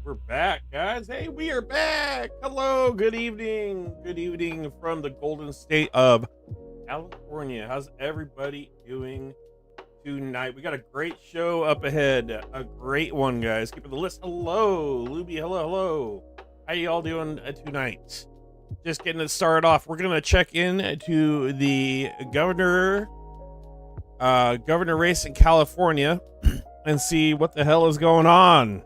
We're back, guys. Hey, we are back. Hello, good evening. Good evening from the golden state of California. How's everybody doing tonight? We got a great show up ahead. A great one, guys. Keep it the list. Hello, Luby. Hello. How you all doing tonight? Just getting it started off. We're gonna check in to the governor race in California and see what the hell is going on.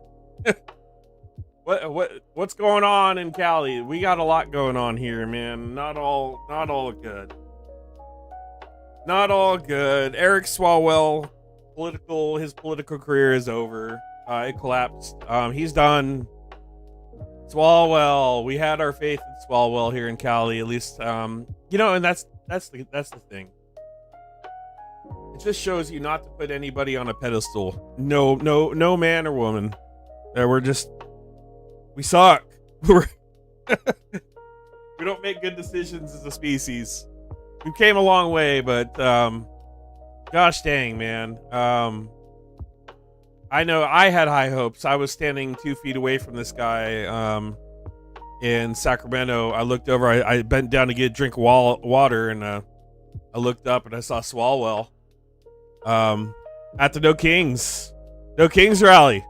What's going on in Cali? We got a lot going on here, man. Not all good. Not all good. Eric Swalwell, his political career is over. It collapsed. He's done. Swalwell, we had our faith in Swalwell here in Cali, at least. And that's the thing. It just shows you not to put anybody on a pedestal. No man or woman. We suck. We don't make good decisions as a species. We came a long way, but gosh dang, man. I know I had high hopes. I was standing 2 feet away from this guy in Sacramento. I looked over. I bent down to get a drink of water, and I looked up and I saw Swalwell at the No Kings rally.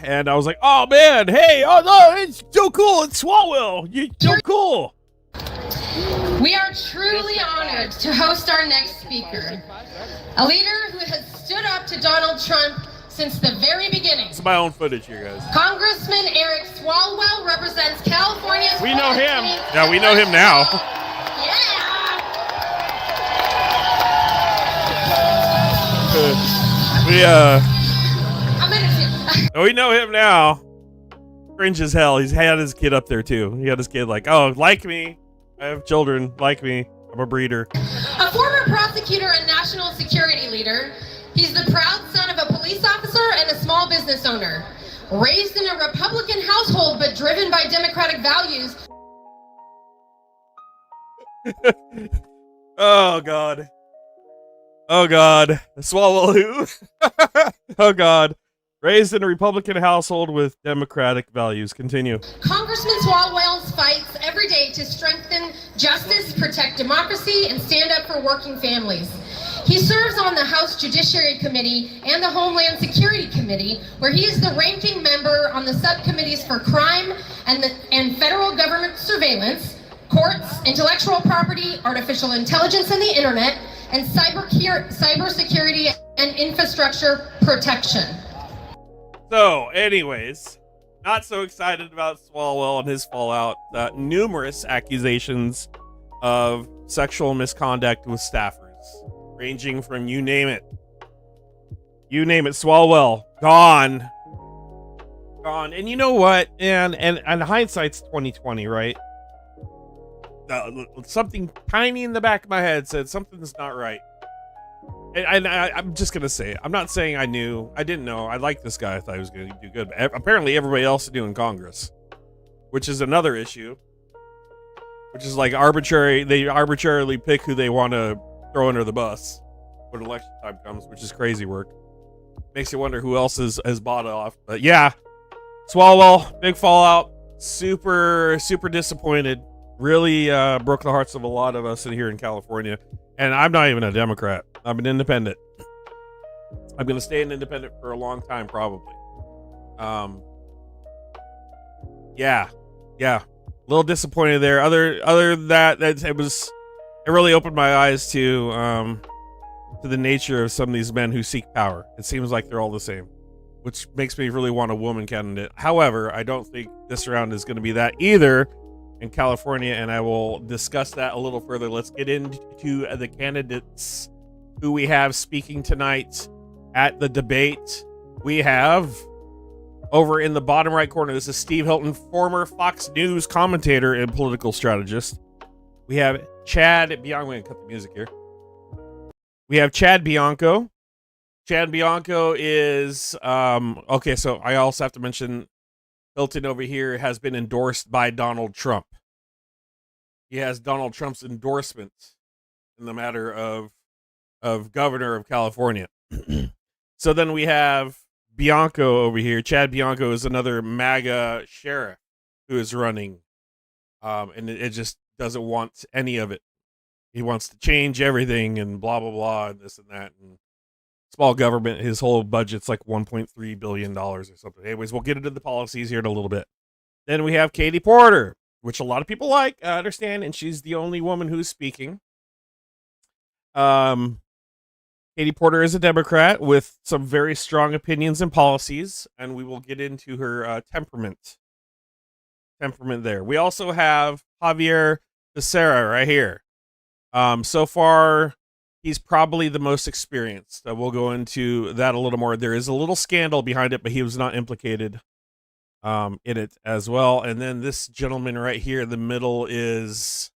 And I was like, oh man, hey, oh no, it's so cool, it's Swalwell, you're so cool. We are truly honored to host our next speaker, a leader who has stood up to Donald Trump since the very beginning. It's my own footage here, guys. Congressman Eric Swalwell represents California's... We know him. Yeah, we know him now. We know him now. Cringe as hell. He's had his kid up there too. He had his kid like, oh, like me. I have children like me. I'm a breeder. A former prosecutor and national security leader, he's the proud son of a police officer and a small business owner. Raised in a Republican household but driven by Democratic values. Oh God. Swalwell who? Oh God. Raised in a Republican household with Democratic values. Continue. Congressman Swalwell fights every day to strengthen justice, protect democracy, and stand up for working families. He serves on the House Judiciary Committee and the Homeland Security Committee, where he is the ranking member on the subcommittees for crime and federal government surveillance, courts, intellectual property, artificial intelligence and the internet, and cybersecurity and infrastructure protection. So, anyways, not so excited about Swalwell and his fallout. Numerous accusations of sexual misconduct with staffers, ranging from you name it. Swalwell, gone. And you know what? And hindsight's 2020, right? Something tiny in the back of my head said something's not right. And I'm just gonna say it. I'm not saying I knew. I didn't know. I liked this guy. I thought he was gonna do good. But apparently, everybody else is doing Congress, which is another issue. Which is like arbitrary. They arbitrarily pick who they want to throw under the bus when election time comes, which is crazy work. Makes you wonder who else has bought off. But yeah, Swalwell, big fallout. Super disappointed. Really broke the hearts of a lot of us in here in California. And I'm not even a Democrat. I'm an independent. I'm going to stay an independent for a long time, probably. Yeah. A little disappointed there. Other than that, it really opened my eyes to the nature of some of these men who seek power. It seems like they're all the same, which makes me really want a woman candidate. However, I don't think this round is going to be that either in California, and I will discuss that a little further. Let's get into the candidates who we have speaking tonight at the debate. We have over in the bottom right corner, this is Steve Hilton, former Fox News commentator and political strategist. We have Chad Bianco. I'm going to cut the music here. We have Chad Bianco. Chad Bianco is okay, so I also have to mention Hilton over here has been endorsed by Donald Trump. He has Donald Trump's endorsement in the matter of governor of California. So then we have Bianco over here. Chad Bianco is another MAGA sheriff who is running, and it just doesn't want any of it. He wants to change everything and blah blah blah and this and that and small government. His whole budget's like $1.3 billion or something. Anyways, we'll get into the policies here in a little bit. Then we have Katie Porter, which a lot of people like, I understand, and she's the only woman who's speaking. Katie Porter is a Democrat with some very strong opinions and policies, and we will get into her temperament there. We also have Javier Becerra right here. So far, he's probably the most experienced. We'll go into that a little more. There is a little scandal behind it, but he was not implicated in it as well. And then this gentleman right here in the middle is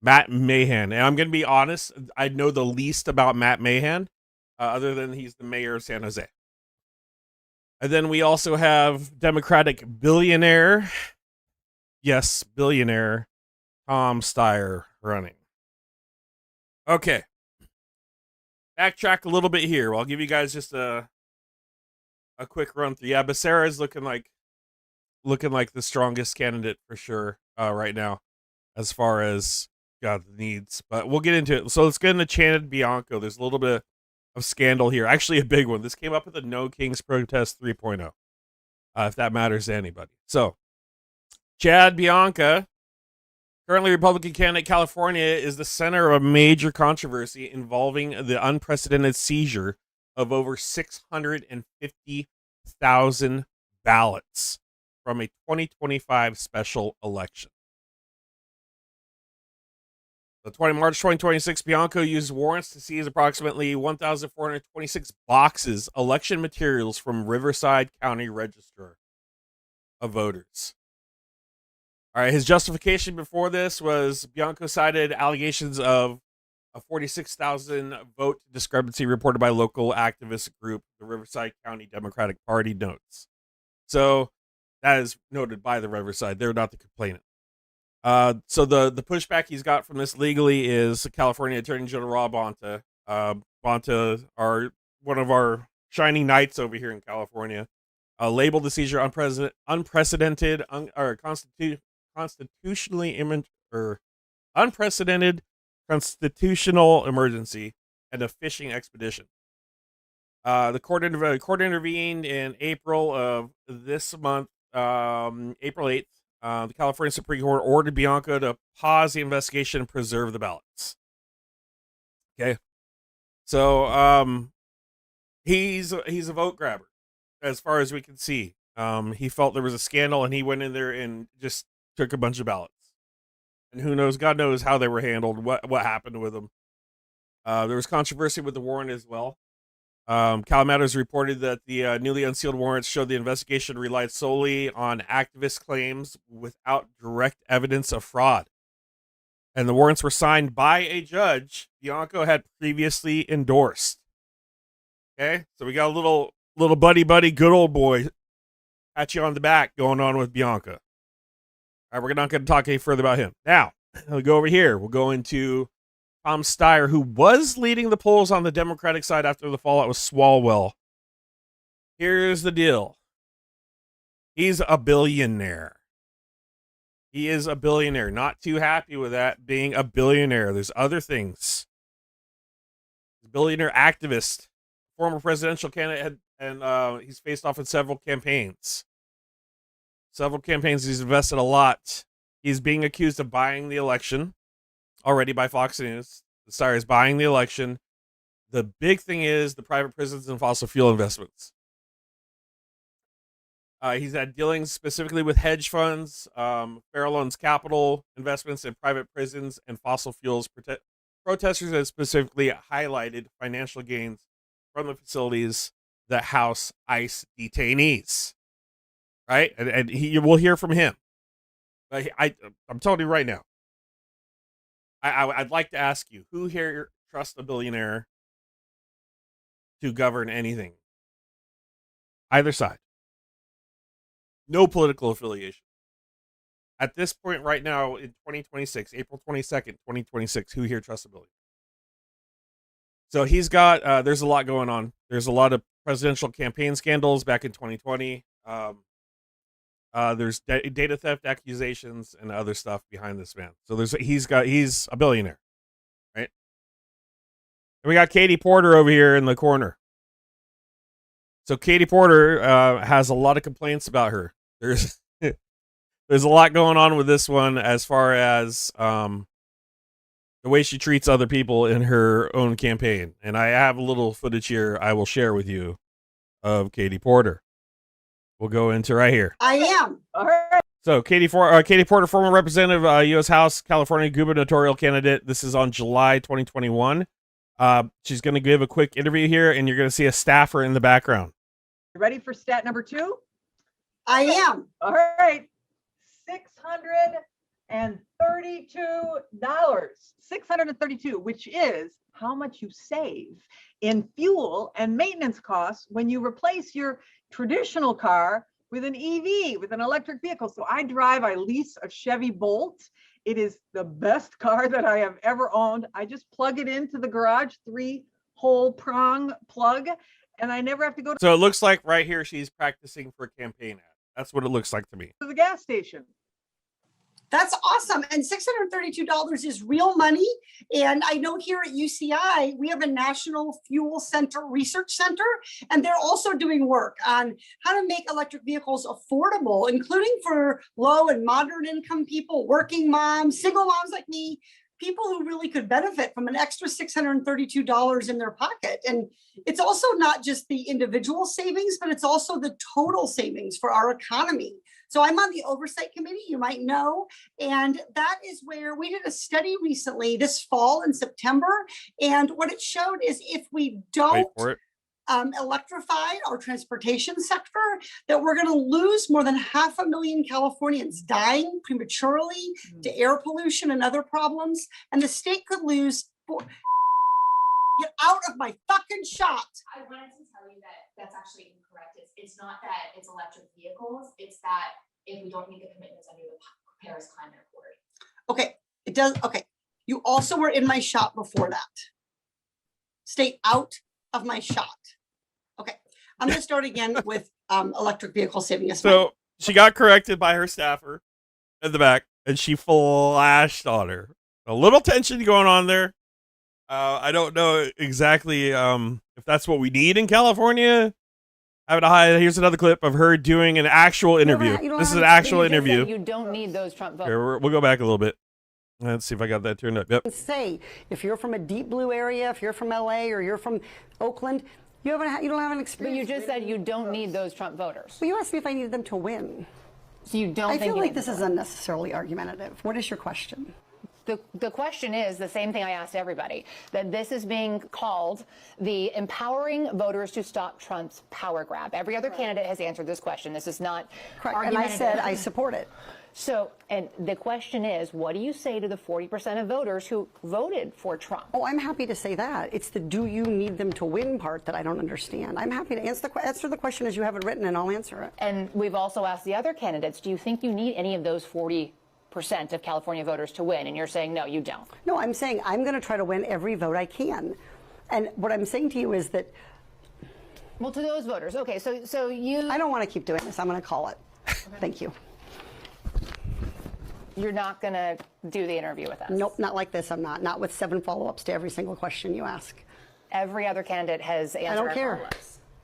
Matt Mahan. And I'm going to be honest, I know the least about Matt Mahan, other than he's the mayor of San Jose. And then we also have Democratic billionaire, yes, billionaire, Tom Steyer running. Okay. Backtrack a little bit here. I'll give you guys just a quick run through. Yeah, Becerra is looking like the strongest candidate for sure right now, as far as the needs. But we'll get into it. So let's get into Chad Bianco. There's a little bit of scandal here. Actually, a big one. This came up at the No Kings Protest 3.0. If that matters to anybody. So, Chad Bianca, currently Republican candidate, California, is the center of a major controversy involving the unprecedented seizure of over 650,000 ballots from a 2025 special election. The March 2026, Bianco used warrants to seize approximately 1,426 boxes election materials from Riverside County Register of Voters. All right, his justification before this was Bianco cited allegations of a 46,000 vote discrepancy reported by local activist group, the Riverside County Democratic Party notes. So that is noted by the Riverside. They're not the complainant. So the pushback he's got from this legally is California Attorney General Rob Bonta. Bonta, one of our shining knights over here in California, labeled the seizure unprecedented, unprecedented constitutional emergency and a fishing expedition. The court intervened in April of this month, April 8th. The California Supreme Court ordered Bianco to pause the investigation and preserve the ballots. Okay. So he's a vote grabber, as far as we can see. He felt there was a scandal and he went in there and just took a bunch of ballots. And who knows, God knows how they were handled, what happened with them. There was controversy with the warrant as well. Cal Matters reported that the newly unsealed warrants showed the investigation relied solely on activist claims without direct evidence of fraud. And the warrants were signed by a judge Bianco had previously endorsed. Okay, so we got a little buddy, good old boy, pat you on the back going on with Bianca. All right, we're not going to talk any further about him. Now, we'll go over here. We'll go into Tom Steyer, who was leading the polls on the Democratic side after the fallout with Swalwell. Here's the deal. He's a billionaire. He is a billionaire. Not too happy with that, being a billionaire. There's other things. He's a billionaire activist, former presidential candidate, and he's faced off in several campaigns. He's invested a lot. He's being accused of buying the election already by Fox News. Steyer is buying the election. The big thing is the private prisons and fossil fuel investments. He's had dealings specifically with hedge funds, Farallon's capital investments in private prisons and fossil fuels. Protesters have specifically highlighted financial gains from the facilities that house ICE detainees. Right? And you will hear from him. But I'm telling you right now, I'd like to ask you, who here trusts a billionaire to govern anything? Either side. No political affiliation. At this point right now in 2026, April 22nd, 2026, who here trusts a billionaire? So he's got, there's a lot going on. There's a lot of presidential campaign scandals back in 2020. There's data theft accusations and other stuff behind this man. So he's a billionaire, right? And we got Katie Porter over here in the corner. So Katie Porter has a lot of complaints about her. There's there's a lot going on with this one as far as the way she treats other people in her own campaign. And I have a little footage here I will share with you of Katie Porter. We'll go into right here. I am. All right. So Katie Porter, former representative, U.S. House, California gubernatorial candidate. This is on July 2021. She's going to give a quick interview here, and you're going to see a staffer in the background. You ready for stat number 2? I am. All right. $632, which is how much you save in fuel and maintenance costs when you replace your traditional car with an EV, with an electric vehicle. So I lease a Chevy Bolt. It is the best car that I have ever owned. I just plug it into the garage, 3-hole prong plug, and I never have to go to So it looks like right here she's practicing for a campaign ad. That's what it looks like to me. the gas station. That's awesome. And $632 is real money. And I know here at UCI, we have a National Fuel Center Research Center, and they're also doing work on how to make electric vehicles affordable, including for low and moderate income people, working moms, single moms like me, people who really could benefit from an extra $632 in their pocket. And it's also not just the individual savings, but it's also the total savings for our economy. So I'm on the oversight committee, you might know, and that is where we did a study recently this fall in September. And what it showed is if we don't electrify our transportation sector, that we're going to lose more than 500,000 Californians dying prematurely to air pollution and other problems. And the state could lose. Get out of my fucking shot. I wanted to tell you that that's actually incorrect. It's not that it's electric vehicles. It's that if we don't meet the commitments under the Paris Climate Accord. Okay, it does. Okay, you also were in my shot before that. Stay out of my shot. Okay, I'm going to start again with electric vehicle saving us. So she got corrected by her staffer in the back, and she flashed on her. A little tension going on there. I don't know exactly if that's what we need in California. Here's another clip of her doing an actual interview. This is an actual interview. You don't need those Trump votes. Here, we'll go back a little bit. Let's see if I got that turned up. Yep. Say, if you're from a deep blue area, if you're from LA or you're from Oakland, you don't have an experience. But you just said you don't need those Trump voters. Well, you asked me if I needed them to win. So you don't. I feel like this is unnecessarily argumentative. What is your question? The question is the same thing I asked everybody, that this is being called the empowering voters to stop Trump's power grab. Every other candidate has answered this question. This is not correct. And I said I support it. So, and the question is, what do you say to the 40% of voters who voted for Trump? Oh, I'm happy to say that. It's the do you need them to win part that I don't understand. I'm happy to answer the question as you have it written, and I'll answer it. And we've also asked the other candidates, do you think you need any of those 40% of California voters to win? And you're saying, no, you don't. No, I'm saying I'm going to try to win every vote I can. And what I'm saying to you is that... Well, to those voters, okay, so you... I don't want to keep doing this. I'm going to call it. Okay. Thank you. You're not going to do the interview with us? Nope, not like this. I'm not. Not with 7 follow-ups to every single question you ask. Every other candidate has answered. I don't care.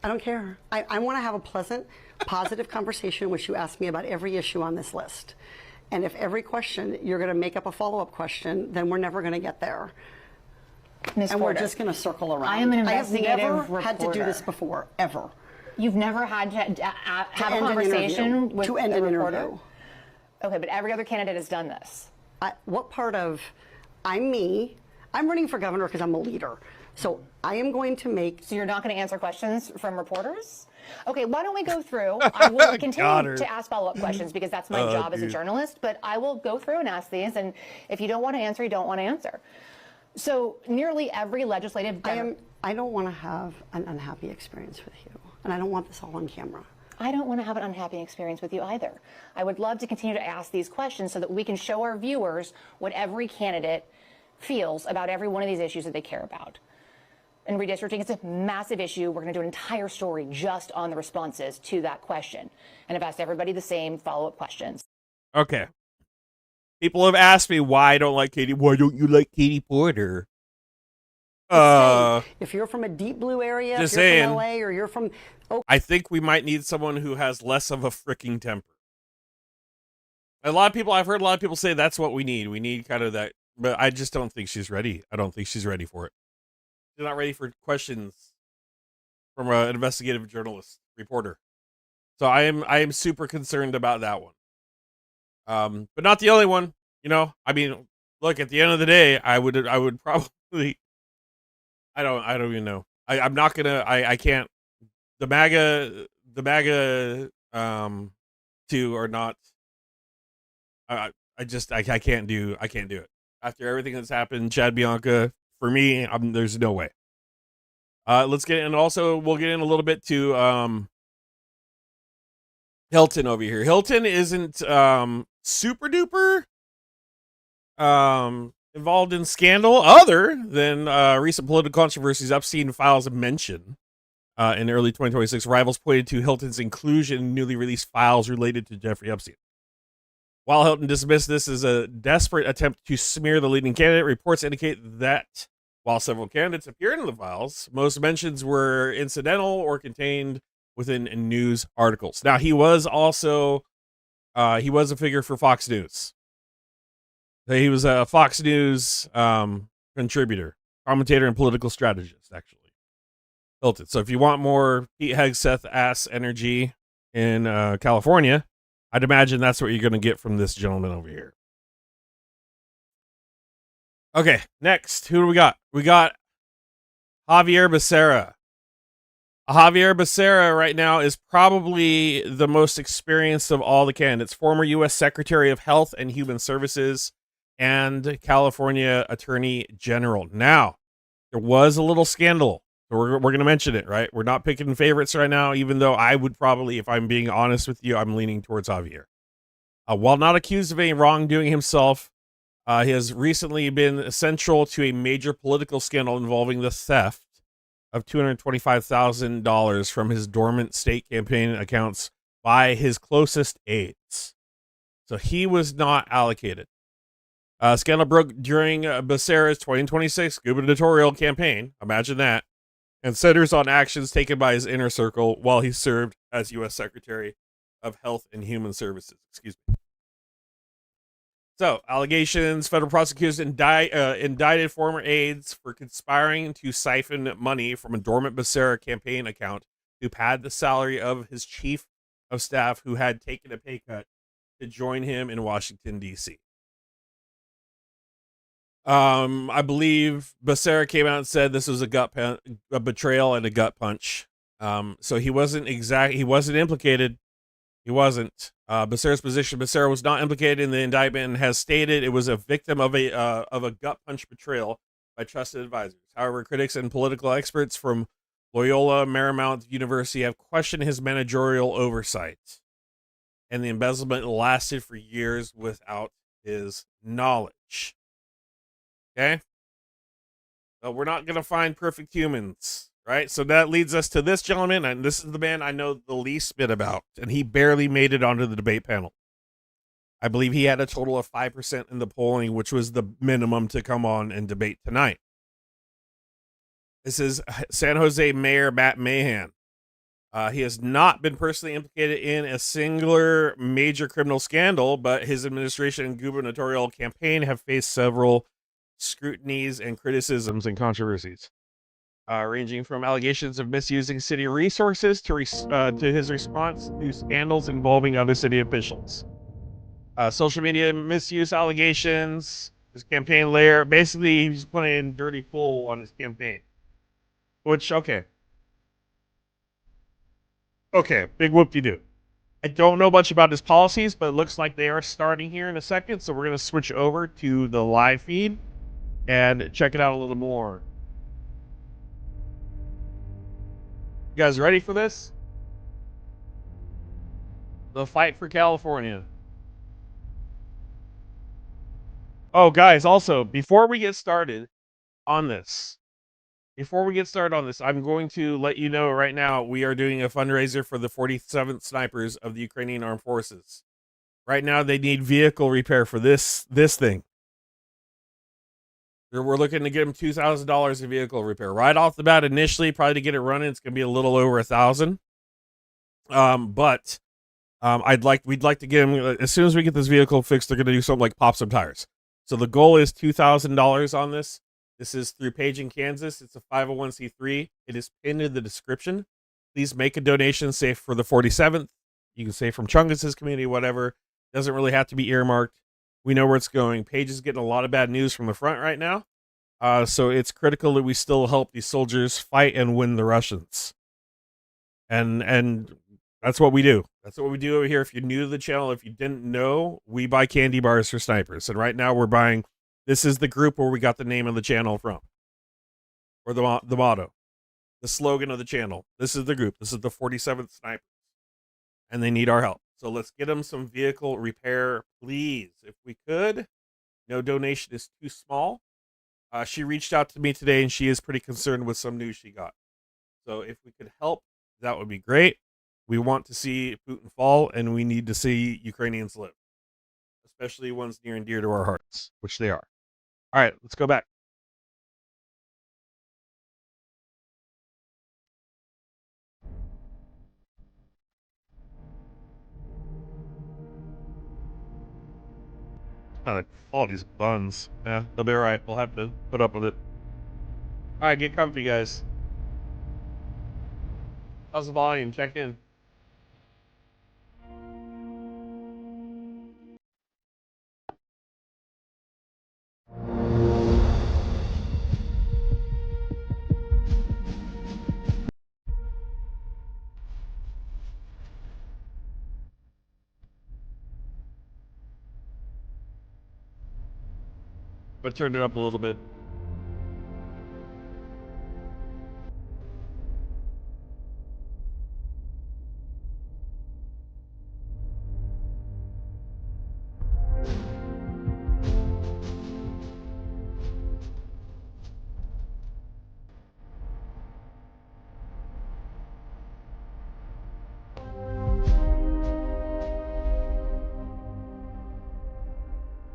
I don't care. I want to have a pleasant, positive conversation in which you ask me about every issue on this list. And if every question you're going to make up a follow-up question, then we're never going to get there. Ms. And Porter, we're just going to circle around. I am an investigative I have never reporter. had to do this before, ever. You've never had to have a conversation with to end a an reporter? interview. Okay, but every other candidate has done this. What part of I'm me? I'm running for governor because I'm a leader. So I am going to make... So you're not going to answer questions from reporters? Okay, why don't we go through? I will continue to ask follow-up questions because that's my job as a journalist, but I will go through and ask these, and if you don't want to answer, you don't want to answer. So nearly every legislative... I don't want to have an unhappy experience with you, and I don't want this all on camera. I don't want to have an unhappy experience with you either. I would love to continue to ask these questions so that we can show our viewers what every candidate feels about every one of these issues that they care about. and redistricting. It's a massive issue. We're going to do an entire story just on the responses to that question. And I've asked everybody the same follow-up questions. Okay. People have asked me why I don't like Katie. Why don't you like Katie Porter? If you're from a deep blue area, if just you're saying, from LA or you're from I think we might need someone who has less of a freaking temper. I've heard a lot of people say that's what we need. We need kind of that, but I just don't think she's ready. I don't think she's ready for it. She's not ready for questions from an investigative journalist reporter. So I am super concerned about that one. But not the only one. You know, I mean, look, at the end of the day, I would probably, I don't even know. I'm not gonna. I can't. The MAGA, two are not. I can't do it. After everything that's happened, Chad Bianca, for me, there's no way. Let's get in. Also, we'll get in a little bit to Hilton over here. Hilton isn't super duper involved in scandal, other than recent political controversies. Epstein files mention in early 2026. Rivals pointed to Hilton's inclusion in newly released files related to Jeffrey Epstein. While Hilton dismissed this as a desperate attempt to smear the leading candidate, reports indicate that while several candidates appeared in the files, most mentions were incidental or contained within news articles. Now, he was also he was a figure for Fox News. He was a Fox News contributor, commentator, and political strategist, actually. Hilton. So if you want more Pete Hegseth ass energy in California, I'd imagine that's what you're going to get from this gentleman over here. Okay, next, who do we got? We got Javier Becerra. Javier Becerra right now is probably the most experienced of all the candidates. Former U.S. Secretary of Health and Human Services and California Attorney General. Now, there was a little scandal. We're going to mention it, right? We're not picking favorites right now, even though I would probably, if I'm being honest with you, I'm leaning towards Javier. While not accused of any wrongdoing himself, he has recently been central to a major political scandal involving the theft of $225,000 from his dormant state campaign accounts by his closest aides. So he was not allocated. Scandal broke during Becerra's 2026 gubernatorial campaign. Imagine that. And centers on actions taken by his inner circle while he served as U.S. Secretary of Health and Human Services. Excuse me. So, allegations: federal prosecutors indicted former aides for conspiring to siphon money from a dormant Becerra campaign account to pad the salary of his chief of staff, who had taken a pay cut to join him in Washington, D.C. I believe Becerra came out and said this was a betrayal and a gut punch. So he wasn't implicated. He wasn't. Becerra's position: Becerra was not implicated in the indictment and has stated it was a victim of a gut punch betrayal by trusted advisors. However, critics and political experts from Loyola Marymount University have questioned his managerial oversight, and the embezzlement lasted for years without his knowledge. Okay? So we're not going to find perfect humans, right? So that leads us to this gentleman, and this is the man I know the least bit about, and he barely made it onto the debate panel. I believe he had a total of 5% in the polling, which was the minimum to come on and debate tonight. This is San Jose Mayor Matt Mahan. He has not been personally implicated in a singular major criminal scandal, but his administration and gubernatorial campaign have faced several scrutinies and criticisms and controversies, ranging from allegations of misusing city resources to his response to scandals involving other city officials. Social media misuse allegations, his campaign layer. Basically, he's playing dirty fool on his campaign. Which, okay, big whoop-de-doo. I don't know much about his policies, but it looks like they are starting here in a second, so we're going to switch over to the live feed and check it out a little more. You guys ready for this? The fight for California. Oh, guys, also, before we get started on this, before we get started on this, I'm going to let you know right now we are doing a fundraiser for the 47th Snipers of the Ukrainian Armed Forces. Right now, they need vehicle repair for this thing. We're looking to get them $2,000 in vehicle repair right off the bat. Initially, probably to get it running, it's going to be a little over $1,000. But we'd like to get them as soon as we get this vehicle fixed. They're going to do something like pop some tires. So the goal is $2,000 on this. This is through Paging, Kansas. It's a 501c3. It is pinned in the description. Please make a donation, say for the 47th. You can say from Chungus's community, whatever. Doesn't really have to be earmarked. We know where it's going. Page is getting a lot of bad news from the front right now. So it's critical that we still help these soldiers fight and win the Russians. And that's what we do. That's what we do over here. If you're new to the channel, if you didn't know, we buy candy bars for snipers. And right now we're buying, this is the group where we got the name of the channel from. Or the motto. The slogan of the channel. This is the group. This is the 47th Snipers. And they need our help. So let's get them some vehicle repair, please. If we could. No donation is too small. She reached out to me today, and she is pretty concerned with some news she got. So if we could help, that would be great. We want to see Putin fall, and we need to see Ukrainians live. Especially ones near and dear to our hearts, which they are. All right, let's go back. All these buns. Yeah, they'll be all right. We'll have to put up with it. All right, get comfy, guys. How's the volume? Check in. But turn it up a little bit.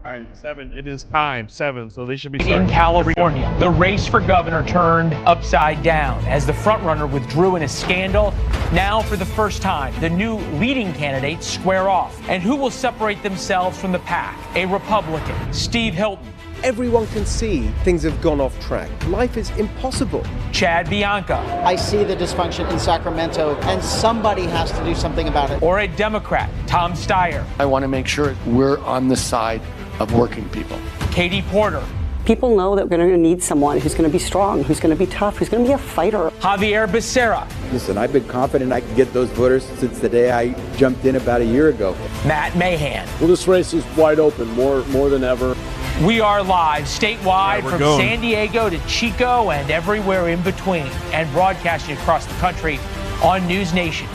All right, 7. It is time. 7. So they should be starting. In California, the race for governor turned upside down as the frontrunner withdrew in a scandal. Now, for the first time, the new leading candidates square off. And who will separate themselves from the pack? A Republican, Steve Hilton. Everyone can see things have gone off track. Life is impossible. Chad Bianca. I see the dysfunction in Sacramento, and somebody has to do something about it. Or a Democrat, Tom Steyer. I want to make sure we're on the side of working people. Katie Porter. People know that we're going to need someone who's going to be strong, who's going to be tough, who's going to be a fighter. Javier Becerra. Listen, I've been confident I can get those voters since the day I jumped in about a year ago. Matt Mahan. Well, this race is wide open, more than ever. We are live statewide from San Diego to Chico and everywhere in between, and broadcasting across the country on News Nation.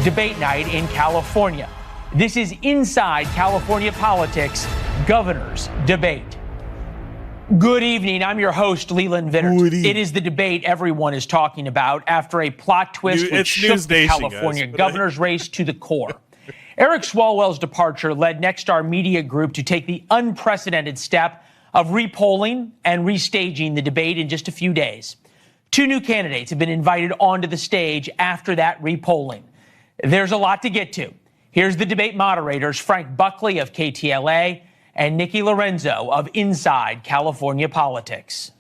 Debate night in California. This is Inside California Politics, Governor's Debate. Good evening. I'm your host, Leland Vittert. It is the debate everyone is talking about after a plot twist which shook the California governor's race to the core. Eric Swalwell's departure led Nexstar Media Group to take the unprecedented step of repolling and restaging the debate in just a few days. 2 new candidates have been invited onto the stage after that repolling. There's a lot to get to. Here's the debate moderators, Frank Buckley of KTLA and Nikki Lorenzo of Inside California Politics.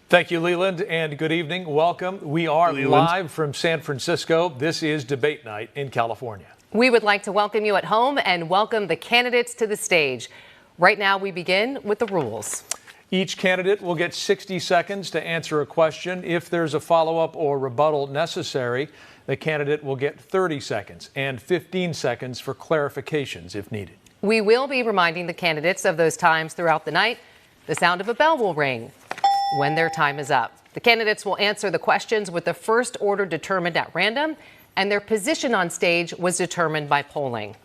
Thank you, Leland, and good evening. Welcome. We are live from San Francisco. This is Debate Night in California. We would like to welcome you at home and welcome the candidates to the stage. Right now, we begin with the rules. Each candidate will get 60 seconds to answer a question. If there's a follow-up or rebuttal necessary, the candidate will get 30 seconds and 15 seconds for clarifications if needed. We will be reminding the candidates of those times throughout the night. The sound of a bell will ring when their time is up. The candidates will answer the questions with the first order determined at random, and their position on stage was determined by polling.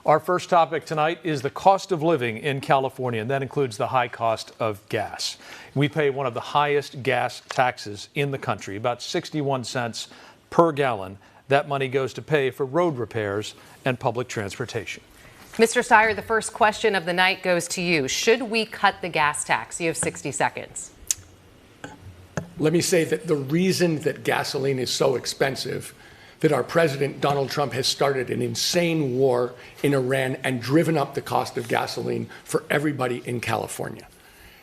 Our first topic tonight is the cost of living in California, and that includes the high cost of gas. We pay one of the highest gas taxes in the country, about 61 cents per gallon. That money goes to pay for road repairs and public transportation. Mr. Steyer, the first question of the night goes to you. Should we cut the gas tax? You have 60 seconds. Let me say that the reason that gasoline is so expensive, that our president, Donald Trump, has started an insane war in Iran and driven up the cost of gasoline for everybody in California.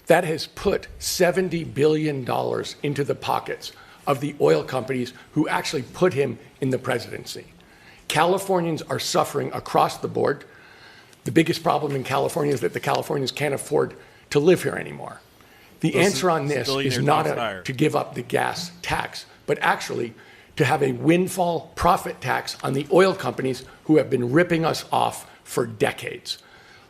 That has put $70 billion into the pockets of the oil companies who actually put him in the presidency. Californians are suffering across the board. The biggest problem in California is that the Californians can't afford to live here anymore. The answer on this is not to give up the gas tax, but actually to have a windfall profit tax on the oil companies who have been ripping us off for decades.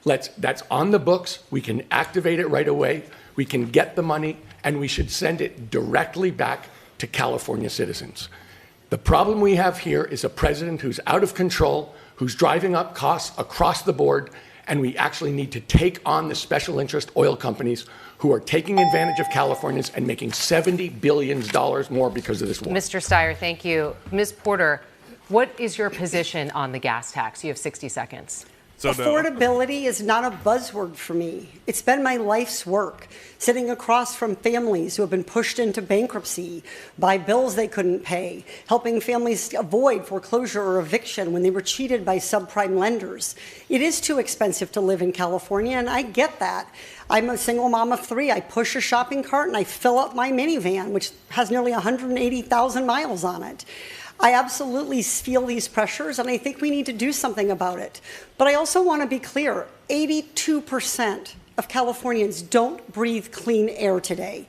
That's on the books. We can activate it right away. We can get the money, and we should send it directly back to California citizens. The problem we have here is a president who's out of control, who's driving up costs across the board, and we actually need to take on the special interest oil companies who are taking advantage of Californians and making $70 billion more because of this war. Mr. Steyer, thank you. Ms. Porter, what is your position on the gas tax? You have 60 seconds. Affordability is not a buzzword for me. It's been my life's work, sitting across from families who have been pushed into bankruptcy by bills they couldn't pay, helping families avoid foreclosure or eviction when they were cheated by subprime lenders. It is too expensive to live in California, and I get that. I'm a single mom of 3. I push a shopping cart and I fill up my minivan, which has nearly 180,000 miles on it. I absolutely feel these pressures, and I think we need to do something about it. But I also want to be clear, 82% of Californians don't breathe clean air today.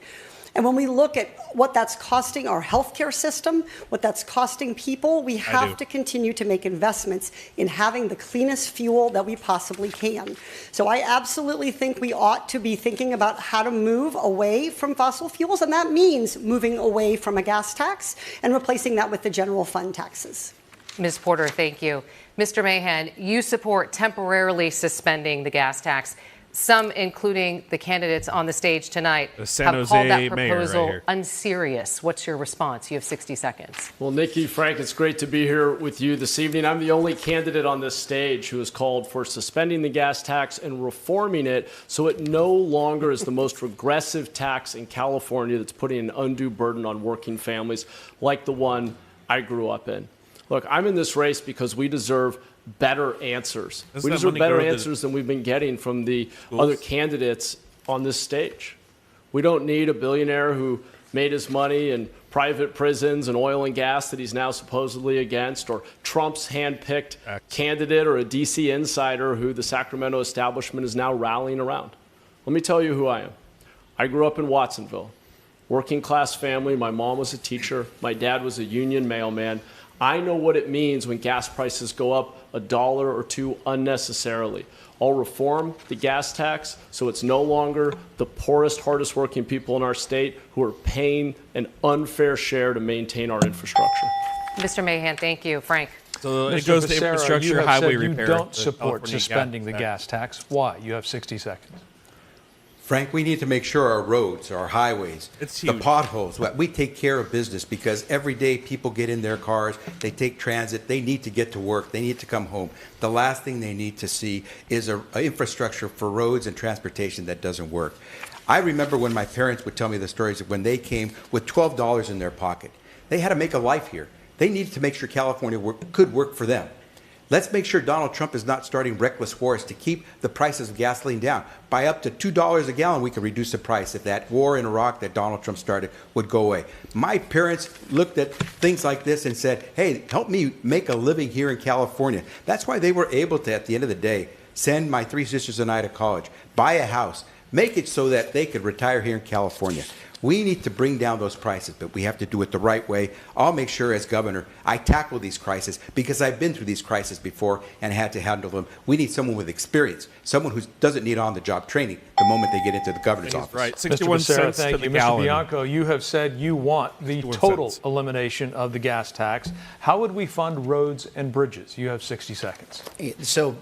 And when we look at what that's costing our healthcare system, what that's costing people, we have to continue to make investments in having the cleanest fuel that we possibly can. So I absolutely think we ought to be thinking about how to move away from fossil fuels, and that means moving away from a gas tax and replacing that with the general fund taxes. Ms. Porter, thank you. Mr. Mahan, you support temporarily suspending the gas tax. Some, including the candidates on the stage tonight, have called that proposal unserious. What's your response? You have 60 seconds. Well, Nikki, Frank, it's great to be here with you this evening. I'm the only candidate on this stage who has called for suspending the gas tax and reforming it so it no longer is the most regressive tax in California that's putting an undue burden on working families like the one I grew up in. Look, I'm in this race because we deserve better answers. We deserve better answers than we've been getting from the other candidates on this stage. We don't need a billionaire who made his money in private prisons and oil and gas that he's now supposedly against, or Trump's hand-picked candidate, or a DC insider who the Sacramento establishment is now rallying around. Let me tell you who I am. I grew up in Watsonville, working class family. My mom was a teacher. My dad was a union mailman. I know what it means when gas prices go up $1 or $2 unnecessarily. I'll reform the gas tax so it's no longer the poorest, hardest working people in our state who are paying an unfair share to maintain our infrastructure. Mr. Mahan, thank you. Frank. So it goes to infrastructure, highway repair. You don't support suspending the gas tax. Why? You have 60 seconds. Frank, we need to make sure our roads, our highways, the potholes, we take care of business, because every day people get in their cars, they take transit, they need to get to work, they need to come home. The last thing they need to see is an infrastructure for roads and transportation that doesn't work. I remember when my parents would tell me the stories of when they came with $12 in their pocket. They had to make a life here. They needed to make sure California could work for them. Let's make sure Donald Trump is not starting reckless wars to keep the prices of gasoline down. By up to $2 a gallon, we can reduce the price if that war in Iraq that Donald Trump started would go away. My parents looked at things like this and said, hey, help me make a living here in California. That's why they were able to, at the end of the day, send my 3 sisters and I to college, buy a house, make it so that they could retire here in California. We need to bring down those prices, but we have to do it the right way. I'll make sure as governor I tackle these crises, because I've been through these crises before and had to handle them. We need someone with experience, someone who doesn't need on-the-job training the moment they get into the governor's office. Right, 61 cents to the Mr. gallon. Bianco, you have said you want the total elimination of the gas tax. How would we fund roads and bridges? You have 60 seconds. So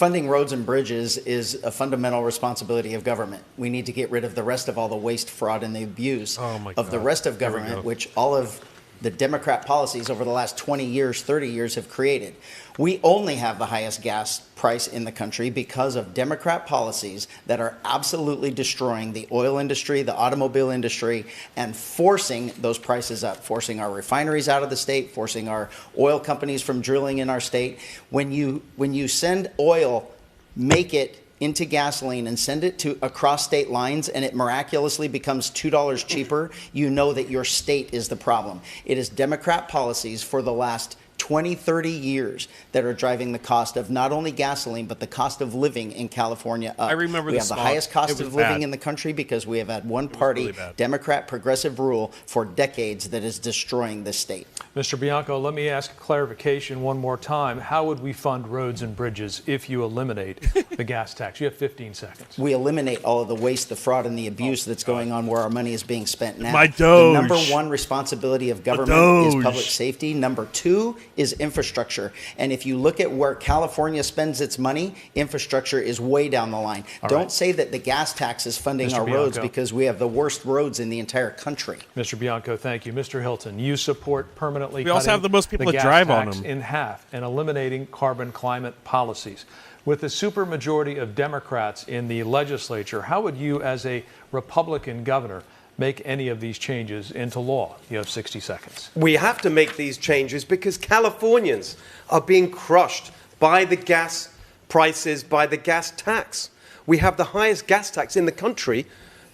Funding roads and bridges is a fundamental responsibility of government. We need to get rid of the rest of all the waste, fraud, and the abuse of the rest of government, which all of the Democrat policies over the last 20 years, 30 years have created. We only have the highest gas price in the country because of Democrat policies that are absolutely destroying the oil industry, the automobile industry, and forcing those prices up, forcing our refineries out of the state, forcing our oil companies from drilling in our state. When you send oil, make it into gasoline and send it to across state lines and it miraculously becomes $2 cheaper, you know that your state is the problem. It is Democrat policies for the last 20, 30 years that are driving the cost of not only gasoline, but the cost of living in California up. I remember we have the highest cost of living in the country because we have had one party, really Democrat progressive rule for decades that is destroying this state. Mr. Bianco, let me ask clarification one more time. How would we fund roads and bridges if you eliminate the gas tax? You have 15 seconds. We eliminate all of the waste, the fraud, and the abuse that's going on where our money is being spent now. My Doge. The number one responsibility of government is public safety. Number two is infrastructure. And if you look at where California spends its money, infrastructure is way down the line. Don't say that the gas tax is funding our roads because we have the worst roads in the entire country. Mr. Bianco, thank you. Mr. Hilton, you support permanently we also have the most people that drive on them in half and eliminating carbon climate policies. With the supermajority of Democrats in the legislature, how would you, as a Republican governor, make any of these changes into law? You have 60 seconds. We have to make these changes because Californians are being crushed by the gas prices, by the gas tax. We have the highest gas tax in the country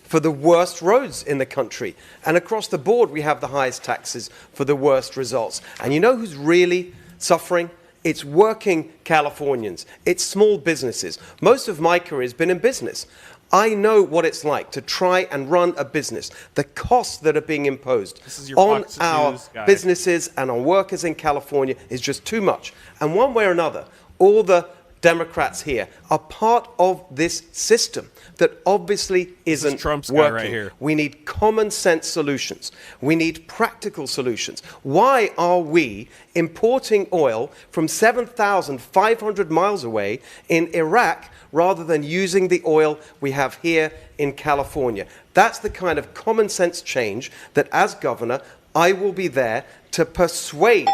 for the worst roads in the country. And across the board, we have the highest taxes for the worst results. And you know who's really suffering? It's working Californians. It's small businesses. Most of my career has been in business. I know what it's like to try and run a business. The costs that are being imposed on our businesses and on workers in California is just too much. And one way or another, all the Democrats here are part of this system that obviously isn't Trump's working. guy right here. We need common sense solutions. We need practical solutions. Why are we importing oil from 7,500 miles away in Iraq rather than using the oil we have here in California? That's the kind of common sense change that, as governor, I will be there to persuade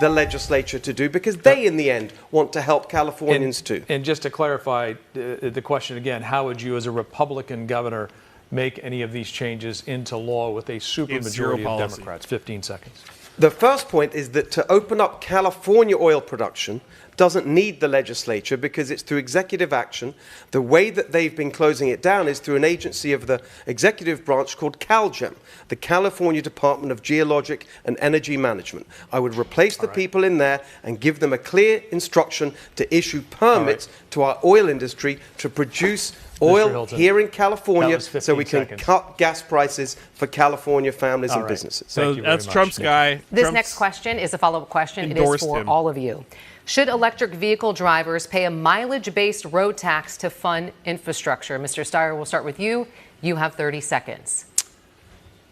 the legislature to do, because they in the end want to help Californians too. And just to clarify the question again, how would you as a Republican governor make any of these changes into law with a supermajority of Democrats? 15 seconds. The first point is that to open up California oil production doesn't need the legislature because it's through executive action. The way that they've been closing it down is through an agency of the executive branch called CalGEM, the California Department of Geologic and Energy Management. I would replace the people in there and give them a clear instruction to issue permits to our oil industry to produce oil here in California so we can cut gas prices for California families and businesses. So that's Trump's guy. This next question is a follow-up question. It is for all of you. Should electric vehicle drivers pay a mileage-based road tax to fund infrastructure? Mr. Steyer, we'll start with you. You have 30 seconds.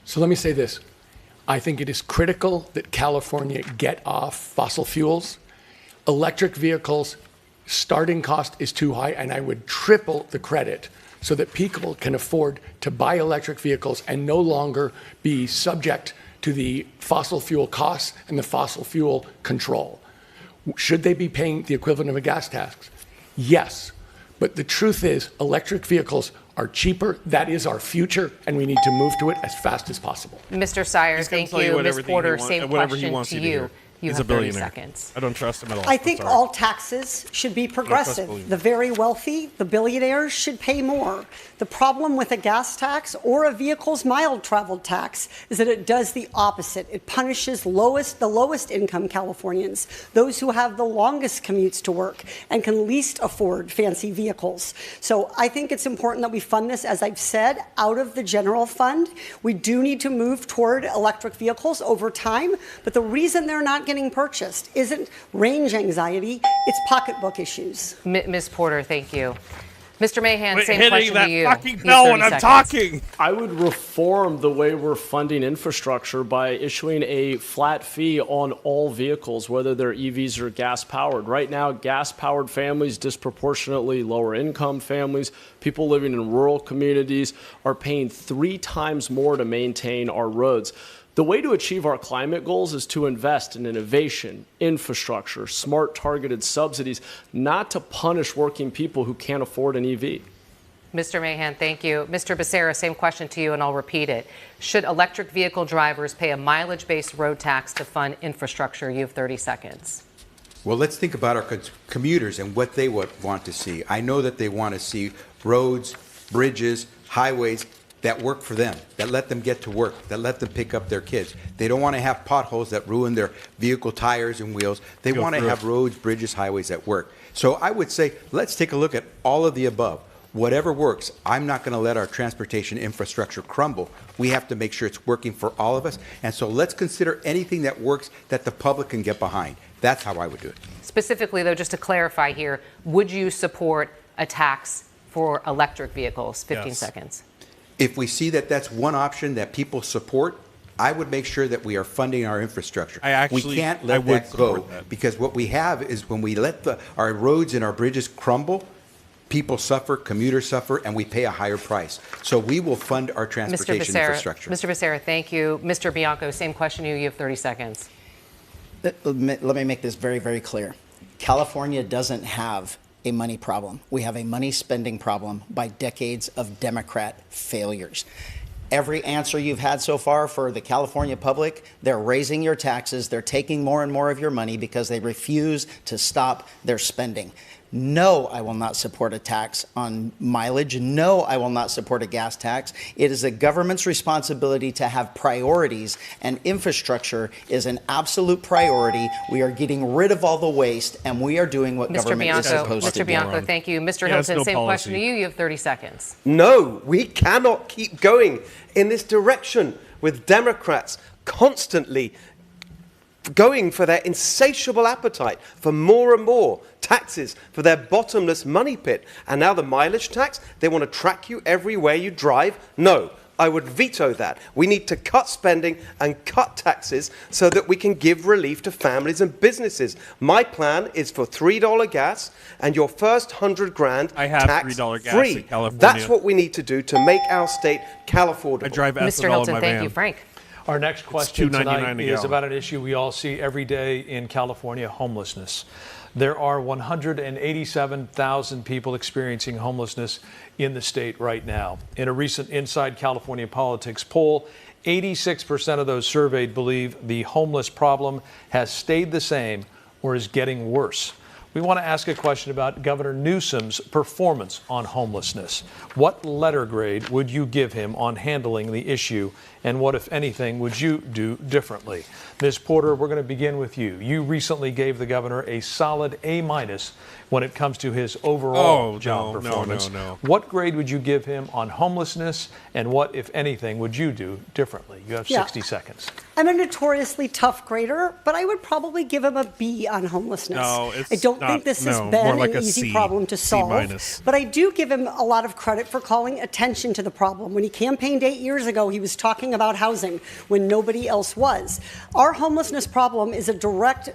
So let me say this. I think it is critical that California get off fossil fuels. Electric vehicles starting cost is too high, and I would triple the credit so that people can afford to buy electric vehicles and no longer be subject to the fossil fuel costs and the fossil fuel control. Should they be paying the equivalent of a gas tax? Yes. But the truth is, electric vehicles are cheaper. That is our future, and we need to move to it as fast as possible. Mr. Steyer, thank you. Ms. Porter, same question to you. You have 30 seconds. I don't trust him at all. I think all taxes should be progressive. The very wealthy, the billionaires, should pay more. The problem with a gas tax or a vehicle's mile-traveled tax is that it does the opposite. It punishes the lowest income Californians, those who have the longest commutes to work and can least afford fancy vehicles. So I think it's important that we fund this, as I've said, out of the general fund. We do need to move toward electric vehicles over time, but the reason they're not getting purchased isn't range anxiety, it's pocketbook issues. Ms. Porter, thank you. Mr. Mahan, Quit same hitting question that to you. fucking You have bell 30 when I'm seconds. talking. I would reform the way we're funding infrastructure by issuing a flat fee on all vehicles, whether they're EVs or gas-powered. Right now, gas-powered families, disproportionately lower-income families, people living in rural communities are paying 3 times more to maintain our roads. The way to achieve our climate goals is to invest in innovation, infrastructure, smart targeted subsidies, not to punish working people who can't afford an EV. Mr. Mahan, thank you. Mr. Becerra, same question to you, and I'll repeat it. Should electric vehicle drivers pay a mileage-based road tax to fund infrastructure? You have 30 seconds. Well, let's think about our commuters and what they want to see. I know that they want to see roads, bridges, highways that work for them, that let them get to work, that let them pick up their kids. They don't want to have potholes that ruin their vehicle tires and wheels. They want to have roads, bridges, highways that work. So I would say, let's take a look at all of the above. Whatever works. I'm not going to let our transportation infrastructure crumble. We have to make sure it's working for all of us. And so let's consider anything that works that the public can get behind. That's how I would do it. Specifically, though, just to clarify here, would you support a tax for electric vehicles? 15 seconds. If we see that that's one option that people support, I would make sure that we are funding our infrastructure. We can't let that go because what we have is when we let our roads and our bridges crumble, people suffer, commuters suffer, and we pay a higher price. So we will fund our transportation infrastructure. Mr. Becerra, thank you. Mr. Bianco, same question to you. You have 30 seconds. Let me make this very, very clear. California doesn't have a money problem. We have a money spending problem by decades of Democrat failures. Every answer you've had so far for the California public, they're raising your taxes, they're taking more and more of your money because they refuse to stop their spending. No, I will not support a tax on mileage. No, I will not support a gas tax. It is the government's responsibility to have priorities, and infrastructure is an absolute priority. We are getting rid of all the waste, and we are doing what government is supposed to do. Mr. Bianco, thank you. Mr. Hilton, same question to you. You have 30 seconds. No, we cannot keep going in this direction with Democrats constantly going for their insatiable appetite for more and more taxes for their bottomless money pit. And now the mileage tax, they want to track you everywhere you drive. No, I would veto that. We need to cut spending and cut taxes so that we can give relief to families and businesses. My plan is for $3 gas and your first $100,000 I have tax $3 gas free. in California. That's what we need to do to make our state Cal-affordable. I drive ethanol Mr. in Hilton, my thank van. you. Frank. Our next question tonight $2.99 a is gallon. about an issue we all see every day in California, homelessness. There are 187,000 people experiencing homelessness in the state right now. In a recent Inside California Politics poll, 86% of those surveyed believe the homeless problem has stayed the same or is getting worse. We want to ask a question about Governor Newsom's performance on homelessness. What letter grade would you give him on handling the issue, and what, if anything, would you do differently? Ms. Porter, we're going to begin with you. You recently gave the governor a solid A- when it comes to his overall job performance. No. What grade would you give him on homelessness, and what, if anything, would you do differently? You have 60 seconds. I'm a notoriously tough grader, but I would probably give him a B on homelessness. No, it's I don't think this has been like an easy C, problem to solve. C-. But I do give him a lot of credit for calling attention to the problem. When he campaigned 8 years ago, he was talking about housing when nobody else was. Our homelessness problem is a direct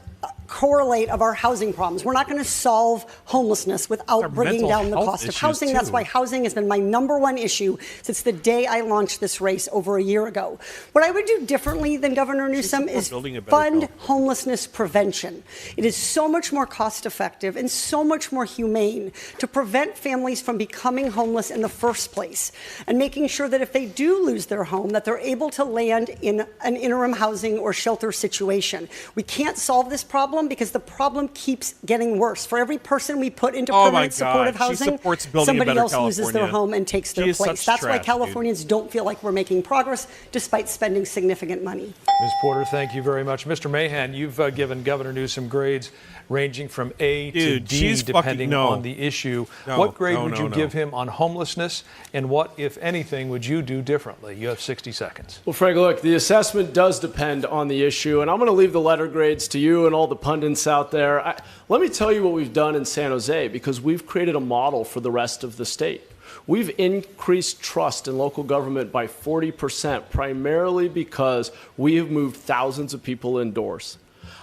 correlate of our housing problems. We're not going to solve homelessness without bringing down the cost of housing. That's why housing has been my #1 issue since the day I launched this race over a year ago. What I would do differently than Governor Newsom is fund homelessness prevention. It is so much more cost effective and so much more humane to prevent families from becoming homeless in the first place, and making sure that if they do lose their home, that they're able to land in an interim housing or shelter situation. We can't solve this problem because the problem keeps getting worse. For every person we put into permanent supportive housing, somebody else loses their home and takes their place. That's why Californians don't feel like we're making progress despite spending significant money. Ms. Porter, thank you very much. Mr. Mahan, you've given Governor Newsom grades ranging from A to D, depending on the issue. What grade would you give him on homelessness, and what, if anything, would you do differently? You have 60 seconds. Well, Frank, look, the assessment does depend on the issue, and I'm going to leave the letter grades to you and all the pundits out there. Let me tell you what we've done in San Jose, because we've created a model for the rest of the state. We've increased trust in local government by 40%, primarily because we have moved thousands of people indoors.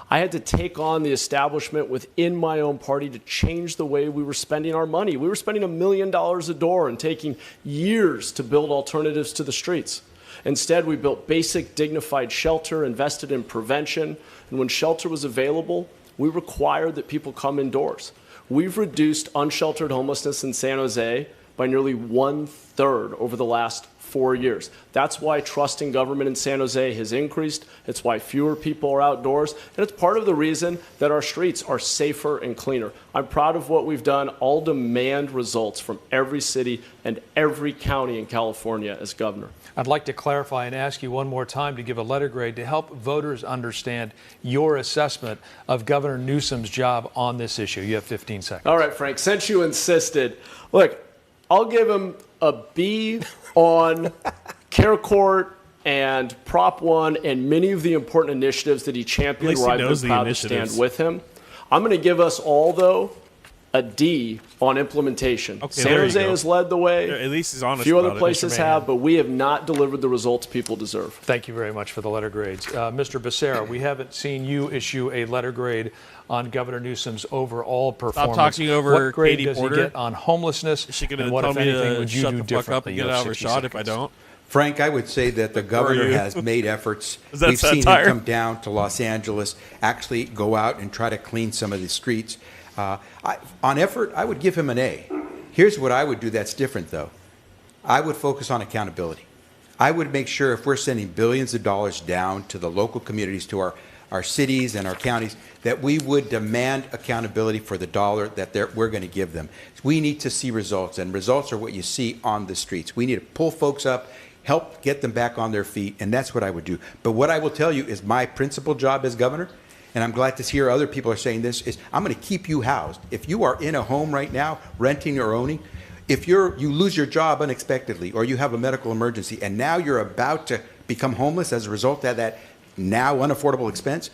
I had to take on the establishment within my own party to change the way we were spending our money. We were spending $1 million a door and taking years to build alternatives to the streets. Instead, we built basic, dignified shelter, invested in prevention, and when shelter was available, we required that people come indoors. We've reduced unsheltered homelessness in San Jose by nearly 1/3 over the last 4 years. That's why trust in government in San Jose has increased. It's why fewer people are outdoors. And it's part of the reason that our streets are safer and cleaner. I'm proud of what we've done. I'll demand results from every city and every county in California as governor. I'd like to clarify and ask you one more time to give a letter grade to help voters understand your assessment of Governor Newsom's job on this issue. You have 15 seconds. All right, Frank, since you insisted, look, I'll give him a B on Care Court and Prop 1 and many of the important initiatives that he championed, where I've been proud to stand with him. I'm going to give us all, though, a D on implementation. Okay, San Jose has led the way. At least he's honest. A few about other places it, have, but we have not delivered the results people deserve. Thank you very much for the letter grades. Mr. Becerra, we haven't seen you issue a letter grade on Governor Newsom's overall performance. Stop talking over what grade Katie does Porter. He get on homelessness? Is she going and to what, tell if me anything, to would you shut do the fuck up differently? and get You have out of her 60 shot if I seconds. don't? Frank, I would say that the governor has made efforts. Is that We've seen satire? him come down to Los Angeles, actually go out and try to clean some of the streets. On effort, I would give him an A. Here's what I would do that's different, though. I would focus on accountability. I would make sure if we're sending billions of dollars down to the local communities, to our cities and our counties, that we would demand accountability for the dollar that we're going to give them. We need to see results, and results are what you see on the streets. We need to pull folks up, help get them back on their feet, and that's what I would do. But what I will tell you is my principal job as governor, and I'm glad to hear other people are saying this, is I'm going to keep you housed. If you are in a home right now, renting or owning, if you lose your job unexpectedly, or you have a medical emergency, and now you're about to become homeless as a result of that now unaffordable expense,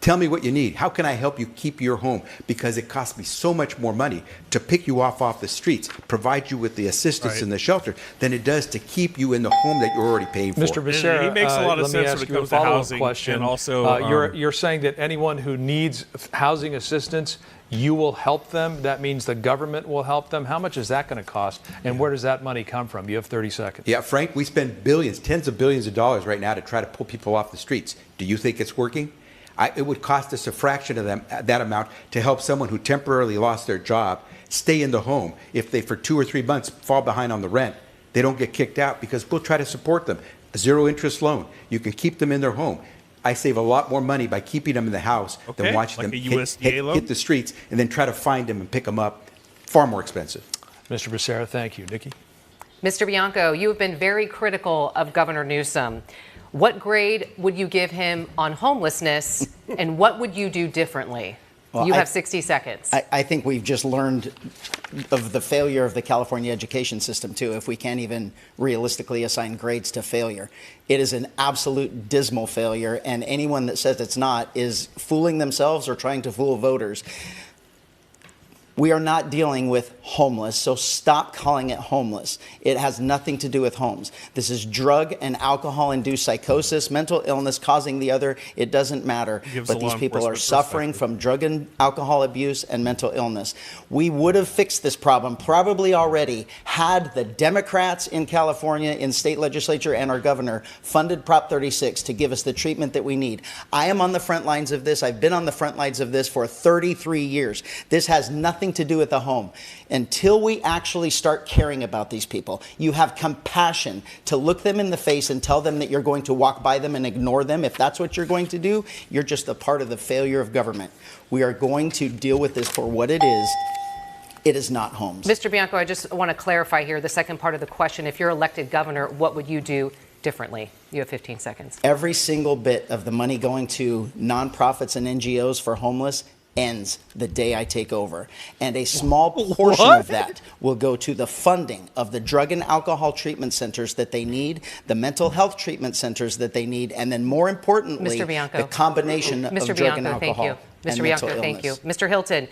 tell me what you need. How can I help you keep your home? Because it costs me so much more money to pick you off the streets, provide you with the assistance in the shelter, than it does to keep you in the home that you're already paying for. Mr. Becerra, he makes a lot of sense when it comes to housing. Question. And also, you're saying that anyone who needs housing assistance, you will help them. That means the government will help them. How much is that going to cost, and where does that money come from? You have 30 seconds. Yeah, Frank, we spend billions, tens of billions of dollars right now to try to pull people off the streets. Do you think it's working? It would cost us a fraction of that amount to help someone who temporarily lost their job stay in the home. If they, for 2 or 3 months, fall behind on the rent, they don't get kicked out, because we'll try to support them. A zero interest loan. You can keep them in their home. I save a lot more money by keeping them in the house than watching them hit the streets and then try to find them and pick them up. Far more expensive. Mr. Becerra, thank you. Nikki? Mr. Bianco, you have been very critical of Governor Newsom. What grade would you give him on homelessness, and what would you do differently? Well, you have 60 seconds. I think we've just learned of the failure of the California education system, too, if we can't even realistically assign grades to failure. It is an absolute dismal failure, and anyone that says it's not is fooling themselves or trying to fool voters. We are not dealing with homeless, so stop calling it homeless. It has nothing to do with homes. This is drug and alcohol-induced psychosis, mental illness causing the other. It doesn't matter. But these people are suffering from drug and alcohol abuse and mental illness. We would have fixed this problem probably already had the Democrats in California, in state legislature, and our governor funded Prop 36 to give us the treatment that we need. I am on the front lines of this. I've been on the front lines of this for 33 years. This has nothing to do with the home. Until we actually start caring about these people, you have compassion to look them in the face and tell them that you're going to walk by them and ignore them. If that's what you're going to do, you're just a part of the failure of government. We are going to deal with this for what it is. It is not homes. Mr. Bianco, I just want to clarify here the second part of the question. If you're elected governor, what would you do differently? You have 15 seconds. Every single bit of the money going to nonprofits and NGOs for homeless ends the day I take over. And a small portion of that will go to the funding of the drug and alcohol treatment centers that they need, the mental health treatment centers that they need, and then more importantly, Mr. Bianco. the combination of drug and alcohol. Mr. Bianco, thank you. Mr. Hilton,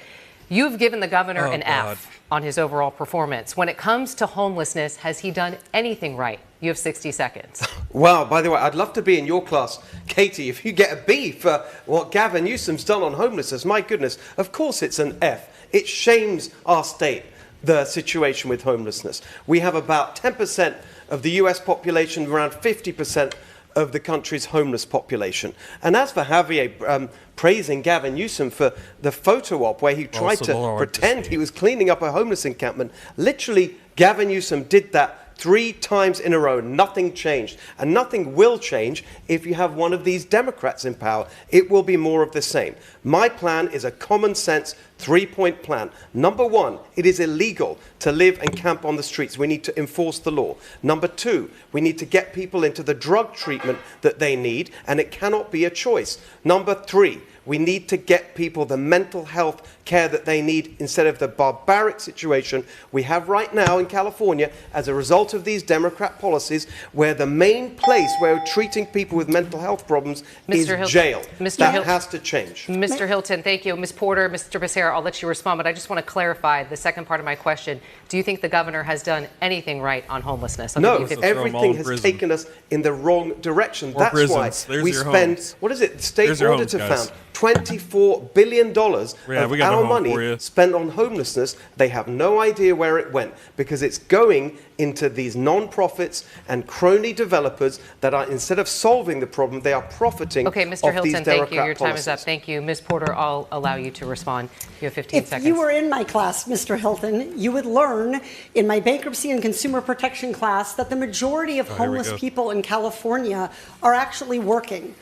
you've given the governor an F on his overall performance. When it comes to homelessness, has he done anything right? You have 60 seconds. Well, by the way, I'd love to be in your class, Katie, if you get a B for what Gavin Newsom's done on homelessness. My goodness, of course it's an F. It shames our state, the situation with homelessness. We have about 10% of the US population, around 50% of the country's homeless population. And as for Javier praising Gavin Newsom for the photo op where he tried to pretend he was cleaning up a homeless encampment, literally Gavin Newsom did that 3 times in a row. Nothing changed. And nothing will change if you have one of these Democrats in power. It will be more of the same. My plan is a common sense 3-point plan. Number 1, it is illegal to live and camp on the streets. We need to enforce the law. Number 2, we need to get people into the drug treatment that they need, and it cannot be a choice. Number 3, we need to get people the mental health care that they need instead of the barbaric situation we have right now in California as a result of these Democrat policies, where the main place where we're treating people with mental health problems is jail. That has to change. Mr. Hilton, thank you. Ms. Porter, Mr. Becerra, I'll let you respond, but I just want to clarify the second part of my question. Do you think the governor has done anything right on homelessness? No, everything has taken us in the wrong direction. That's why we spend, what is it, the state auditor found, $24 billion of our money spent on homelessness. They have no idea where it went because it's going into these non-profits and crony developers that are, instead of solving the problem, they are profiting off these Democrat policies. Thank you. Your time is up. Thank you. Ms. Porter, I'll allow you to respond. You have 15 seconds. If you were in my class, Mr. Hilton, you would learn in my bankruptcy and consumer protection class that the majority of homeless people in California are actually working.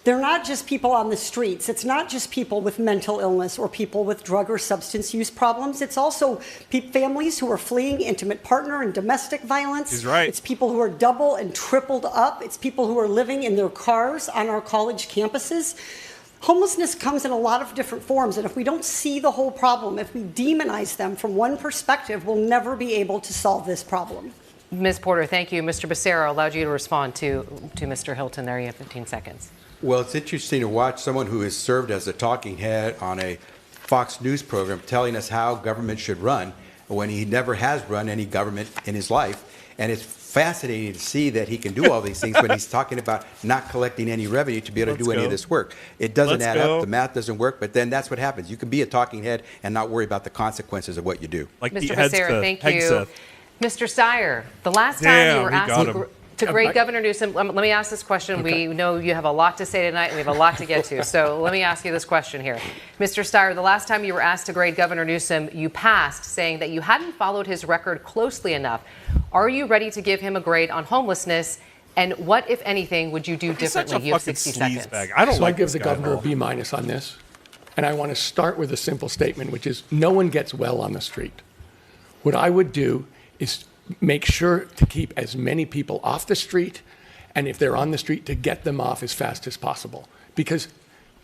They're not just people on the streets. It's not just people with mental illness or people with drug or substance use problems. It's also families who are fleeing intimate partner and domestic violence. He's right. It's people who are double and tripled up. It's people who are living in their cars on our college campuses. Homelessness comes in a lot of different forms, and if we don't see the whole problem, if we demonize them from one perspective, we'll never be able to solve this problem. Ms. Porter, thank you. Mr. Becerra allowed you to respond to Mr. Hilton there. You have 15 seconds. Well, it's interesting to watch someone who has served as a talking head on a Fox News program telling us how government should run when he never has run any government in his life. And it's fascinating to see that he can do all these things when he's talking about not collecting any revenue to be able to do any of this work. It doesn't add up. The math doesn't work. But then that's what happens. You can be a talking head and not worry about the consequences of what you do. Like Mr. Becerra, thank you. Mr. Steyer, the last time you were asked to grade Governor Newsom, let me ask this question. We know you have a lot to say tonight, and we have a lot to get to. So let me ask you this question here. Mr. Steyer, the last time you were asked to grade Governor Newsom, you passed, saying that you hadn't followed his record closely enough. Are you ready to give him a grade on homelessness? And what, if anything, would you do differently? You have 60 seconds. I give the governor a B- on this. And I want to start with a simple statement, which is no one gets well on the street. What I would do is make sure to keep as many people off the street, and if they're on the street, to get them off as fast as possible. Because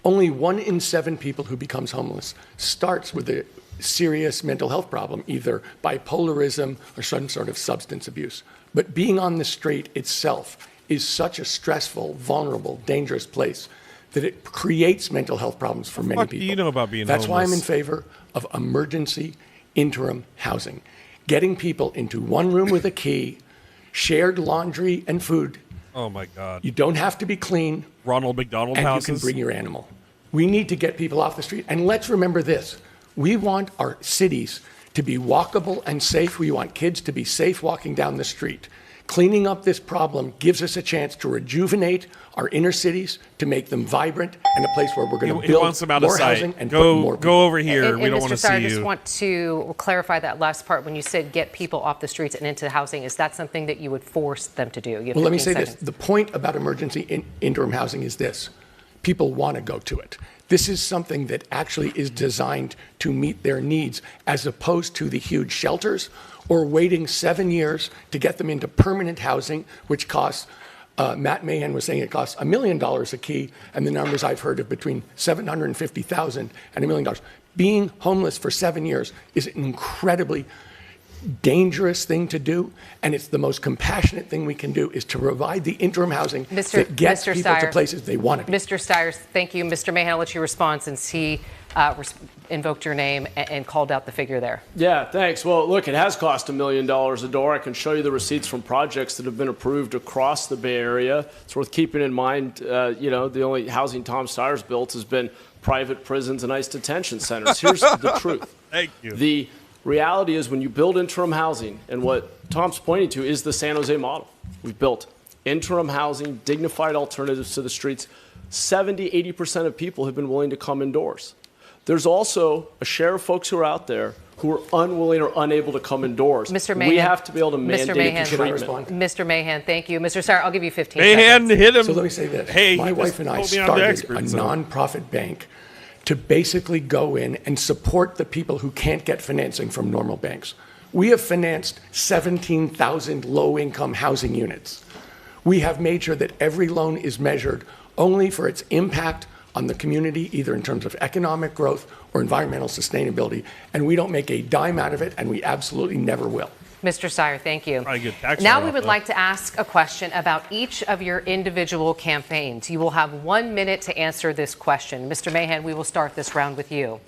only 1 in 7 people who becomes homeless starts with a serious mental health problem, either bipolarism or some sort of substance abuse. But being on the street itself is such a stressful, vulnerable, dangerous place that it creates mental health problems for many people. Do you know about being That's homeless? why I'm in favor of emergency interim housing. Getting people into one room with a key, shared laundry and food. Oh my God. You don't have to be clean. Ronald McDonald and houses. You can bring your animal. We need to get people off the street. And let's remember this. We want our cities to be walkable and safe. We want kids to be safe walking down the street. Cleaning up this problem gives us a chance to rejuvenate our inner cities, to make them vibrant, and a place where we're going to build more housing and put more people. Go over here. And we don't want to see you. I just want to clarify that last part. When you said get people off the streets and into housing, is that something that you would force them to do? Well, let me say this. The point about emergency interim housing is this. People want to go to it. This is something that actually is designed to meet their needs, as opposed to the huge shelters or waiting 7 years to get them into permanent housing, which costs Matt Mahan was saying it costs $1 million a key, and the numbers I've heard of between $750,000 and $1 million. Being homeless for 7 years is an incredibly dangerous thing to do, and it's the most compassionate thing we can do is to provide the interim housing that gets people to places they want to be. Mr. Stiers, thank you. Mr. Mahan, I'll let you respond since he invoked your name and called out the figure there. Yeah, thanks. Well, look, it has cost $1 million a door. I can show you the receipts from projects that have been approved across the Bay Area. It's worth keeping in mind, the only housing Tom Stiers built has been private prisons and ICE detention centers. Here's the truth. Thank you. The reality is when you build interim housing, and what Tom's pointing to is the San Jose model. We've built interim housing, dignified alternatives to the streets. 70, 80% of people have been willing to come indoors. There's also a share of folks who are out there who are unwilling or unable to come indoors. Mr. Mahan, we have to be able to mandate the treatment. Mr. Mahan, thank you. Mr. Stiers, I'll give you 15 seconds. Mahan, hit him. So let me say this. Hey, my wife and I started a nonprofit bank to basically go in and support the people who can't get financing from normal banks. We have financed 17,000 low-income housing units. We have made sure that every loan is measured only for its impact on the community, either in terms of economic growth or environmental sustainability, and we don't make a dime out of it, and we absolutely never will. Mr. Stiers, thank you. Now we would like to ask a question about each of your individual campaigns. You will have 1 minute to answer this question. Mr. Mahan, we will start this round with you.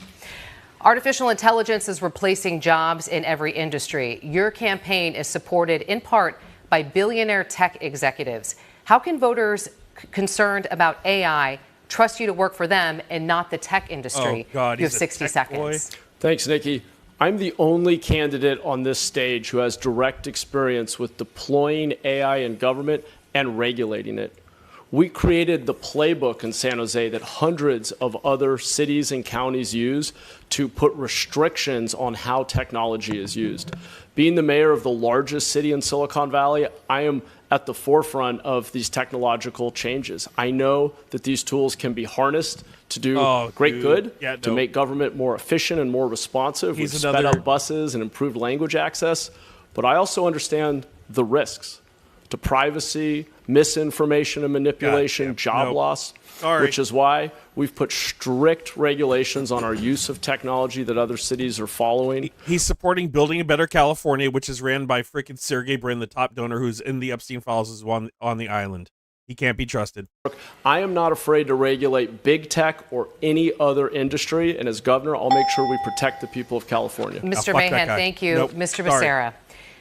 Artificial intelligence is replacing jobs in every industry. Your campaign is supported in part by billionaire tech executives. How can voters concerned about AI trust you to work for them and not the tech industry? Oh, God, you have 60 seconds. Thanks, Nikki. I'm the only candidate on this stage who has direct experience with deploying AI in government and regulating it. We created the playbook in San Jose that hundreds of other cities and counties use to put restrictions on how technology is used. Being the mayor of the largest city in Silicon Valley, I am at the forefront of these technological changes. I know that these tools can be harnessed to do great good, to make government more efficient and more responsive. We've sped up buses and improved language access. But I also understand the risks to privacy, misinformation and manipulation, job loss, which is why we've put strict regulations on our use of technology that other cities are following. He's supporting Building a Better California, which is ran by frickin' Sergey Brin, the top donor who's in the Epstein files, is on the island. He can't be trusted. I am not afraid to regulate big tech or any other industry, and as governor, I'll make sure we protect the people of California. Mr. Mahan, thank you. Nope. Mr. Becerra,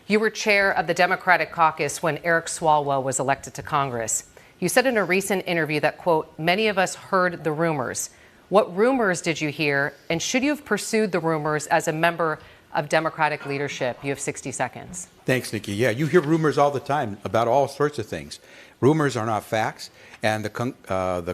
you were chair of the Democratic caucus when Eric Swalwell was elected to Congress. You said in a recent interview that, quote, many of us heard the rumors. What rumors did you hear, and should you have pursued the rumors as a member of Democratic leadership? You have 60 seconds. Thanks, Nikki. Yeah, you hear rumors all the time about all sorts of things. Rumors are not facts, and the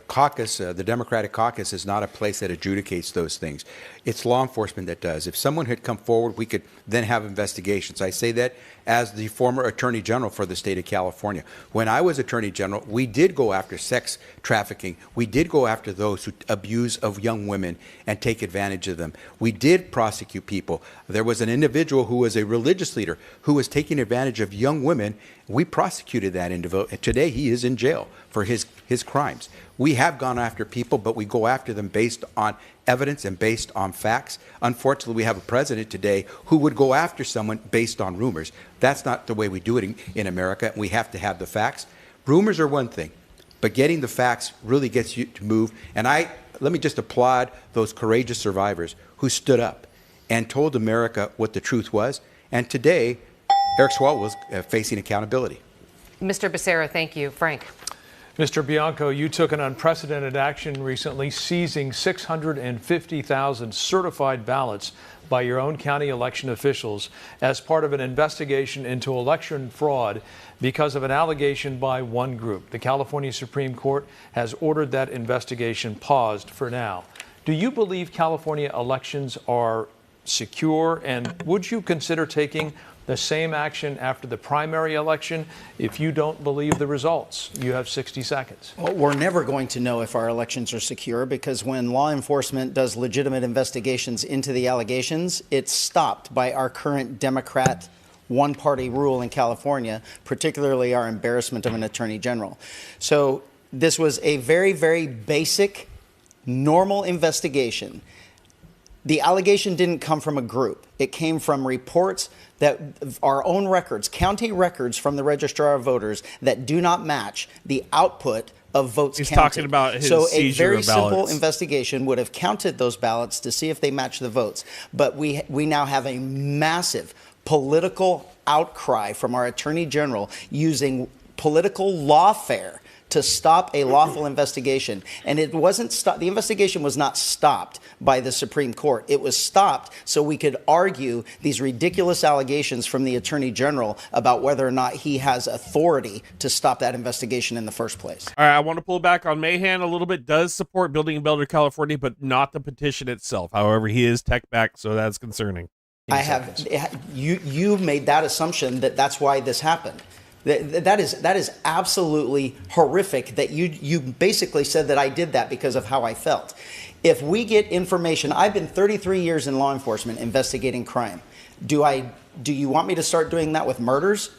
caucus, the Democratic caucus, is not a place that adjudicates those things. It's law enforcement that does. If someone had come forward, we could then have investigations. I say that as the former Attorney General for the state of California. When I was Attorney General, we did go after sex trafficking. We did go after those who abuse of young women and take advantage of them. We did prosecute people. There was an individual who was a religious leader who was taking advantage of young women. We prosecuted that individual. Today, he is in jail for his crimes. We have gone after people, but we go after them based on evidence and based on facts. Unfortunately, we have a president today who would go after someone based on rumors. That's not the way we do it in America. We have to have the facts. Rumors are one thing, but getting the facts really gets you to move. And let me just applaud those courageous survivors who stood up and told America what the truth was. And today, Eric Swalwell was facing accountability. Mr. Becerra, thank you. Frank. Mr. Bianco, you took an unprecedented action recently, seizing 650,000 certified ballots by your own county election officials as part of an investigation into election fraud because of an allegation by one group. The California Supreme Court has ordered that investigation paused for now. Do you believe California elections are secure, and would you consider taking the same action after the primary election if you don't believe the results? You have 60 seconds. Well, we're never going to know if our elections are secure, because when law enforcement does legitimate investigations into the allegations, it's stopped by our current Democrat one-party rule in California, particularly our embarrassment of an attorney general. So this was a very, very basic, normal investigation. The allegation didn't come from a group. It came from reports that our own records, county records from the Registrar of Voters that do not match the output of votes He's counted. talking about his so a seizure very of simple ballots. investigation would have counted those ballots to see if they match the votes. But we now have a massive political outcry from our Attorney General using political lawfare to stop a lawful investigation. And it wasn't the investigation was not stopped by the Supreme Court. It was stopped so we could argue these ridiculous allegations from the Attorney General about whether or not he has authority to stop that investigation in the first place. All right, I want to pull back on Mahan a little bit. Does support building a better California, but not the petition itself. However, he is tech back, so that's concerning. You made that assumption that that's why this happened. That is absolutely horrific that you basically said that I did that because of how I felt. If we get information, I've been 33 years in law enforcement investigating crime. Do you want me to start doing that with murders?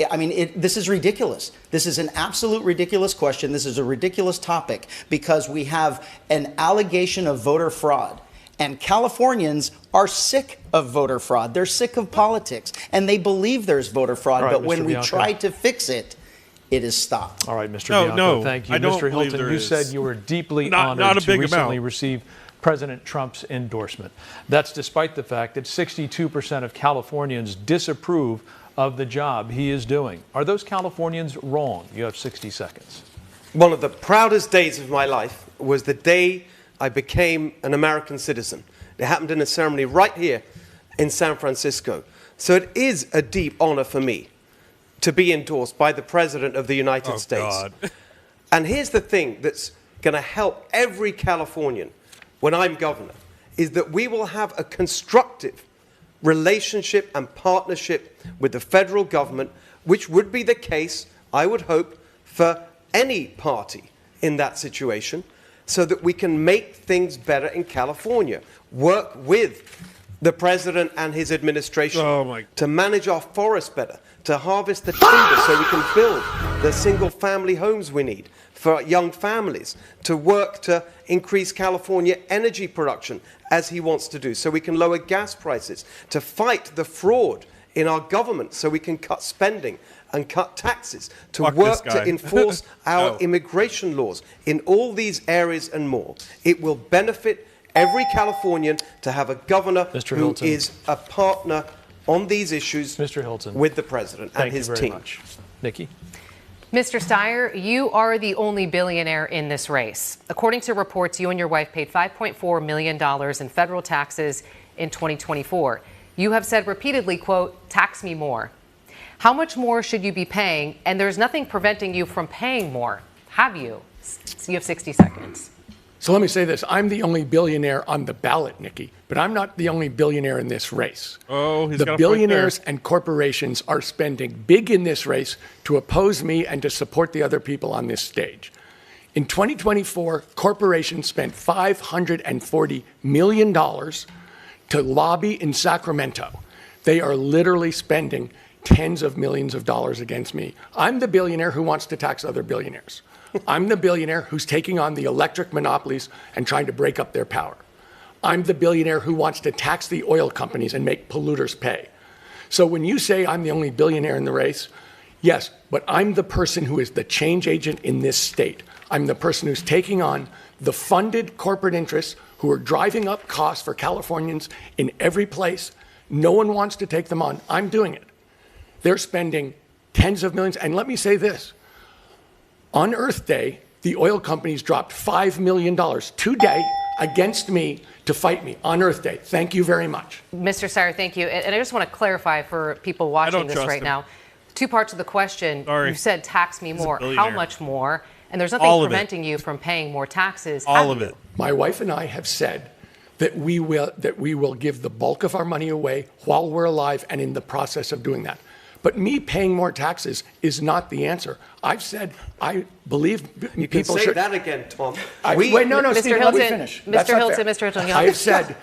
I mean, this is ridiculous. This is an absolute ridiculous question. This is a ridiculous topic because we have an allegation of voter fraud. And Californians are sick of voter fraud. They're sick of politics. And they believe there's voter fraud. Right, but Mr. when we Bianco. try to fix it, it is stopped. All right, Mr. Bianco, thank you. I don't Mr. believe Hilton, there you is. said you were deeply Not honored a to big recently amount. receive President Trump's endorsement. That's despite the fact that 62% of Californians disapprove of the job he is doing. Are those Californians wrong? You have 60 seconds. One of the proudest days of my life was the day I became an American citizen. It happened in a ceremony right here in San Francisco. So it is a deep honor for me to be endorsed by the President of the United States. God. And here's the thing that's going to help every Californian when I'm governor, is that we will have a constructive relationship and partnership with the federal government, which would be the case, I would hope, for any party in that situation, so that we can make things better in California. Work with the president and his administration to manage our forests better, to harvest the timber so we can build the single-family homes we need for young families, to work to increase California energy production as he wants to do, so we can lower gas prices, to fight the fraud in our government so we can cut spending and cut taxes, to work to enforce our immigration laws. In all these areas and more, it will benefit every Californian to have a governor who is a partner on these issues with the president and his team. Much. Nikki? Mr. Steyer, you are the only billionaire in this race. According to reports, you and your wife paid $5.4 million in federal taxes in 2024. You have said repeatedly, quote, tax me more. How much more should you be paying? And there's nothing preventing you from paying more. Have you? You have 60 seconds. So let me say this. I'm the only billionaire on the ballot, Nikki, but I'm not the only billionaire in this race. Oh, he's got a The point billionaires there. and corporations are spending big in this race to oppose me and to support the other people on this stage. In 2024, corporations spent $540 million to lobby in Sacramento. They are literally spending tens of millions of dollars against me. I'm the billionaire who wants to tax other billionaires. I'm the billionaire who's taking on the electric monopolies and trying to break up their power. I'm the billionaire who wants to tax the oil companies and make polluters pay. So when you say I'm the only billionaire in the race, yes, but I'm the person who is the change agent in this state. I'm the person who's taking on the funded corporate interests who are driving up costs for Californians in every place. No one wants to take them on. I'm doing it. They're spending tens of millions. And let me say this. On Earth Day, the oil companies dropped $5 million today against me to fight me on Earth Day. Thank you very much. Mr. Steyer, thank you. And I just want to clarify for people watching this right now. Two parts of the question. You said tax me more. How much more? And there's nothing preventing you from paying more taxes. All of it. My wife and I have said that we will give the bulk of our money away while we're alive and in the process of doing that. But me paying more taxes is not the answer. I've said I believe You can people say should. that again, Tom. Wait, no, Mr. Steve, Hilton, let me finish. Mr. Hilton, Mr. Hilton. I have said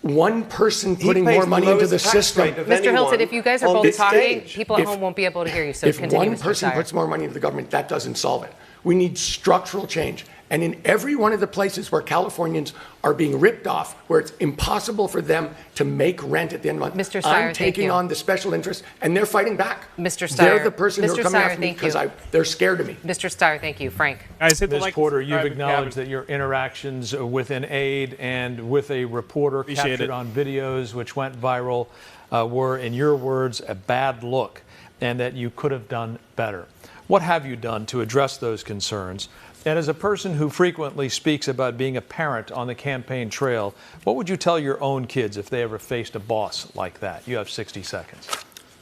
one person putting more money into the system. Mr. Hilton, if you guys are both talking, people at home won't be able to hear you. So if continue, one Mr. person Steyer. puts more money into the government, that doesn't solve it. We need structural change. And in every one of the places where Californians are being ripped off, where it's impossible for them to make rent at the end of the month, Mr. Steyer, I'm taking on the special interests, and they're fighting back. Mr. Steyer, They're the person who Mr. are coming Steyer, after me thank you. because they're scared of me. Mr. Steyer, thank you. Frank. Guys, hit the Ms. like, Porter, you've subscribe, and acknowledged comment. that your interactions with an aide and with a reporter Appreciate captured it. on videos which went viral were, in your words, a bad look, and that you could have done better. What have you done to address those concerns? And as a person who frequently speaks about being a parent on the campaign trail, what would you tell your own kids if they ever faced a boss like that? You have 60 seconds.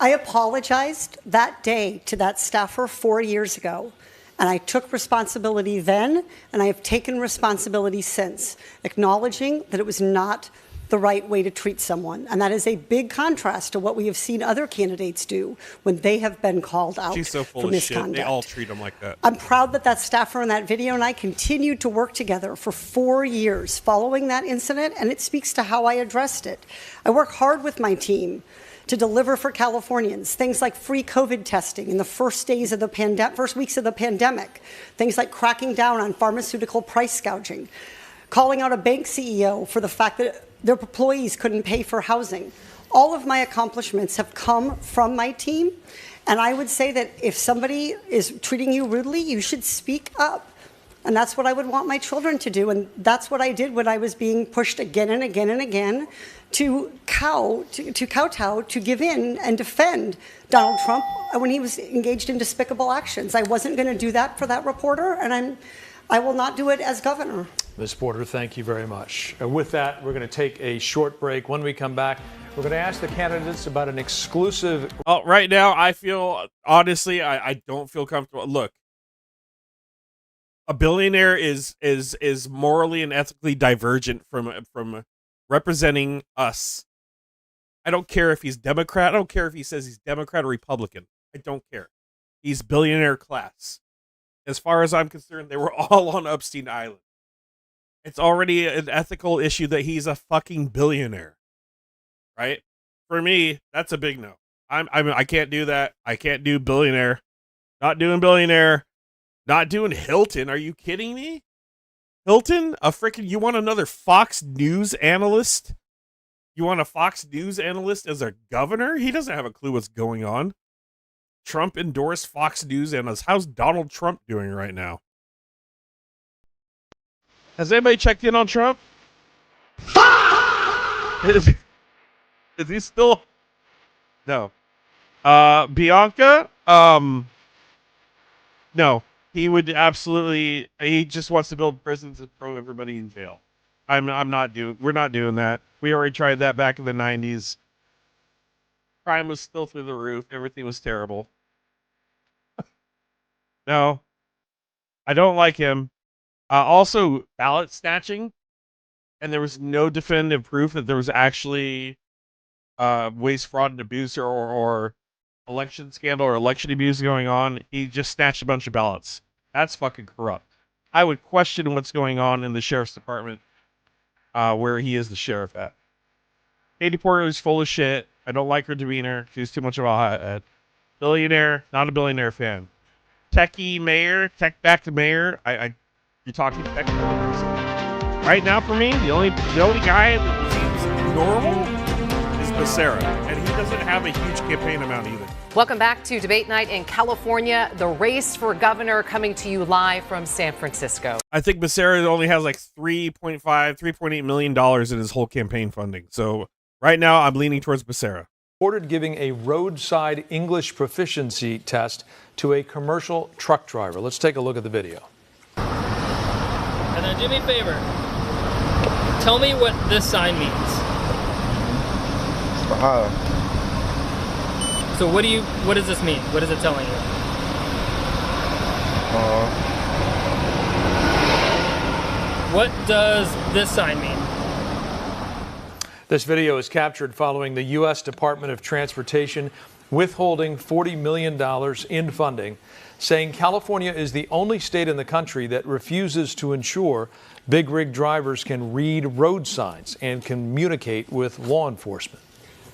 I apologized that day to that staffer 4 years ago, and I took responsibility then, and I have taken responsibility since, acknowledging that it was not the right way to treat someone. And that is a big contrast to what we have seen other candidates do when they have been called out She's so full for of shit. misconduct. They all treat them like that. I'm proud that that staffer in that video and I continued to work together for 4 years following that incident, and it speaks to how I addressed it. I work hard with my team to deliver for Californians, things like free COVID testing in the first weeks of the pandemic, things like cracking down on pharmaceutical price gouging, calling out a bank CEO for the fact that their employees couldn't pay for housing. All of my accomplishments have come from my team, and I would say that if somebody is treating you rudely, you should speak up. And that's what I would want my children to do, and that's what I did when I was being pushed again and again and again to kowtow, to give in and defend Donald Trump when he was engaged in despicable actions. I wasn't going to do that for that reporter, and I will not do it as governor. Ms. Porter, thank you very much. With that, we're going to take a short break. When we come back, we're going to ask the candidates about an exclusive. Oh, right now, I feel, honestly, I don't feel comfortable. Look, a billionaire is morally and ethically divergent from representing us. I don't care if he's Democrat. I don't care if he says he's Democrat or Republican. I don't care. He's billionaire class. As far as I'm concerned, they were all on Epstein Island. It's already an ethical issue that he's a fucking billionaire, right? For me, that's a big no. I can't do that. I can't do billionaire. Not doing billionaire. Not doing Hilton. Are you kidding me? Hilton, you want another Fox News analyst? You want a Fox News analyst as a governor? He doesn't have a clue what's going on. Trump endorsed Fox News analyst. How's Donald Trump doing right now? Has anybody checked in on Trump? Is he still? No. Bianca? No. He would absolutely. He just wants to build prisons and throw everybody in jail. We're not doing that. We already tried that back in the 90s. Crime was still through the roof. Everything was terrible. No. I don't like him. Also, ballot snatching, and there was no definitive proof that there was actually waste, fraud, and abuse or election scandal or election abuse going on. He just snatched a bunch of ballots. That's fucking corrupt. I would question what's going on in the sheriff's department where he is the sheriff at. Katie Porter is full of shit. I don't like her demeanor. She's too much of a hothead. Billionaire, not a billionaire fan. Techie mayor, tech back to mayor. You're talking tech. Right now, for me, the only guy that seems normal is Becerra, and he doesn't have a huge campaign amount either. Welcome back to Debate Night in California. The race for governor coming to you live from San Francisco. I think Becerra only has like $3.8 million in his whole campaign funding. So right now, I'm leaning towards Becerra. Ordered giving a roadside English proficiency test to a commercial truck driver. Let's take a look at the video. And then do me a favor. Tell me what this sign means. So what does this mean? What is it telling you? What does this sign mean? This video is captured following the U.S. Department of Transportation withholding $40 million in funding, saying California is the only state in the country that refuses to ensure Big rig drivers can read road signs and communicate with law enforcement.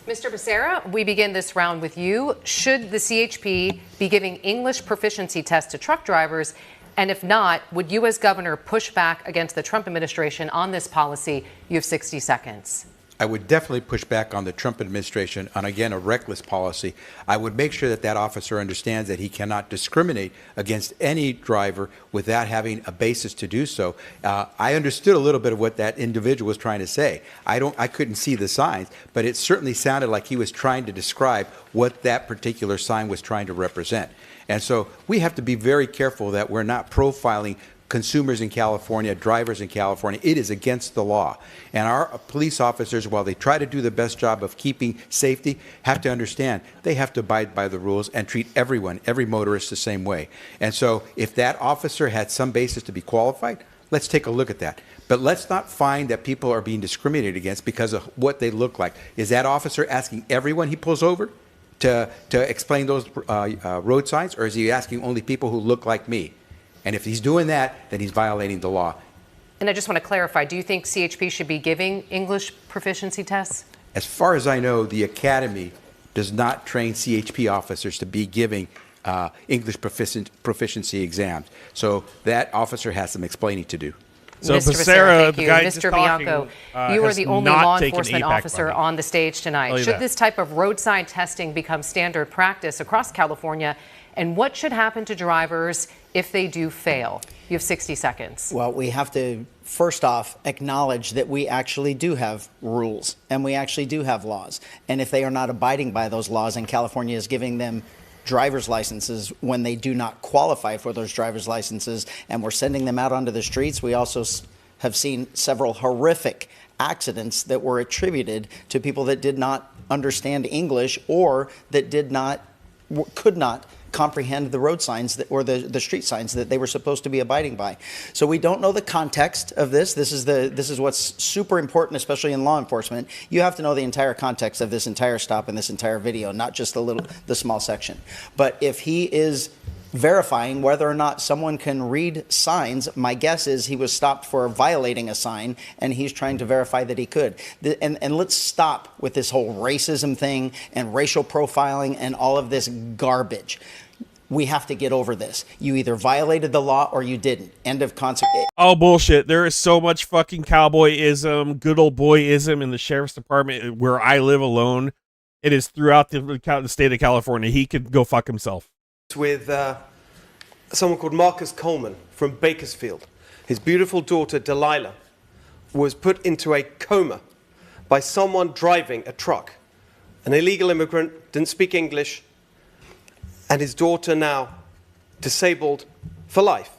Mr. Becerra, we begin this round with you. Should the CHP be giving English proficiency tests to truck drivers? And if not, would you as governor push back against the Trump administration on this policy? You have 60 seconds. I would definitely push back on the Trump administration on, again, a reckless policy. I would make sure that that officer understands that he cannot discriminate against any driver without having a basis to do so. I understood a little bit of what that individual was trying to say. I couldn't see the signs, but it certainly sounded like he was trying to describe what that particular sign was trying to represent. And so we have to be very careful that we're not profiling consumers in California, drivers in California. It is against the law. And our police officers, while they try to do the best job of keeping safety, have to understand they have to abide by the rules and treat everyone, every motorist, the same way. And so if that officer had some basis to be qualified, let's take a look at that. But let's not find that people are being discriminated against because of what they look like. Is that officer asking everyone he pulls over to explain those road signs, or is he asking only people who look like me? And if he's doing that, then he's violating the law. And I just want to clarify, do you think CHP should be giving English proficiency tests? As far as I know, the Academy does not train CHP officers to be giving English proficiency exams. So that officer has some explaining to do. So Mr. Becerra, thank you. Mr. Bianco, you are the only law enforcement APAC officer money. on the stage tonight. Should that. this type of roadside testing become standard practice across California? And what should happen to drivers if they do fail? You have 60 seconds. Well, we have to, first off, acknowledge that we actually do have rules and we actually do have laws. And if they are not abiding by those laws and California is giving them driver's licenses when they do not qualify for those driver's licenses and we're sending them out onto the streets, we also have seen several horrific accidents that were attributed to people that did not understand English or that could not comprehend the road signs or the street signs that they were supposed to be abiding by. So we don't know the context of this. This is what's super important, especially in law enforcement. You have to know the entire context of this entire stop and this entire video, not just the small section. But if he is verifying whether or not someone can read signs, my guess is he was stopped for violating a sign and he's trying to verify that he could. And let's stop with this whole racism thing and racial profiling and all of this garbage. We have to get over this. You either violated the law or you didn't. End of consequence. Oh, bullshit. There is so much fucking cowboyism, good old boyism in the sheriff's department where I live alone. It is throughout the state of California. He could go fuck himself. With someone called Marcus Coleman from Bakersfield. His beautiful daughter, Delilah, was put into a coma by someone driving a truck. An illegal immigrant, didn't speak English, and his daughter now disabled for life.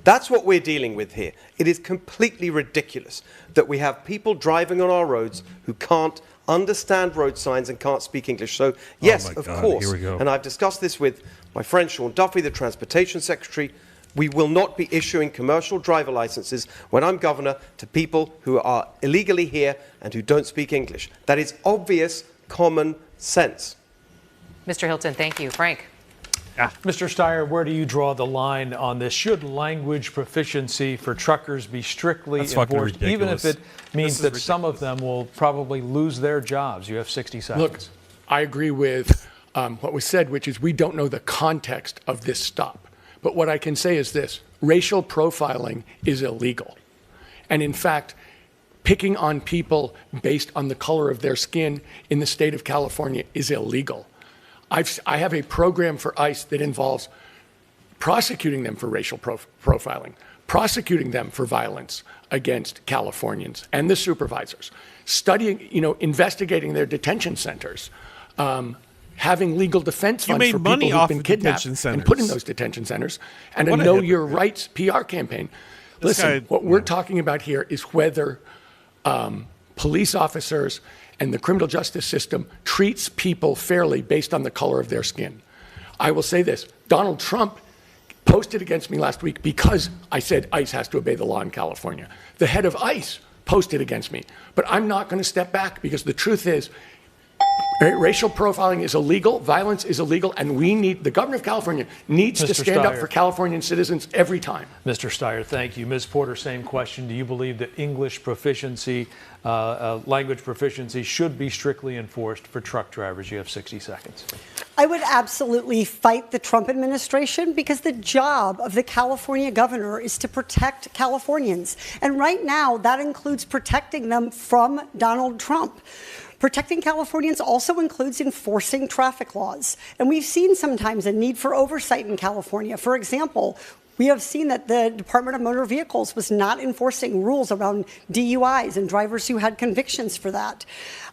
That's what we're dealing with here. It is completely ridiculous that we have people driving on our roads who can't understand road signs and can't speak English. So yes, of course, here we go. and I've discussed this with my friend Sean Duffy, the Transportation Secretary, we will not be issuing commercial driver licenses when I'm governor to people who are illegally here and who don't speak English. That is obvious common sense. Mr. Hilton, thank you. Frank. Mr. Steyer, where do you draw the line on this? Should language proficiency for truckers be strictly enforced, even if it means that some of them will probably lose their jobs? You have 60 seconds. Look, I agree with what was said, which is we don't know the context of this stop. But what I can say is this: racial profiling is illegal. And in fact, picking on people based on the color of their skin in the state of California is illegal. I have a program for ICE that involves prosecuting them for racial profiling, prosecuting them for violence against Californians and the supervisors, studying, investigating their detention centers, having legal defense funds for people who've been kidnapped and put in those detention centers, and a Know Your Rights PR campaign. Listen, what we're talking about here is whether police officers and the criminal justice system treats people fairly based on the color of their skin. I will say this: Donald Trump posted against me last week because I said ICE has to obey the law in California. The head of ICE posted against me, but I'm not going to step back because the truth is, Racial profiling is illegal, violence is illegal, and the governor of California needs to stand up for Californian citizens every time. Mr. Steyer, thank you. Ms. Porter, same question. Do you believe that English proficiency, language proficiency should be strictly enforced for truck drivers? You have 60 seconds. I would absolutely fight the Trump administration because the job of the California governor is to protect Californians. And right now, that includes protecting them from Donald Trump. Protecting Californians also includes enforcing traffic laws. And we've seen sometimes a need for oversight in California. For example, we have seen that the Department of Motor Vehicles was not enforcing rules around DUIs and drivers who had convictions for that.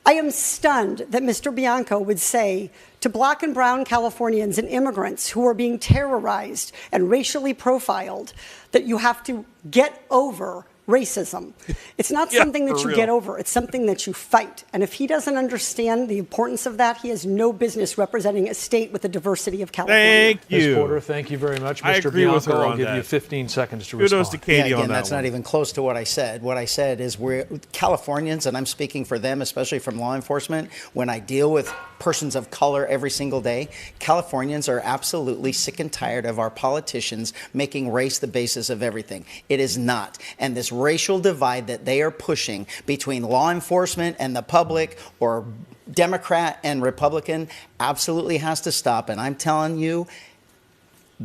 I am stunned that Mr. Bianco would say to Black and brown Californians and immigrants who are being terrorized and racially profiled that you have to get over racism. It's not something that you get over. It's something that you fight. And if he doesn't understand the importance of that, he has no business representing a state with the diversity of California. Thank you. Ms. Porter, thank you very much. I Mr. agree with her Bianco, on I'll give that. you 15 seconds to respond. Kudos to Katie on that that's one. not even close to what I said. What I said is we're Californians, and I'm speaking for them, especially from law enforcement, when I deal with persons of color every single day, Californians are absolutely sick and tired of our politicians making race the basis of everything. It is not. And this racial divide that they are pushing between law enforcement and the public, or Democrat and Republican, absolutely has to stop. And I'm telling you,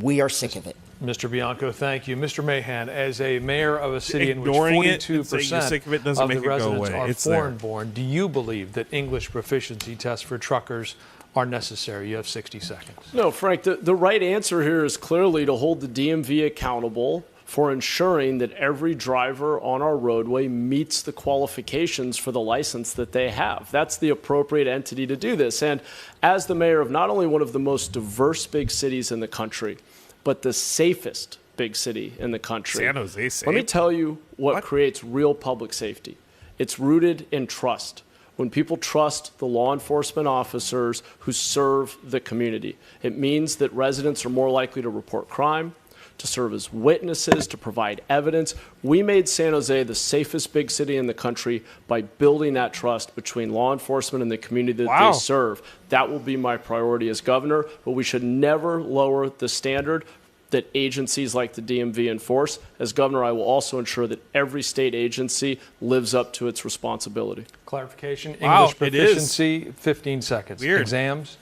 we are sick of it. Mr. Bianco, thank you. Mr. Mahan, as a mayor of a city in which Ignoring 42% of the residents are foreign-born, do you believe that English proficiency tests for truckers are necessary? You have 60 seconds. No, Frank, the right answer here is clearly to hold the DMV accountable for ensuring that every driver on our roadway meets the qualifications for the license that they have. That's the appropriate entity to do this. And as the mayor of not only one of the most diverse big cities in the country, but the safest big city in the country. San Jose safe? Let me tell you what creates real public safety. It's rooted in trust. When people trust the law enforcement officers who serve the community, it means that residents are more likely to report crime, to serve as witnesses, to provide evidence. We made San Jose the safest big city in the country by building that trust between law enforcement and the community that they serve. That will be my priority as governor, but we should never lower the standard that agencies like the DMV enforce. As governor, I will also ensure that every state agency lives up to its responsibility. Clarification, English proficiency, 15 seconds. Weird. Exams?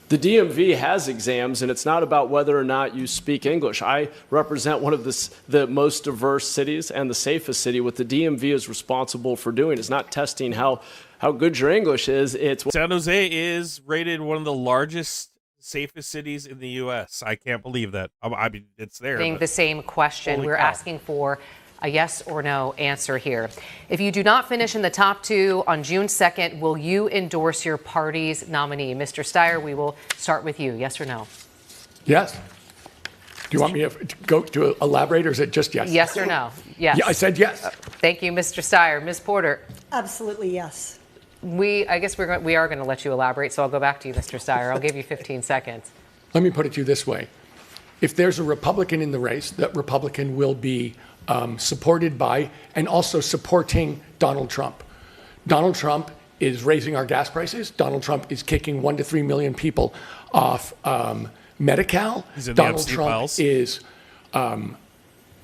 The DMV has exams, and it's not about whether or not you speak English. I represent one of the most diverse cities and the safest city. What the DMV is responsible for doing is not testing how good your English is. It's San Jose is rated one of the largest, safest cities in the U.S. I can't believe that. I mean, it's there. The same question. We're asking for a yes or no answer here. If you do not finish in the top two on June 2nd, will you endorse your party's nominee? Mr. Steyer, we will start with you. Yes or no? Yes. Do you want me to go to elaborate, or is it just yes? Yes or no? Yes. Yeah, I said yes. Thank you, Mr. Steyer. Ms. Porter? Absolutely yes. I guess we are going to let you elaborate, so I'll go back to you, Mr. Steyer. I'll give you 15 seconds. Let me put it to you this way. If there's a Republican in the race, that Republican will be supported by and also supporting Donald Trump. Donald Trump is raising our gas prices. Donald Trump is kicking 1 to 3 million people off Medi-Cal. Donald Trump is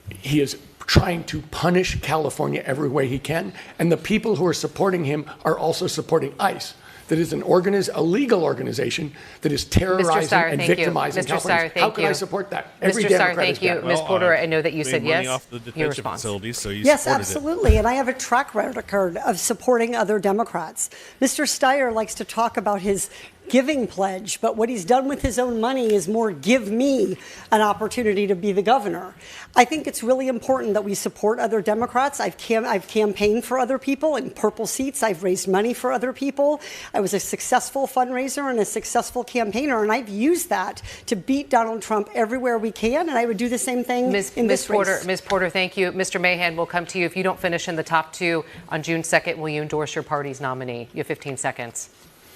he is trying to punish California every way he can, and the people who are supporting him are also supporting ICE. That is a legal organization that is terrorizing and victimizing Californians. How can I support that? Mr. Steyer, thank you. Ms. Porter, I know that you said yes. Off the detention facilities, so you yes, supported absolutely. And I have a track record of supporting other Democrats. Mr. Steyer likes to talk about his giving pledge, but what he's done with his own money is more give me an opportunity to be the governor. I think it's really important that we support other Democrats. I've campaigned for other people in purple seats. I've raised money for other people. I was a successful fundraiser and a successful campaigner, and I've used that to beat Donald Trump everywhere we can, and I would do the same thing in this race. Ms. Porter, thank you. Mr. Mahan, we'll come to you. If you don't finish in the top two on June 2nd, will you endorse your party's nominee? You have 15 seconds.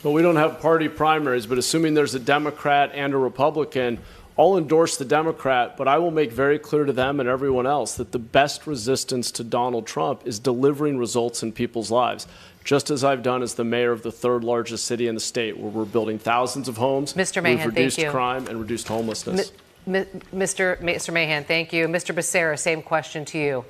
Well, we don't have party primaries, but assuming there's a Democrat and a Republican, I'll endorse the Democrat, but I will make very clear to them and everyone else that the best resistance to Donald Trump is delivering results in people's lives, just as I've done as the mayor of the third largest city in the state, where we're building thousands of homes. Mr. Mahan, we've reduced thank you. crime and reduced homelessness. Mr. Mahan, thank you. Mr. Becerra, same question to you.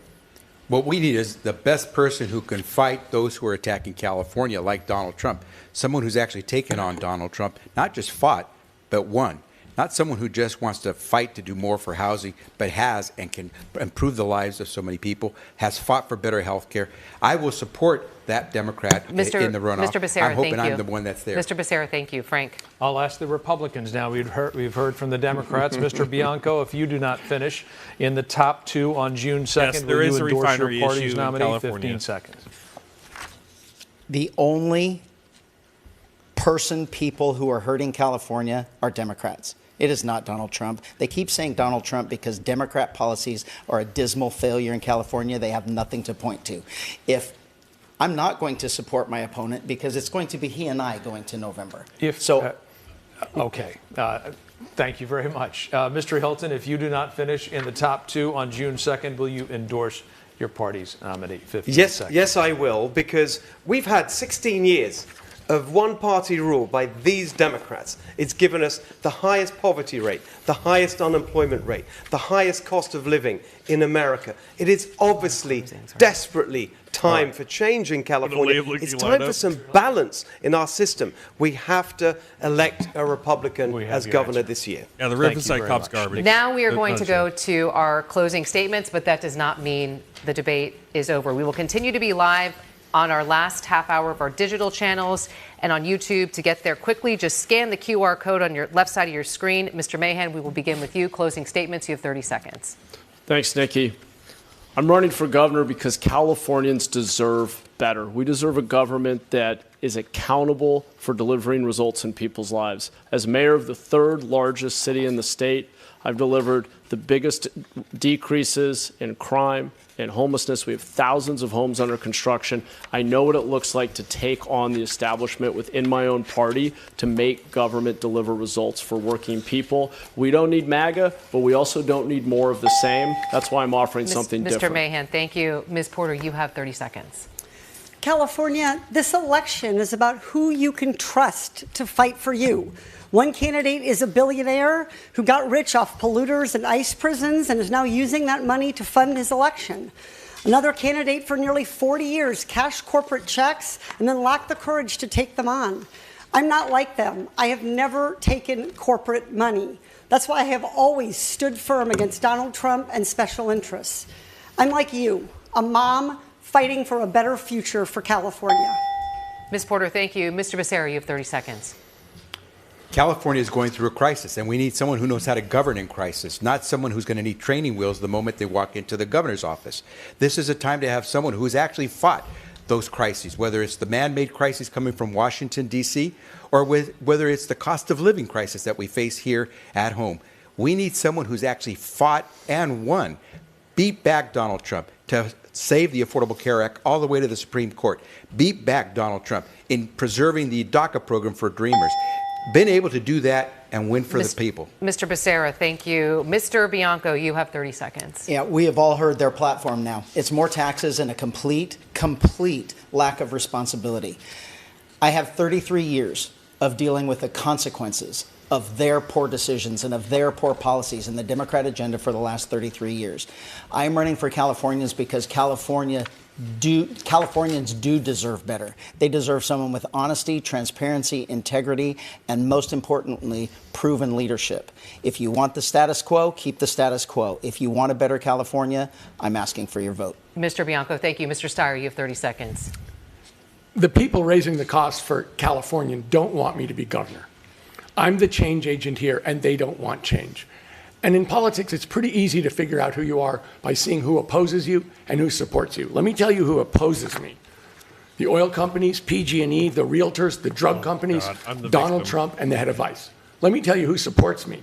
What we need is the best person who can fight those who are attacking California, like Donald Trump. Someone who's actually taken on Donald Trump, not just fought, but won. Not someone who just wants to fight to do more for housing, but has and can improve the lives of so many people, has fought for better health care. I will support that Democrat in the runoff. Mr. Becerra, I'm hoping thank you. I'm the one that's there. Mr. Becerra, thank you. Frank. I'll ask the Republicans now. We've heard from the Democrats. Mr. Bianco, if you do not finish in the top two on June 2nd, yes, there will is you a endorse refinery your party's issue nominee? in California. 15 seconds. The only people who are hurting California are Democrats. It is not Donald Trump. They keep saying Donald Trump because Democrat policies are a dismal failure in California. They have nothing to point to. I'm not going to support my opponent because it's going to be he and I going to November. Okay. Thank you very much. Mr. Hilton, if you do not finish in the top two on June 2nd, will you endorse your party's nominee? 15 seconds. Yes, I will, because we've had 16 years of one-party rule by these Democrats. It's given us the highest poverty rate, the highest unemployment rate, the highest cost of living in America. It is obviously desperately time for change in California. It's time for some balance in our system. We have to elect a Republican as governor this year. Yeah, the Riverside cop's garbage. Now we are going to go to our closing statements, but that does not mean the debate is over. We will continue to be live on our last half hour of our digital channels and on YouTube. To get there quickly, just scan the QR code on your left side of your screen. Mr. Mahan, we will begin with you. Closing statements. You have 30 seconds. Thanks, Nikki. I'm running for governor because Californians deserve better. We deserve a government that is accountable for delivering results in people's lives. As mayor of the third largest city in the state, I've delivered the biggest decreases in crime and homelessness. We have thousands of homes under construction. I know what it looks like to take on the establishment within my own party to make government deliver results for working people. We don't need MAGA, but we also don't need more of the same. That's why I'm offering something different. Mr. Mahan, thank you. Ms. Porter, you have 30 seconds. California, this election is about who you can trust to fight for you. One candidate is a billionaire who got rich off polluters and ICE prisons and is now using that money to fund his election. Another candidate for nearly 40 years cashed corporate checks and then lacked the courage to take them on. I'm not like them. I have never taken corporate money. That's why I have always stood firm against Donald Trump and special interests. I'm like you, a mom fighting for a better future for California. Ms. Porter, thank you. Mr. Becerra, you have 30 seconds. California is going through a crisis, and we need someone who knows how to govern in crisis, not someone who's going to need training wheels the moment they walk into the governor's office. This is a time to have someone who's actually fought those crises, whether it's the man-made crisis coming from Washington, D.C., or whether it's the cost of living crisis that we face here at home. We need someone who's actually fought and won, beat back Donald Trump to save the Affordable Care Act all the way to the Supreme Court, beat back Donald Trump in preserving the DACA program for Dreamers, been able to do that and win for the people. Mr. Becerra, thank you. Mr. Bianco, you have 30 seconds. Yeah, we have all heard their platform now. It's more taxes and a complete lack of responsibility. I have 33 years of dealing with the consequences of their poor decisions and of their poor policies in the Democrat agenda for the last 33 years. I am running for Californians because Californians do deserve better. They deserve someone with honesty, transparency, integrity, and most importantly, proven leadership. If you want the status quo, keep the status quo. If you want a better California, I'm asking for your vote. Mr. Bianco, thank you. Mr. Steyer, you have 30 seconds. The people raising the cost for California don't want me to be governor. I'm the change agent here, and they don't want change. And in politics, it's pretty easy to figure out who you are by seeing who opposes you and who supports you. Let me tell you who opposes me. The oil companies, PG&E, the realtors, the drug companies, Donald Trump, and the head of ICE. Let me tell you who supports me.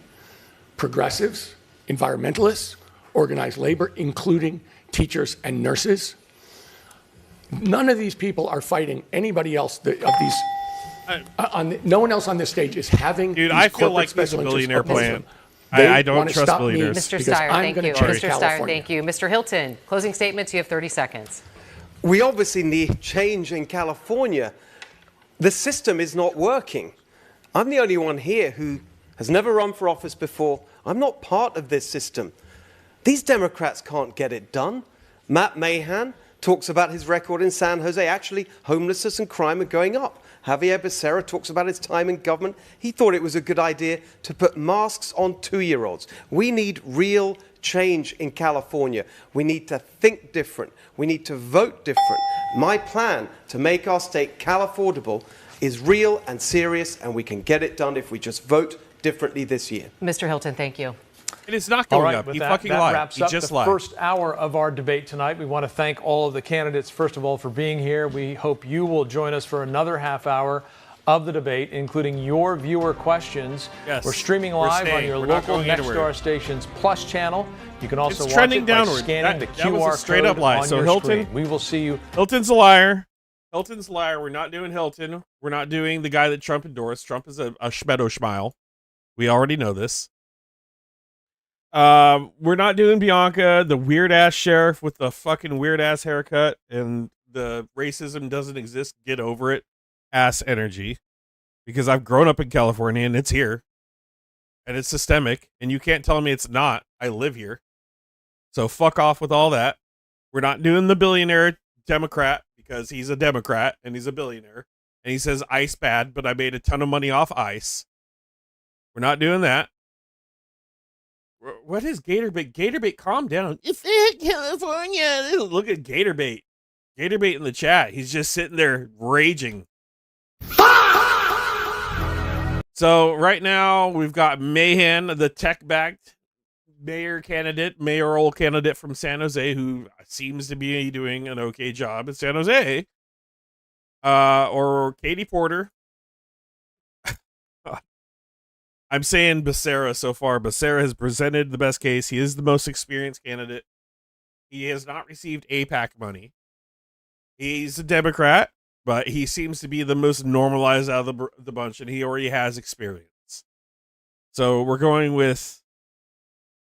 Progressives, environmentalists, organized labor, including teachers and nurses. None of these people are fighting anybody else no one else on this stage is having. Dude, I feel like this billionaire plan. I don't trust billionaires. Mr. Steyer, thank you. Mr. Steyer, thank you. Mr. Hilton, closing statements. You have 30 seconds. We obviously need change in California. The system is not working. I'm the only one here who has never run for office before. I'm not part of this system. These Democrats can't get it done. Matt Mahan talks about his record in San Jose. Actually, homelessness and crime are going up. Javier Becerra talks about his time in government. He thought it was a good idea to put masks on 2-year-olds. We need real change in California. We need to think different. We need to vote different. My plan to make our state Cal-affordable is real and serious, and we can get it done if we just vote differently this year. Mr. Hilton, thank you. It is not going up. He fucking lied. That wraps he up just the lied. first hour of our debate tonight. We want to thank all of the candidates, first of all, for being here. We hope you will join us for another half hour of the debate, including your viewer questions. Yes. We're streaming live on your local Nexstar station's Plus channel. You can also watch it by scanning the QR was a straight up lie. on So your Hilton, screen. We will see you. Hilton's a liar. Hilton's a liar. We're not doing Hilton. We're not doing the guy that Trump endorsed. Trump is a schmedo schmile. We already know this. We're not doing Bianca, the weird ass sheriff with the fucking weird ass haircut and the racism doesn't exist. Get over it. Ass energy. Because I've grown up in California and it's here. And it's systemic. And you can't tell me it's not. I live here. So fuck off with all that. We're not doing the billionaire Democrat because he's a Democrat and he's a billionaire. And he says ice bad, but I made a ton of money off ice. We're not doing that. What is Gatorbait? Gatorbait, calm down. It's California. Look at Gatorbait. Gatorbait in the chat. He's just sitting there raging. So right now we've got Mahan, the tech-backed mayoral candidate from San Jose, who seems to be doing an okay job in San Jose. Or Katie Porter. I'm saying Becerra so far. Becerra has presented the best case. He is the most experienced candidate. He has not received APAC money. He's a Democrat, but he seems to be the most normalized out of the bunch, and he already has experience. So we're going with,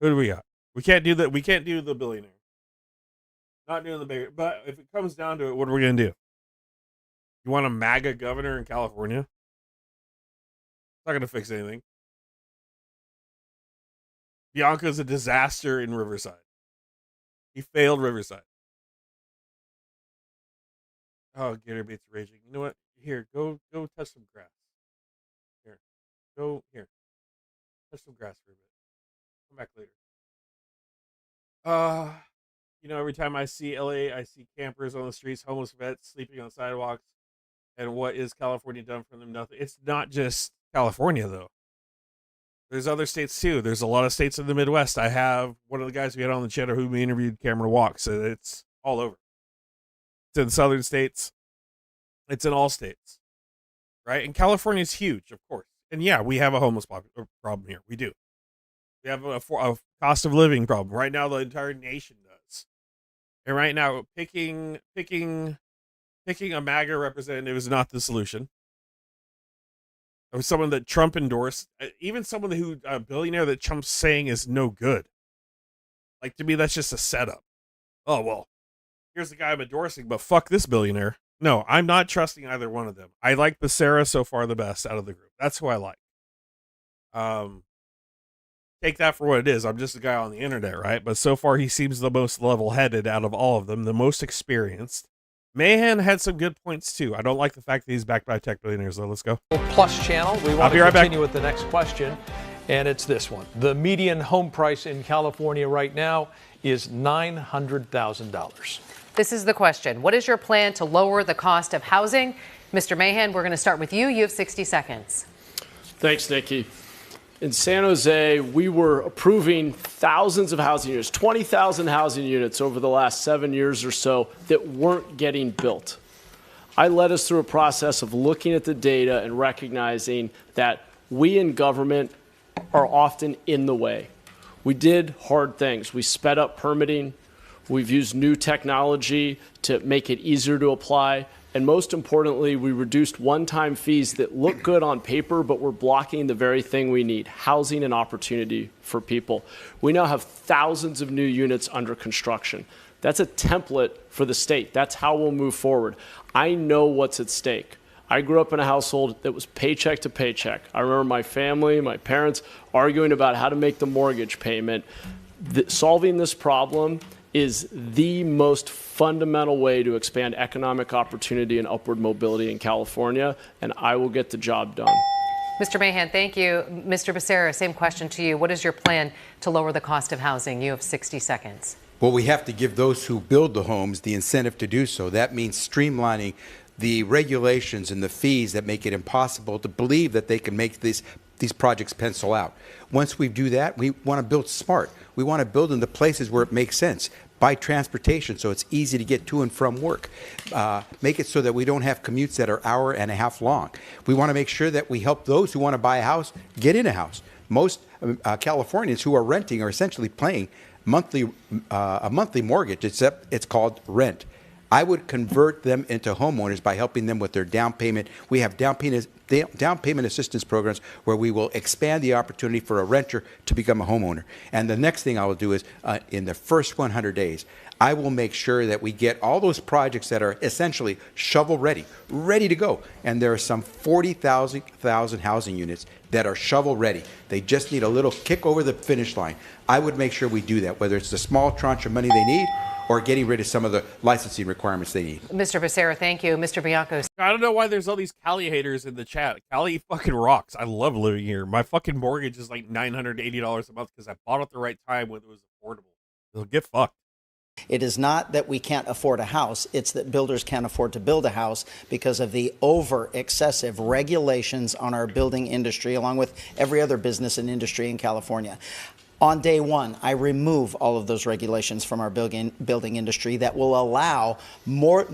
who do we got? We can't do that. We can't do the billionaire. Not doing the bigger. But if it comes down to it, what are we going to do? You want a MAGA governor in California? It's not going to fix anything. Bianca's a disaster in Riverside. He failed Riverside. Oh, Gatorbait's raging. You know what? Here, go touch some grass. Here. Touch some grass for a bit. Come back later. Every time I see LA, I see campers on the streets, homeless vets sleeping on sidewalks. And what is California done for them? Nothing. It's not just California, though. There's other states, too. There's a lot of states in the Midwest. I have one of the guys we had on the channel who we interviewed, Cameron Walk, so it's all over. It's in southern states. It's in all states. Right? And California's huge, of course. And yeah, we have a homeless problem here. We do. We have a cost of living problem. Right now, the entire nation does. And right now, picking a MAGA representative is not the solution. Or someone that Trump endorsed, even someone who a billionaire that Trump's saying is no good. Like, to me, that's just a setup. Oh, well, here's the guy I'm endorsing, but fuck this billionaire. No, I'm not trusting either one of them. I like Becerra so far the best out of the group. That's who I like. Take that for what it is. I'm just a guy on the internet, right? But so far, he seems the most level-headed out of all of them, the most experienced. Mahan had some good points, too. I don't like the fact that he's backed by tech billionaires, though. Let's go. Plus channel. We want to continue with the next question, and it's this one. The median home price in California right now is $900,000. This is the question. What is your plan to lower the cost of housing? Mr. Mahan, we're going to start with you. You have 60 seconds. Thanks, Nikki. In San Jose, we were approving thousands of housing units, 20,000 housing units over the last 7 years or so that weren't getting built. I led us through a process of looking at the data and recognizing that we in government are often in the way. We did hard things. We sped up permitting, We've used new technology to make it easier to apply. And most importantly, we reduced one-time fees that look good on paper, but we're blocking the very thing we need, housing and opportunity for people. We now have thousands of new units under construction. That's a template for the state. That's how we'll move forward. I know what's at stake. I grew up in a household that was paycheck to paycheck. I remember my family, my parents arguing about how to make the mortgage payment. Solving this problem is the most fundamental way to expand economic opportunity and upward mobility in California, and I will get the job done. Mr. Mahan, thank you. Mr. Becerra, same question to you. What is your plan to lower the cost of housing? You have 60 seconds. Well, we have to give those who build the homes the incentive to do so. That means streamlining the regulations and the fees that make it impossible to believe that they can make these projects pencil out. Once we do that, we want to build smart. We want to build in the places where it makes sense. Buy transportation so it's easy to get to and from work. Make it so that we don't have commutes that are hour and a half long. We want to make sure that we help those who want to buy a house get in a house. Most Californians who are renting are essentially paying a monthly mortgage, except it's called rent. I would convert them into homeowners by helping them with their down payment. We have down payment assistance programs where we will expand the opportunity for a renter to become a homeowner. And the next thing I will do is, in the first 100 days, I will make sure that we get all those projects that are essentially shovel ready to go. And there are some 40,000 housing units that are shovel ready. They just need a little kick over the finish line. I would make sure we do that, whether it's the small tranche of money they need or getting rid of some of the licensing requirements they need. Mr. Becerra, thank you. Mr. Bianco. I don't know why there's all these Cali haters in the chat. Cali fucking rocks. I love living here. My fucking mortgage is like $980 a month because I bought it at the right time when it was affordable. They'll get fucked. It is not that we can't afford a house. It's that builders can't afford to build a house because of the excessive regulations on our building industry, along with every other business and industry in California. On day one, I remove all of those regulations from our building industry that will allow more,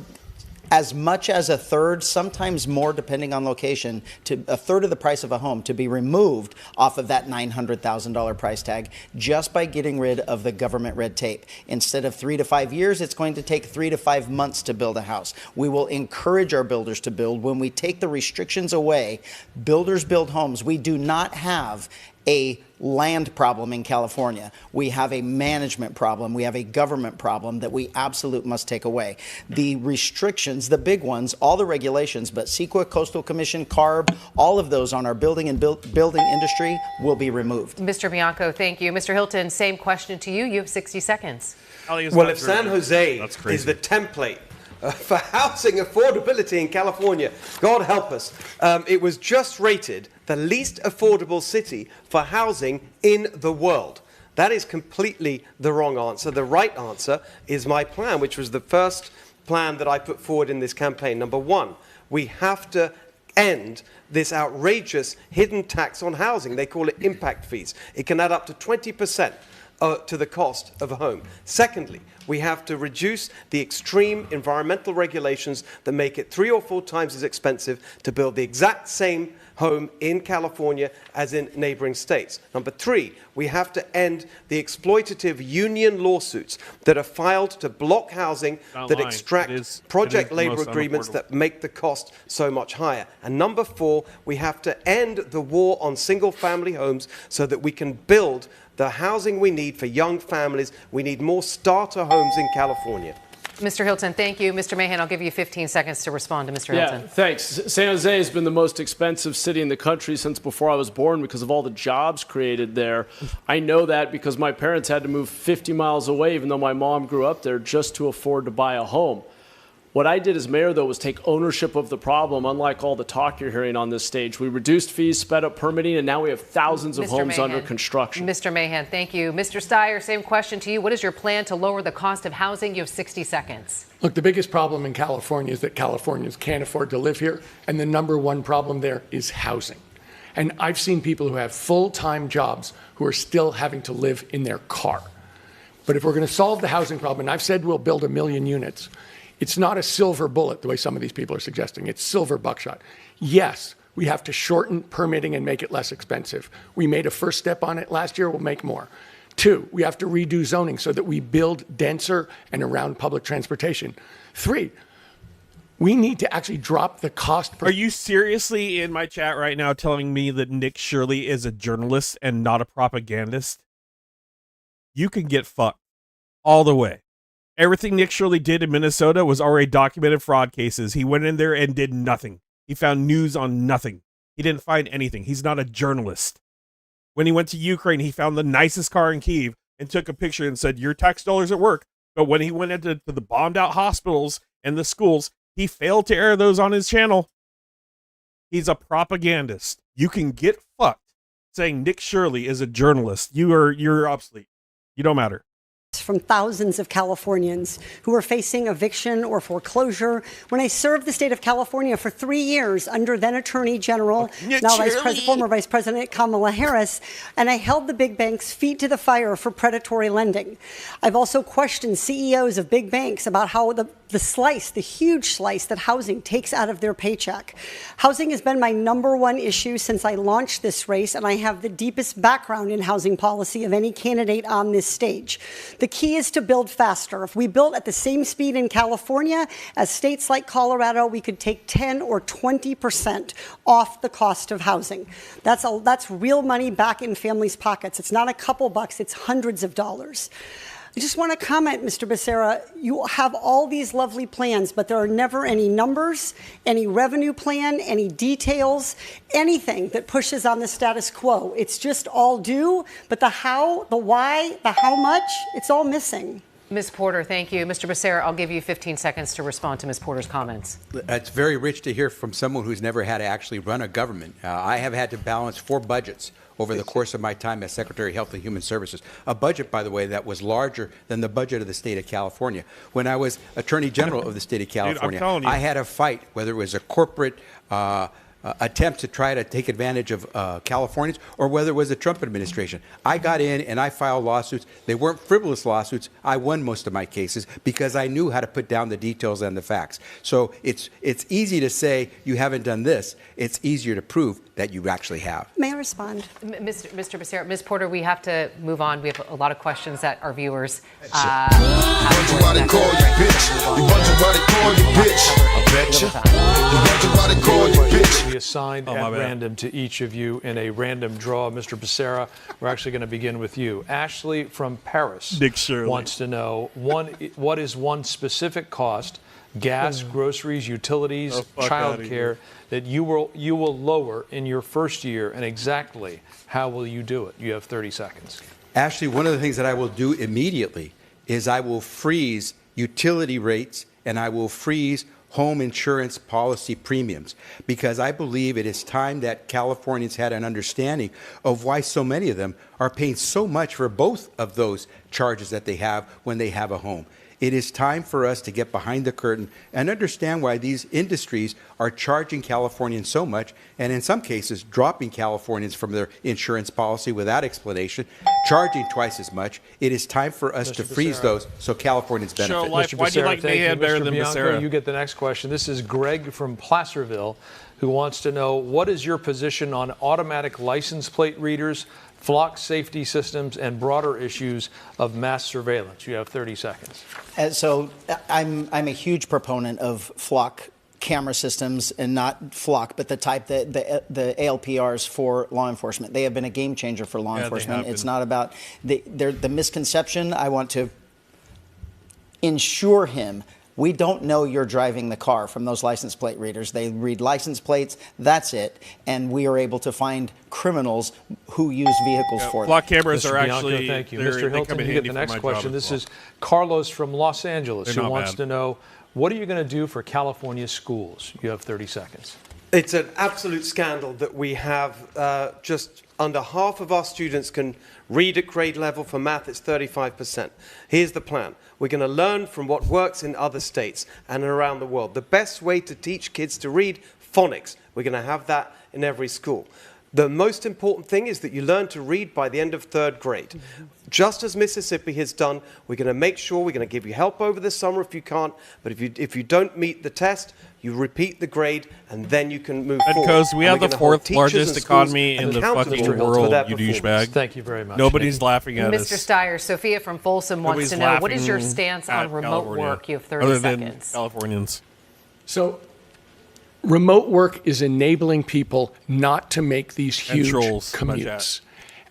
as much as a third, sometimes more depending on location, to a third of the price of a home to be removed off of that $900,000 price tag just by getting rid of the government red tape. Instead of 3 to 5 years, it's going to take 3 to 5 months to build a house. We will encourage our builders to build. When we take the restrictions away, builders build homes. We do not have a land problem in California. We have a management problem. We have a government problem that we absolutely must take away. The restrictions, the big ones, all the regulations, but CEQA, Coastal Commission, CARB, all of those on our building and building industry will be removed. Mr. Bianco, thank you. Mr. Hilton, same question to you. You have 60 seconds. Well, if San Jose is the template for housing affordability in California, God help us. It was just rated the least affordable city for housing in the world. That is completely the wrong answer. The right answer is my plan, which was the first plan that I put forward in this campaign. Number one, we have to end this outrageous hidden tax on housing. They call it impact fees. It can add up to 20% to the cost of a home. Secondly, we have to reduce the extreme environmental regulations that make it 3 or 4 times as expensive to build the exact same home in California as in neighboring states. Number 3, we have to end the exploitative union lawsuits that are filed to block housing that extract project labor agreements that make the cost so much higher. And number 4, we have to end the war on single-family homes so that we can build the housing we need for young families. We need more starter homes in California. Mr. Hilton, thank you. Mr. Mahan, I'll give you 15 seconds to respond to Mr. Hilton. Yeah, thanks. San Jose has been the most expensive city in the country since before I was born because of all the jobs created there. I know that because my parents had to move 50 miles away, even though my mom grew up there, just to afford to buy a home. What I did as mayor, though, was take ownership of the problem, unlike all the talk you're hearing on this stage. We reduced fees, sped up permitting, and now we have thousands of homes under construction. Mr. Mahan, thank you. Mr. Steyer, same question to you. What is your plan to lower the cost of housing? You have 60 seconds. Look, the biggest problem in California is that Californians can't afford to live here, and the number one problem there is housing. And I've seen people who have full-time jobs who are still having to live in their car. But if we're going to solve the housing problem, and I've said we'll build 1 million units, it's not a silver bullet the way some of these people are suggesting. It's silver buckshot. Yes, we have to shorten permitting and make it less expensive. We made a first step on it last year. We'll make more. 2, we have to redo zoning so that we build denser and around public transportation. 3, we need to actually drop the cost per. Are you seriously in my chat right now telling me that Nick Shirley is a journalist and not a propagandist? You can get fucked all the way. Everything Nick Shirley did in Minnesota was already documented fraud cases. He went in there and did nothing. He found news on nothing. He didn't find anything. He's not a journalist. When he went to Ukraine, he found the nicest car in Kyiv and took a picture and said, your tax dollars at work. But when he went into the bombed out hospitals and the schools, he failed to air those on his channel. He's a propagandist. You can get fucked saying Nick Shirley is a journalist. You're obsolete. You don't matter. From thousands of Californians who are facing eviction or foreclosure. When I served the state of California for 3 years under then Attorney General, former Vice President Kamala Harris, and I held the big banks' feet to the fire for predatory lending. I've also questioned CEOs of big banks about how the huge slice that housing takes out of their paycheck. Housing has been my #1 issue since I launched this race, and I have the deepest background in housing policy of any candidate on this stage. The key is to build faster. If we built at the same speed in California as states like Colorado, we could take 10 or 20% off the cost of housing. That's real money back in families' pockets. It's not a couple bucks, it's hundreds of dollars. I just want to comment, Mr. Becerra, you have all these lovely plans, but there are never any numbers, any revenue plan, any details, anything that pushes on the status quo. It's just all due, but the how, the why, the how much, it's all missing. Ms. Porter, thank you. Mr. Becerra, I'll give you 15 seconds to respond to Ms. Porter's comments. It's very rich to hear from someone who's never had to actually run a government. I have had to balance 4 budgets over the course of my time as Secretary of Health and Human Services. A budget, by the way, that was larger than the budget of the state of California. When I was Attorney General of the state of California, Dude, I had a fight, whether it was a corporate attempt to try to take advantage of Californians or whether it was the Trump administration. I got in and I filed lawsuits. They weren't frivolous lawsuits. I won most of my cases because I knew how to put down the details and the facts. So it's easy to say you haven't done this. It's easier to prove that you actually have. May I respond? Mr. Becerra, Ms. Porter, we have to move on. We have a lot of questions that our viewers We assigned at random to each of you in a random draw. Mr. Becerra, we're actually going to begin with you. Ashley from Paris wants to know, what is one specific cost, gas, groceries, utilities, childcare, that you will lower in your first year, and exactly how will you do it? You have 30 seconds. Ashley, one of the things that I will do immediately is I will freeze utility rates and I will freeze home insurance policy premiums, because I believe it is time that Californians had an understanding of why so many of them are paying so much for both of those charges that they have when they have a home. It is time for us to get behind the curtain and understand why these industries are charging Californians so much, and in some cases dropping Californians from their insurance policy without explanation, charging twice as much. It is time for us to freeze those so Californians benefit. Why do you like Mayhem better than Becerra? You get the next question. This is Greg from Placerville, who wants to know, what is your position on automatic license plate readers, flock safety systems, and broader issues of mass surveillance? You have 30 seconds. So I'm a huge proponent of flock camera systems, and not flock, but the type that the ALPRs for law enforcement. They have been a game changer for law enforcement. It's not about the misconception. I want to ensure him. We don't know you're driving the car from those license plate readers. They read license plates, that's it. And we are able to find criminals who use vehicles for them. Flock cameras Mr. are Bianco, actually... thank you. Mr. Hilton, you get the next question. This is Carlos from Los Angeles, who wants to know, what are you going to do for California schools? You have 30 seconds. It's an absolute scandal that we have just under half of our students can read at grade level. For math, it's 35%. Here's the plan. We're going to learn from what works in other states and around the world. The best way to teach kids to read, phonics. We're going to have that in every school. The most important thing is that you learn to read by the end of 3rd grade. just as Mississippi has done. We're going to make sure we're going to give you help over the summer if you can't. But if you don't meet the test, you repeat the grade, and then you can move forward. Because we have the fourth largest economy in the fucking world, you douchebag. Thank you very much. Nobody's laughing at us. Mr. Steyer, Sophia from Folsom wants to know, what is your stance on remote work? You have 30 seconds. Californians. So remote work is enabling people not to make these huge commutes.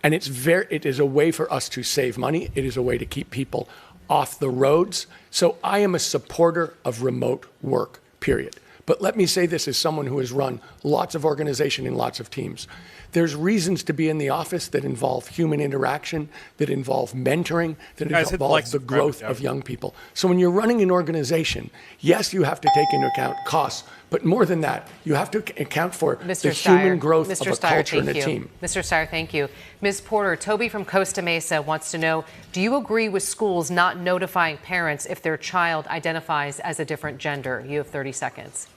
And it is a way for us to save money. It is a way to keep people off the roads. So I am a supporter of remote work, period. But let me say this as someone who has run lots of organization in lots of teams. There's reasons to be in the office that involve human interaction, that involve mentoring, that involve the growth of young people. So when you're running an organization, yes, you have to take into account costs, but more than that, you have to account for the human growth of a culture and a team. Mr. Steyer, thank you. Ms. Porter, Toby from Costa Mesa wants to know, do you agree with schools not notifying parents if their child identifies as a different gender? You have 30 seconds.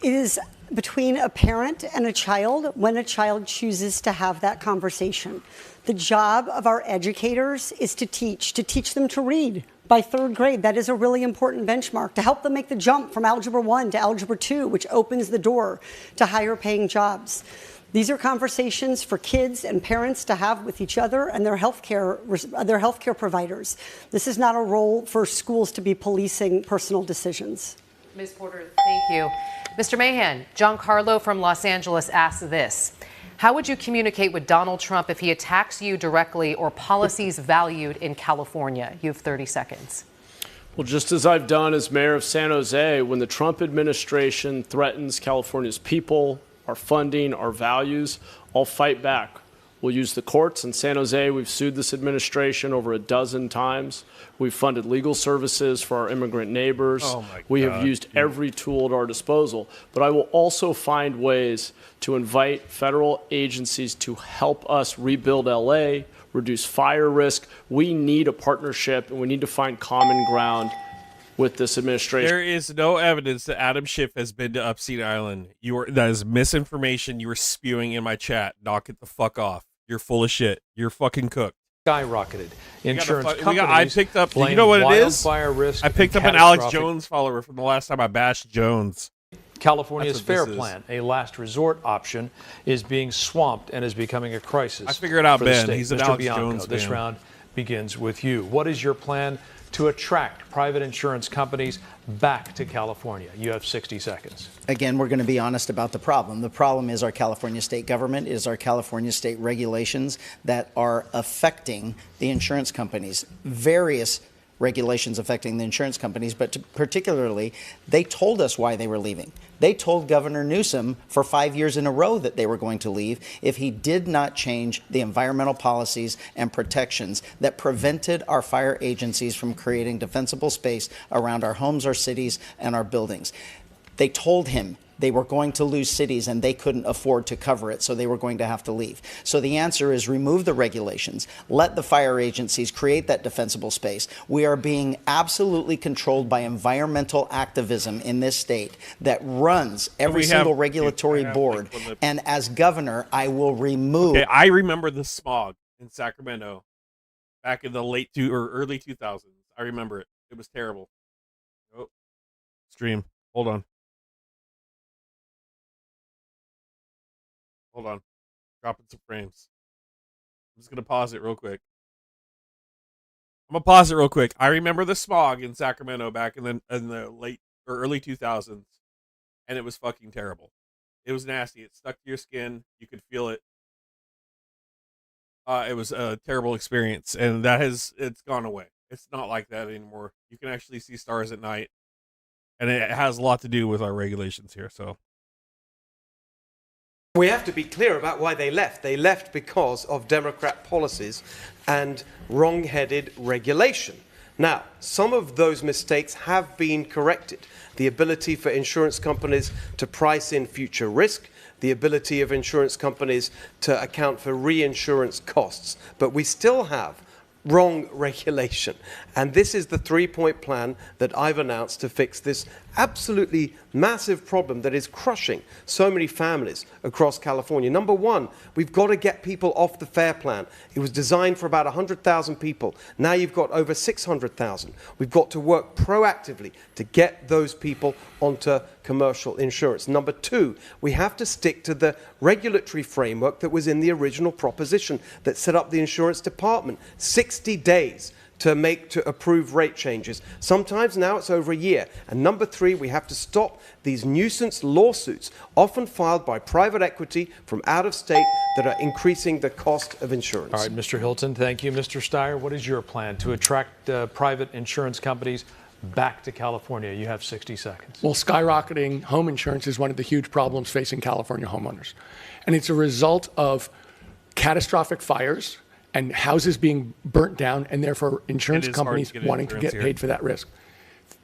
It is between a parent and a child when a child chooses to have that conversation. The job of our educators is to teach them to read by third grade. That is a really important benchmark to help them make the jump from Algebra 1 to Algebra 2, which opens the door to higher paying jobs. These are conversations for kids and parents to have with each other and their healthcare providers. This is not a role for schools to be policing personal decisions. Ms. Porter, thank you. Mr. Mahan, Giancarlo from Los Angeles asks this. How would you communicate with Donald Trump if he attacks you directly or policies valued in California? You have 30 seconds. Well, just as I've done as mayor of San Jose, when the Trump administration threatens California's people, our funding, our values, I'll fight back. We'll use the courts. In San Jose, we've sued this administration over a dozen times. We've funded legal services for our immigrant neighbors. We have used every tool at our disposal. But I will also find ways to invite federal agencies to help us rebuild LA, reduce fire risk. We need a partnership, and we need to find common ground with this administration. There is no evidence that Adam Schiff has been to Epstein Island. That is misinformation you are spewing in my chat. Knock it the fuck off. You're full of shit. You're fucking cooked. Skyrocketed. Insurance companies. I picked up. You know what it is? Risk I picked up an Alex Jones follower from the last time I bashed Jones. California's FAIR Plan, a last resort option, is being swamped and is becoming a crisis. I figured out Ben. He's an Mr. Alex Bianco, Jones this fan. round begins with you. What is your plan to attract private insurance companies back to California? You have 60 seconds. Again, we're going to be honest about the problem. The problem is our California state government, is our California state regulations that are affecting the insurance companies. Various regulations affecting the insurance companies, but particularly, they told us why they were leaving. They told Governor Newsom for 5 years in a row that they were going to leave if he did not change the environmental policies and protections that prevented our fire agencies from creating defensible space around our homes, our cities, and our buildings. They told him they were going to lose cities and they couldn't afford to cover it, so they were going to have to leave. So the answer is remove the regulations, let the fire agencies create that defensible space. We are being absolutely controlled by environmental activism in this state that runs every single regulatory board. And as governor, I will remove. Okay, I remember the smog in Sacramento back in the early 2000s. I remember it. It was terrible. Oh, stream. Hold on. Hold on. Dropping some frames. I'm just going to pause it real quick. I remember the smog in Sacramento back in the late or early 2000s, and it was fucking terrible. It was nasty. It stuck to your skin. You could feel it. It was a terrible experience, and it's gone away. It's not like that anymore. You can actually see stars at night, and it has a lot to do with our regulations here, so. We have to be clear about why they left. They left because of Democrat policies and wrong-headed regulation. Now, some of those mistakes have been corrected. The ability for insurance companies to price in future risk, the ability of insurance companies to account for reinsurance costs. But we still have wrong regulation. And this is the three-point plan that I've announced to fix this absolutely massive problem that is crushing so many families across California. Number one, we've got to get people off the FAIR plan. It was designed for about 100,000 people. Now you've got over 600,000. We've got to work proactively to get those people onto commercial insurance. Number two, we have to stick to the regulatory framework that was in the original proposition that set up the insurance department. 60 days to approve rate changes. Sometimes now it's over a year. And number three, we have to stop these nuisance lawsuits, often filed by private equity from out of state, that are increasing the cost of insurance. All right, Mr. Hilton, thank you. Mr. Steyer, what is your plan to attract private insurance companies back to California? You have 60 seconds. Well, skyrocketing home insurance is one of the huge problems facing California homeowners. And it's a result of catastrophic fires and houses being burnt down, and therefore insurance companies wanting to get paid for that risk.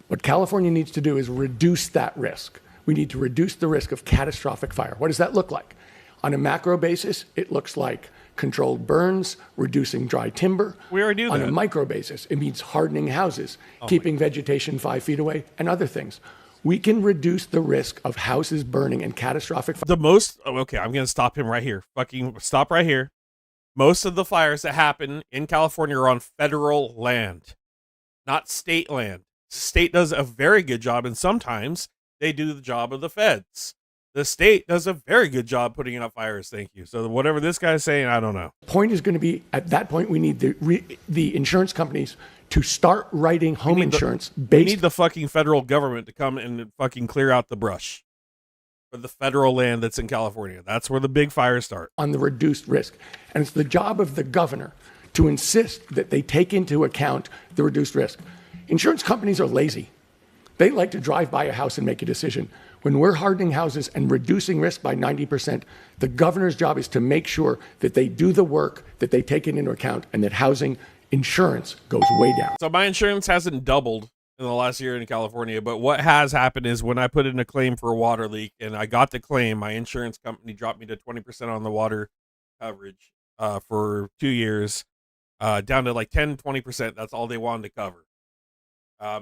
What California needs to do is reduce that risk. We need to reduce the risk of catastrophic fire. What does that look like? On a macro basis, it looks like controlled burns, reducing dry timber. We already do that. On a micro basis, it means hardening houses, keeping vegetation 5 feet away, and other things. We can reduce the risk of houses burning and catastrophic fire. Okay, I'm going to stop him right here. Fucking stop right here. Most of the fires that happen in California are on federal land, not state land. State does a very good job, and sometimes they do the job of the feds. The state does a very good job putting out fires. Thank you. So whatever this guy's saying, I don't know. Point is going to be, at that point, we need the insurance companies to start writing home insurance based. We need the fucking federal government to come and fucking clear out the brush for the federal land that's in California. That's where the big fires start. On the reduced risk. And it's the job of the governor to insist that they take into account the reduced risk. Insurance companies are lazy. They like to drive by a house and make a decision. When we're hardening houses and reducing risk by 90%, the governor's job is to make sure that they do the work, that they take it into account, and that housing insurance goes way down. So my insurance hasn't doubled in the last year in California, but what has happened is when I put in a claim for a water leak and I got the claim, my insurance company dropped me to 20% on the water coverage for 2 years, down to like 10, 20%. That's all they wanted to cover.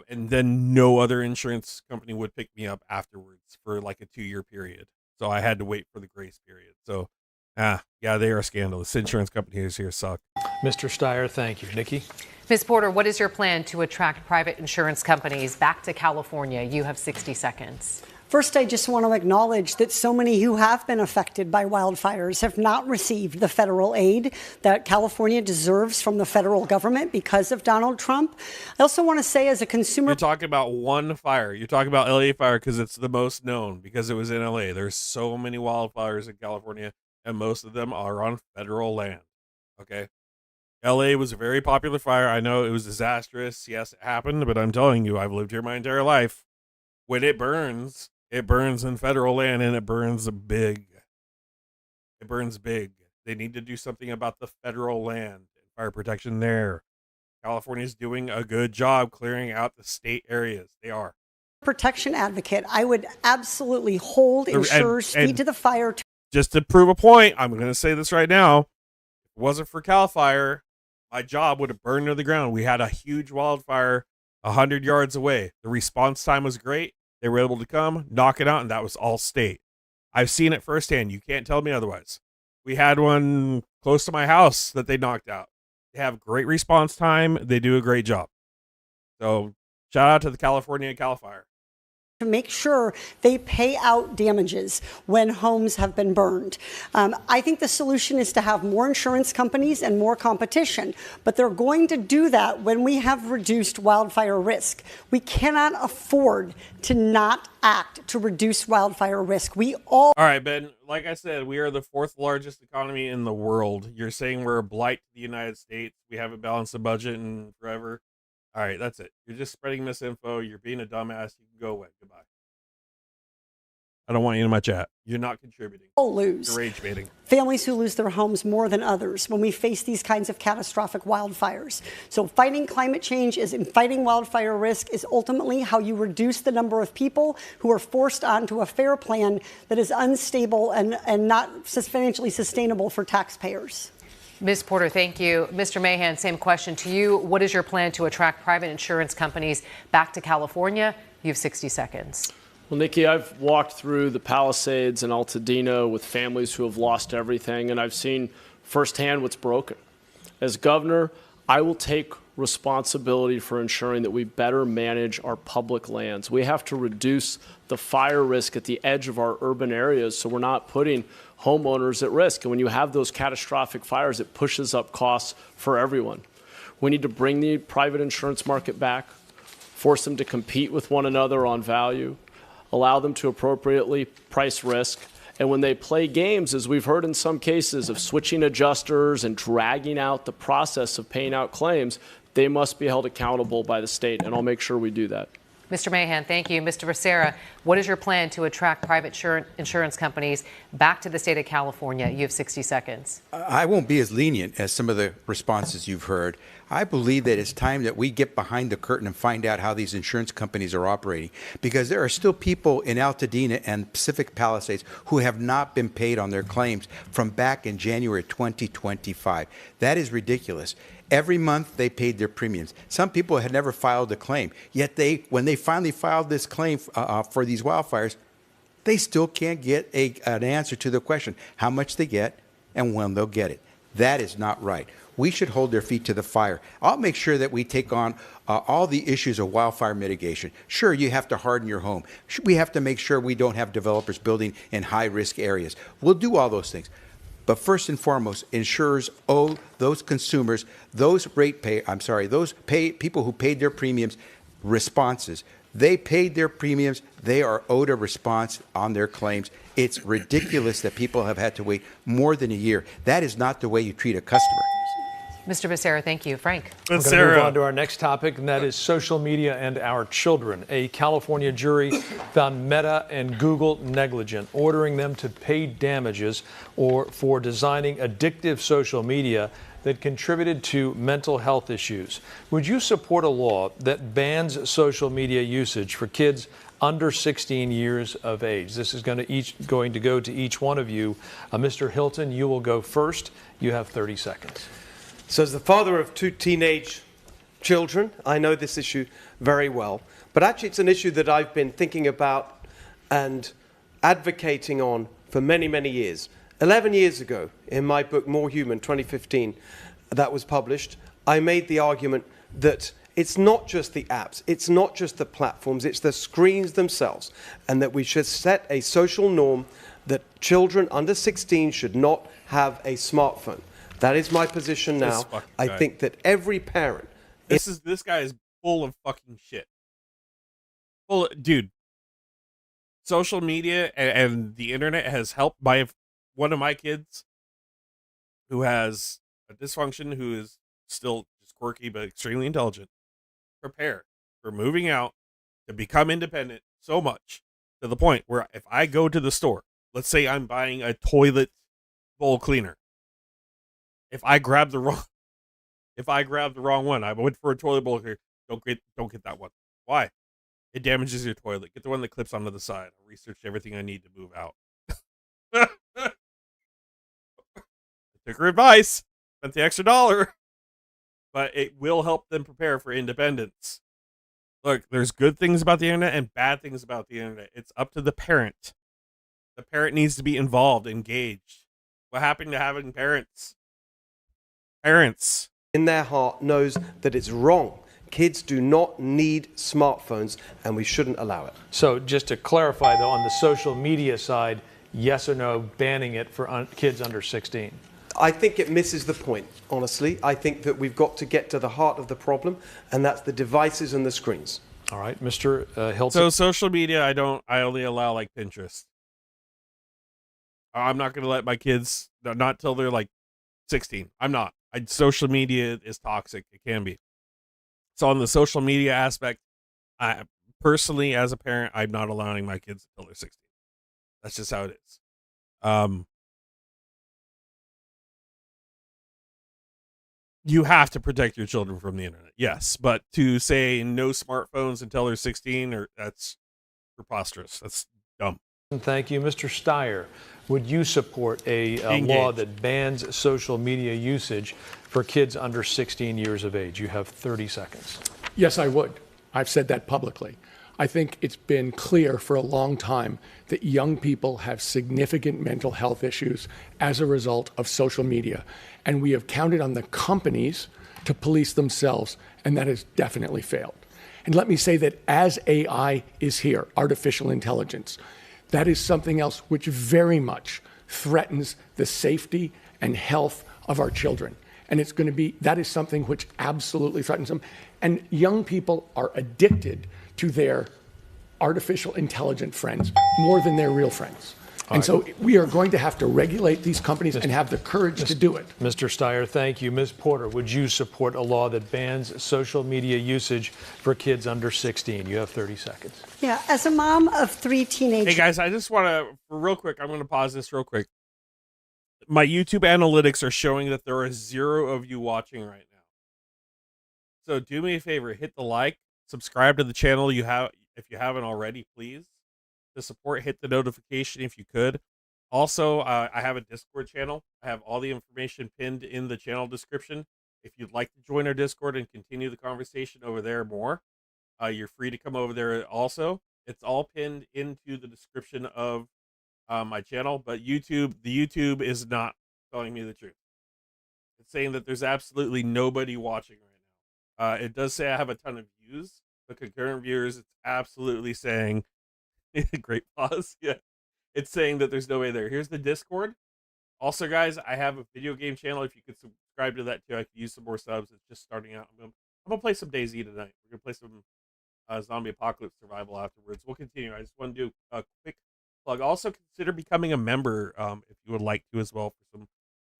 And then no other insurance company would pick me up afterwards for like a 2-year period. So I had to wait for the grace period. So, yeah, they are scandalous. Insurance companies here suck. Mr. Steyer, thank you. Nikki? Ms. Porter, what is your plan to attract private insurance companies back to California? You have 60 seconds. First, I just want to acknowledge that so many who have been affected by wildfires have not received the federal aid that California deserves from the federal government because of Donald Trump. I also want to say, as a consumer... You're talking about one fire. You're talking about LA fire because it's the most known, because it was in LA. There's so many wildfires in California, and most of them are on federal land. Okay? LA was a very popular fire. I know it was disastrous. Yes, it happened, but I'm telling you, I've lived here my entire life. When it burns in federal land, and it burns big. It burns big. They need to do something about the federal land and fire protection there. California's doing a good job clearing out the state areas. They are. Protection advocate, I would absolutely hold insurers' feet to the fire. Just to prove a point, I'm going to say this right now. If it wasn't for Cal Fire, my job would have burned to the ground. We had a huge wildfire 100 yards away. The response time was great. They were able to come, knock it out, and that was all state. I've seen it firsthand. You can't tell me otherwise. We had one close to my house that they knocked out. They have great response time. They do a great job. So shout out to the California Cal Fire. To make sure they pay out damages when homes have been burned. I think the solution is to have more insurance companies and more competition, but they're going to do that when we have reduced wildfire risk. We cannot afford to not act to reduce wildfire risk. All right, Ben, like I said, we are the 4th largest economy in the world. You're saying we're a blight to the United States. We haven't balanced the budget in forever. All right, that's it. You're just spreading misinfo. You're being a dumbass. You can go away. Goodbye. I don't want you in my chat. You're not contributing. Lose. You're rage baiting. Families who lose their homes more than others when we face these kinds of catastrophic wildfires. So fighting climate change and fighting wildfire risk is ultimately how you reduce the number of people who are forced onto a FAIR plan that is unstable and not financially sustainable for taxpayers. Ms. Porter, thank you. Mr. Mahan, same question to you. What is your plan to attract private insurance companies back to California? You have 60 seconds. Well, Nikki, I've walked through the Palisades and Altadena with families who have lost everything, and I've seen firsthand what's broken. As governor, I will take responsibility for ensuring that we better manage our public lands. We have to reduce the fire risk at the edge of our urban areas so we're not putting homeowners at risk. And when you have those catastrophic fires, it pushes up costs for everyone. We need to bring the private insurance market back, force them to compete with one another on value, allow them to appropriately price risk. And when they play games, as we've heard in some cases, of switching adjusters and dragging out the process of paying out claims, they must be held accountable by the state, and I'll make sure we do that. Mr. Mahan, thank you. Mr. Becerra, what is your plan to attract private insurance companies back to the state of California? You have 60 seconds. I won't be as lenient as some of the responses you've heard. I believe that it's time that we get behind the curtain and find out how these insurance companies are operating, because there are still people in Altadena and Pacific Palisades who have not been paid on their claims from back in January 2025. That is ridiculous. Every month they paid their premiums. Some people had never filed a claim, yet when they finally filed this claim for these wildfires, they still can't get an answer to the question, how much they get and when they'll get it. That is not right. We should hold their feet to the fire. I'll make sure that we take on all the issues of wildfire mitigation. Sure, you have to harden your home. We have to make sure we don't have developers building in high-risk areas. We'll do all those things. But first and foremost, insurers owe those consumers, those people who paid their premiums, responses. They paid their premiums. They are owed a response on their claims. It's ridiculous that people have had to wait more than a year. That is not the way you treat a customer. Mr. Becerra, thank you. Frank. We're going to move on to our next topic, and that is social media and our children. A California jury found Meta and Google negligent, ordering them to pay damages for designing addictive social media that contributed to mental health issues. Would you support a law that bans social media usage for kids under 16 years of age? This is going to go to each one of you. Mr. Hilton, you will go first. You have 30 seconds. So as the father of 2 teenage children, I know this issue very well. But actually, it's an issue that I've been thinking about and advocating on for many, many years. 11 years ago, in my book, More Human, 2015, that was published, I made the argument that it's not just the apps, it's not just the platforms, it's the screens themselves, and that we should set a social norm that children under 16 should not have a smartphone. That is my position now. I think that every parent... This guy is full of fucking shit. Dude, social media and the internet has helped one of my kids who has a dysfunction, who is still just quirky but extremely intelligent, prepare for moving out to become independent so much to the point where if I go to the store, let's say I'm buying a toilet bowl cleaner, if I grab the wrong one, I went for a toilet bowl cleaner. Don't get that one. Why? It damages your toilet. Get the one that clips onto the side. I researched everything I need to move out. Took her advice. Spent the extra $1. But it will help them prepare for independence. Look, there's good things about the internet and bad things about the internet. It's up to the parent. The parent needs to be involved, engaged. What happened to having parents? Parents in their heart knows that it's wrong. Kids do not need smartphones, and we shouldn't allow it. So just to clarify, though, on the social media side, yes or no, banning it for kids under 16? I think it misses the point, honestly. I think that we've got to get to the heart of the problem, and that's the devices and the screens. All right, Mr. Hilton. So social media, I only allow like Pinterest. I'm not going to let my kids, not till they're like 16. I'm not. Social media is toxic. It can be. So on the social media aspect, I personally, as a parent, I'm not allowing my kids until they're 16. That's just how it is. You have to protect your children from the internet, yes, but to say no smartphones until they're 16, that's preposterous. That's dumb. Thank you, Mr. Steyer. would you support a law that bans social media usage for kids under 16 years of age? You have 30 seconds. Yes, I would. I've said that publicly. I think it's been clear for a long time that young people have significant mental health issues as a result of social media. And we have counted on the companies to police themselves, and that has definitely failed. And let me say that as AI is here, artificial intelligence, that is something else which very much threatens the safety and health of our children. And it's going to be, that is something which absolutely threatens them. And young people are addicted to their artificial intelligent friends more than their real friends. And so we are going to have to regulate these companies and have the courage to do it. Mr. Steyer, thank you. Ms. Porter, would you support a law that bans social media usage for kids under 16? You have 30 seconds. Yeah, as a mom of 3 teenagers. Hey guys, I just want to, real quick, I'm going to pause this real quick. My YouTube analytics are showing that there are 0 of you watching right now. So do me a favor, hit the like, subscribe to the channel if you haven't already, please. To support, hit the notification if you could. Also, I have a Discord channel. I have all the information pinned in the channel description. If you'd like to join our Discord and continue the conversation over there more, you're free to come over there also. It's all pinned into the description of my channel, but the YouTube is not telling me the truth. It's saying that there's absolutely nobody watching right now. It does say I have a ton of views, but concurrent viewers, it's absolutely saying great pause. Yeah. It's saying that there's no way there. Here's the Discord. Also, guys, I have a video game channel. If you could subscribe to that too, I could use some more subs. It's just starting out. I'm gonna play some DayZ tonight. We're gonna play some zombie apocalypse survival afterwards. We'll continue. I just want to do a quick plug. Also, consider becoming a member if you would like to as well for some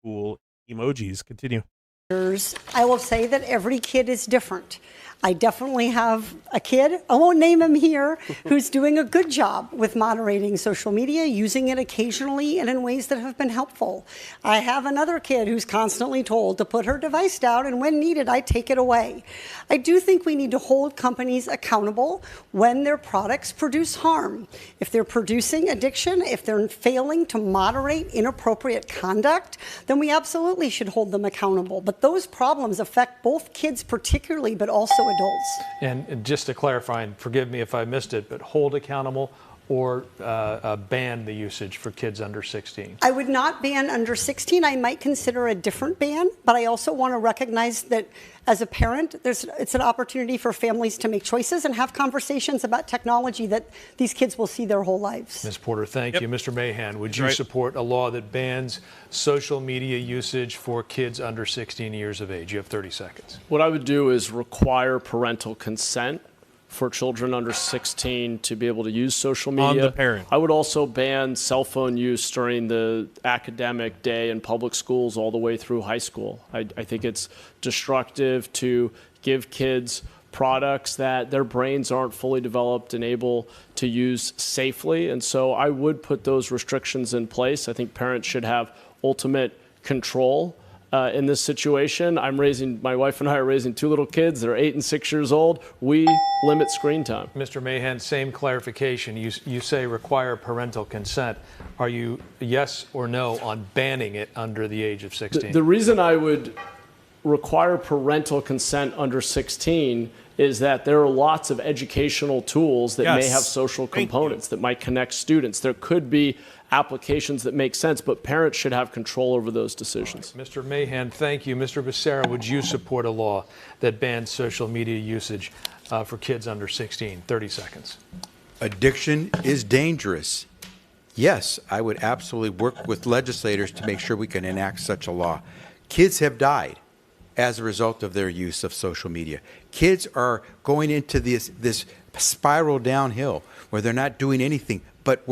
cool emojis. Continue. I will say that every kid is different. I definitely have a kid, I won't name him here, who's doing a good job with moderating social media, using it occasionally and in ways that have been helpful. I have another kid who's constantly told to put her device down, and when needed, I take it away. I do think we need to hold companies accountable when their products produce harm. If they're producing addiction, if they're failing to moderate inappropriate conduct, then we absolutely should hold them accountable. But those problems affect both kids particularly, but also adults. And just to clarify, and forgive me if I missed it, but hold accountable or ban the usage for kids under 16? I would not ban under 16. I might consider a different ban, but I also want to recognize that as a parent, it's an opportunity for families to make choices and have conversations about technology that these kids will see their whole lives. Ms. Porter, thank you. Mr. Mahan, would you support a law that bans social media usage for kids under 16 years of age? You have 30 seconds. What I would do is require parental consent for children under 16 to be able to use social media. On the parent. I would also ban cell phone use during the academic day in public schools all the way through high school. I think it's destructive to give kids products that their brains aren't fully developed and able to use safely. And so I would put those restrictions in place. I think parents should have ultimate control in this situation. My wife and I are raising 2 little kids. They're 8 and 6 years old. We limit screen time. Mr. Mahan, same clarification. You say require parental consent. Are you yes or no on banning it under the age of 16? The reason I would require parental consent under 16 is that there are lots of educational tools that may have social components that might connect students. There could be applications that make sense, but parents should have control over those decisions. Right. Mr. Mahan, thank you. Mr. Becerra, would you support a law that bans social media usage for kids under 16? 30 seconds. Addiction is dangerous. Yes, I would absolutely work with legislators to make sure we can enact such a law. Kids have died as a result of their use of social media. Kids are going into this spiral downhill where they're not doing anything but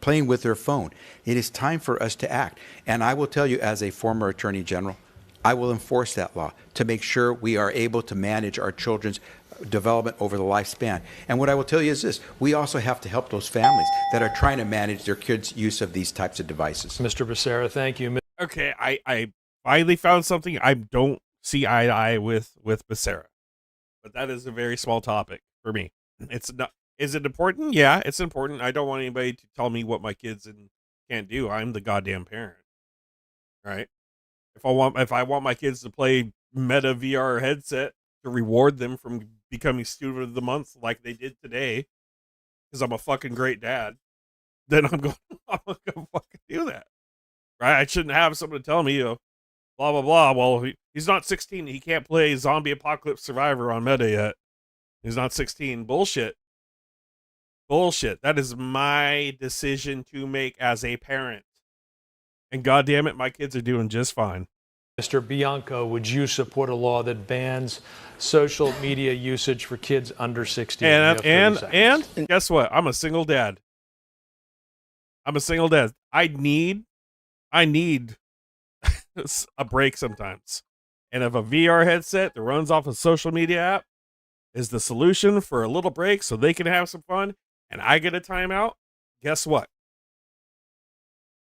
playing with their phone. It is time for us to act. And I will tell you, as a former Attorney General, I will enforce that law to make sure we are able to manage our children's development over the lifespan. And what I will tell you is this: we also have to help those families that are trying to manage their kids' use of these types of devices. Mr. Becerra, thank you. Okay, I finally found something I don't see eye to eye with Becerra, but that is a very small topic for me. It's not. Is it important? Yeah, it's important. I don't want anybody to tell me what my kids and can't do. I'm the goddamn parent, right? If I want my kids to play Meta VR headset to reward them from becoming student of the month like they did today, because I'm a fucking great dad, then I'm going to fucking do that, right? I shouldn't have someone tell me, blah blah blah. Well, he's not 16. He can't play Zombie Apocalypse Survivor on Meta yet. He's not 16. Bullshit. That is my decision to make as a parent. And goddamn it, my kids are doing just fine. Mr. Bianco, would you support a law that bans social media usage for kids under 16? And guess what? I'm a single dad. I need a break sometimes. And if a VR headset that runs off a social media app is the solution for a little break so they can have some fun and I get a timeout, guess what?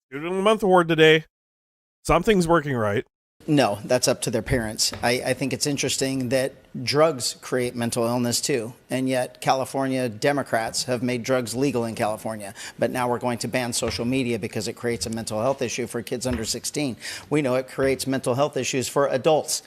Student of the Month award today. Something's working right. No, that's up to their parents. I think it's interesting that drugs create mental illness too, and yet California Democrats have made drugs legal in California, but now we're going to ban social media because it creates a mental health issue for kids under 16. We know it creates mental health issues for adults.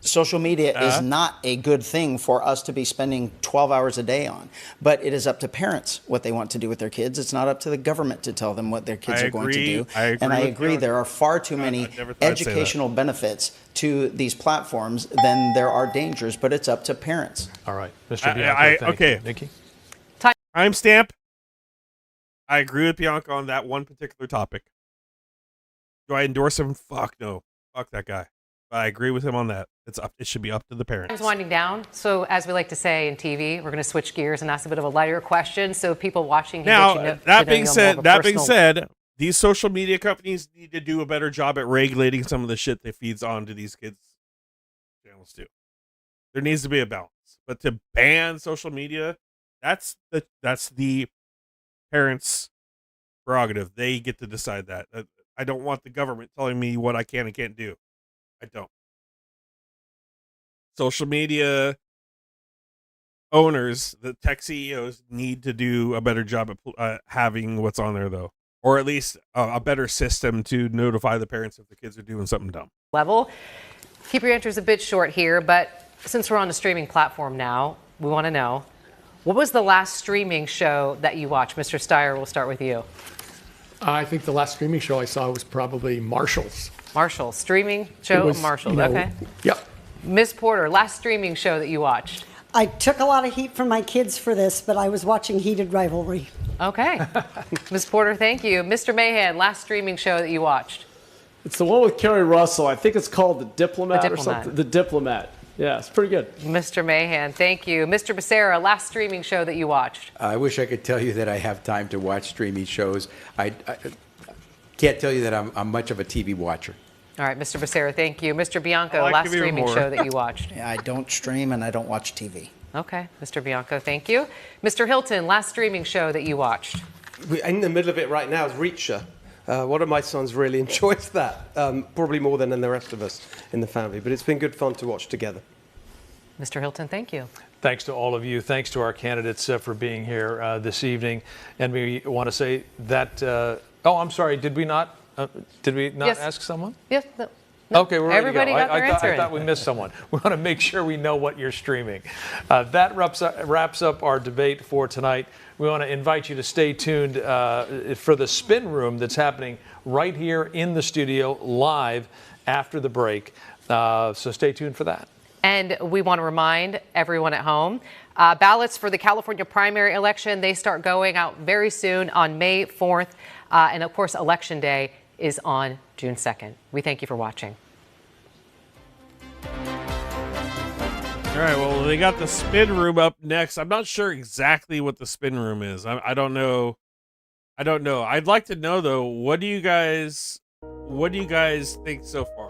Social media is not a good thing for us to be spending 12 hours a day on, but it is up to parents what they want to do with their kids. It's not up to the government to tell them what their kids are going to do. And I agree there are far too many educational benefits to these platforms than there are dangers, but it's up to parents. All right, Mr. Bianco, okay. Nikki? Timestamp. I agree with Bianca on that one particular topic. Do I endorse him? Fuck no. Fuck that guy. I agree with him on that. It should be up to the parents. It's winding down. So as we like to say in TV, we're going to switch gears and ask a bit of a lighter question. So people watching now, that being said, these social media companies need to do a better job at regulating some of the shit that feeds onto these kids' channels too. There needs to be a balance. But to ban social media, that's the parents' prerogative. They get to decide that. I don't want the government telling me what I can and can't do. I don't. Social media owners, the tech CEOs, need to do a better job at having what's on there, though, or at least a better system to notify the parents if the kids are doing something dumb. Level. Keep your answers a bit short here, but since we're on a streaming platform now, we want to know, what was the last streaming show that you watched? Mr. Steyer, we'll start with you. I think the last streaming show I saw was probably Marshall's. Marshall, streaming show of Marshall. Okay. Yep. Ms. Porter, last streaming show that you watched. I took a lot of heat from my kids for this, but I was watching Heated Rivalry. Okay. Ms. Porter, thank you. Mr. Mahan, last streaming show that you watched. It's the one with Kerry Russell. I think it's called The Diplomat or something. The Diplomat. Yeah, it's pretty good. Mr. Mahan, thank you. Mr. Becerra, last streaming show that you watched. I wish I could tell you that I have time to watch streaming shows. I can't tell you that I'm much of a TV watcher. All right, Mr. Becerra, thank you. Mr. Bianco, last streaming show that you watched. Yeah, I don't stream and I don't watch TV. Okay, Mr. Bianco, thank you. Mr. Hilton, last streaming show that you watched. We're in the middle of it right now is Reacher. One of my sons really enjoys that, probably more than the rest of us in the family. But it's been good fun to watch together. Mr. Hilton, thank you. Thanks to all of you. Thanks to our candidates for being here this evening. And we want to say that, I'm sorry, did we not yes. ask someone? Yes. No. Okay, we're ready to go. Everybody got their answer I thought we missed someone. We want to make sure we know what you're streaming. That wraps up our debate for tonight. We want to invite you to stay tuned for the spin room that's happening right here in the studio live after the break. So stay tuned for that. And we want to remind everyone at home, ballots for the California primary election, they start going out very soon on May 4th. And of course, Election Day is on June 2nd. We thank you for watching. All right, well, they got the spin room up next. I'm not sure exactly what the spin room is. I don't know. I'd like to know, though, what do you guys think so far?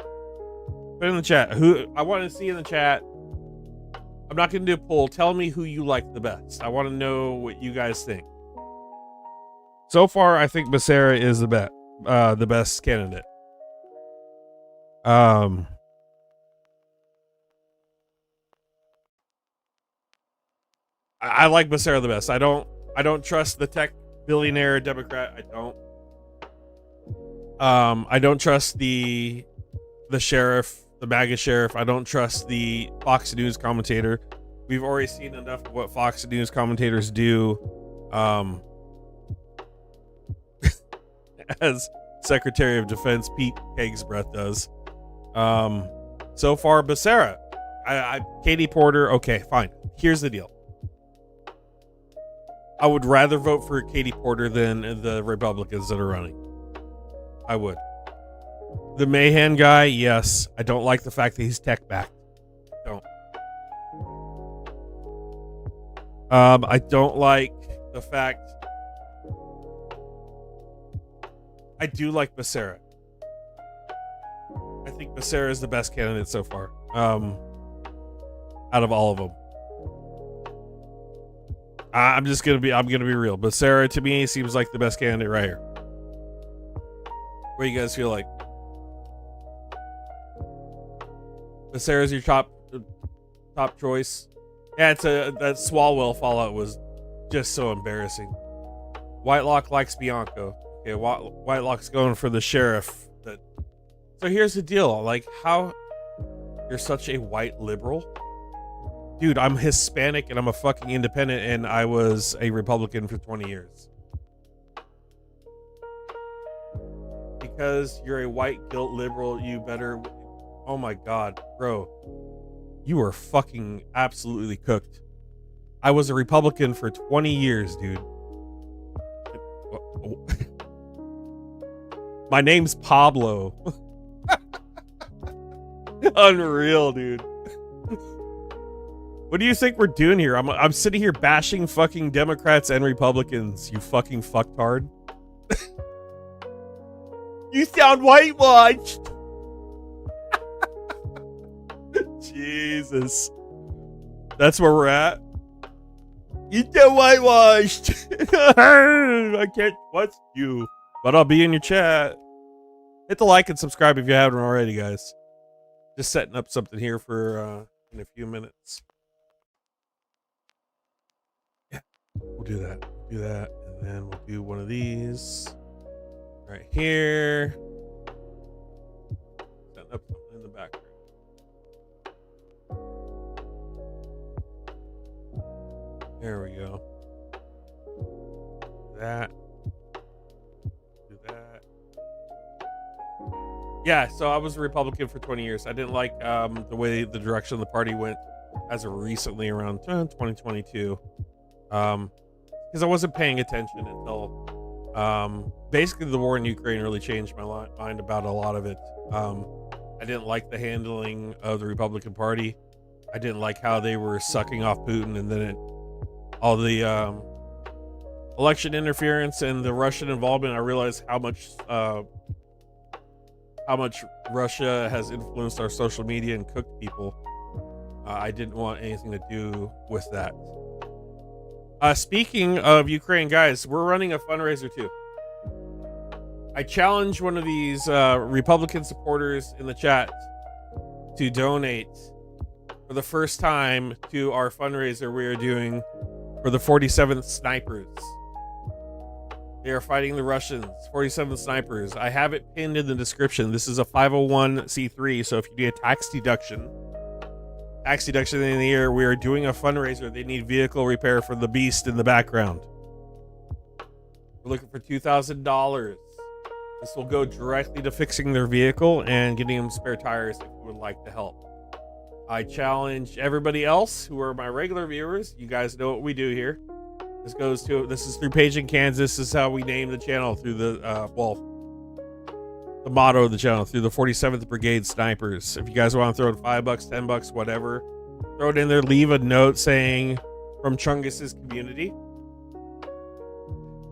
Put in the chat. Who I want to see in the chat. I'm not going to do a poll. Tell me who you like the best. I want to know what you guys think. So far, I think Becerra is the best candidate. I like Becerra the best. I don't trust the tech billionaire Democrat. I don't. I don't trust the sheriff, the MAGA sheriff. I don't trust the Fox News commentator. We've already seen enough of what Fox News commentators do, as Secretary of Defense Pete Kegsbreath does. So far, Becerra. Katie Porter, okay, fine. Here's the deal. I would rather vote for Katie Porter than the Republicans that are running. I would. The Mahan guy, yes. I don't like the fact that he's tech backed. Don't. I don't like the fact. I do like Becerra. I think Becerra is the best candidate so far. Out of all of them. I'm gonna be real. Becerra to me seems like the best candidate right here. What do you guys feel like? Becerra's your top choice. Yeah, that Swalwell fallout was just so embarrassing. Whitelock likes Bianco. Okay, Whitelock's going for the sheriff. So here's the deal. Like, how you're such a white liberal? Dude, I'm Hispanic and I'm a fucking independent and I was a Republican for 20 years. Because you're a white guilt liberal, you better... Oh my God, bro. You are fucking absolutely cooked. I was a Republican for 20 years, dude. My name's Pablo. Unreal, dude. What do you think we're doing here? I'm sitting here bashing fucking Democrats and Republicans, you fucking fucktard. You sound whitewashed. Jesus. That's where we're at. You get whitewashed. I can't watch you. But I'll be in your chat. Hit the like and subscribe if you haven't already, guys. Just setting up something here for in a few minutes. Yeah, we'll do that. Do that. And then we'll do one of these. Right here. Setting up something in the background. There we go. That. Do that. Yeah, so I was a Republican for 20 years. I didn't like the way the direction of the party went as of recently around 2022. Because I wasn't paying attention until basically the war in Ukraine really changed my mind about a lot of it. I didn't like the handling of the Republican Party. I didn't like how they were sucking off Putin, and then all the election interference and the Russian involvement. I realized how much Russia has influenced our social media and cooked people. I didn't want anything to do with that. Speaking of Ukraine, guys, we're running a fundraiser too. I challenge one of these Republican supporters in the chat to donate for the first time to our fundraiser we are doing for the 47th Snipers. They are fighting the Russians. 47th Snipers. I have it pinned in the description. This is a 501c3, so if you need a tax deduction in the year, we are doing a fundraiser. They need vehicle repair for the beast in the background. We're looking for $2,000. This will go directly to fixing their vehicle and getting them spare tires if you would like to help. I challenge everybody else who are my regular viewers. You guys know what we do here. This is through Paging Kansas. This is how we name the channel through the motto of the channel, through the 47th Brigade Snipers. If you guys want to throw in $5, $10, whatever, throw it in there. Leave a note saying from Chungus's community.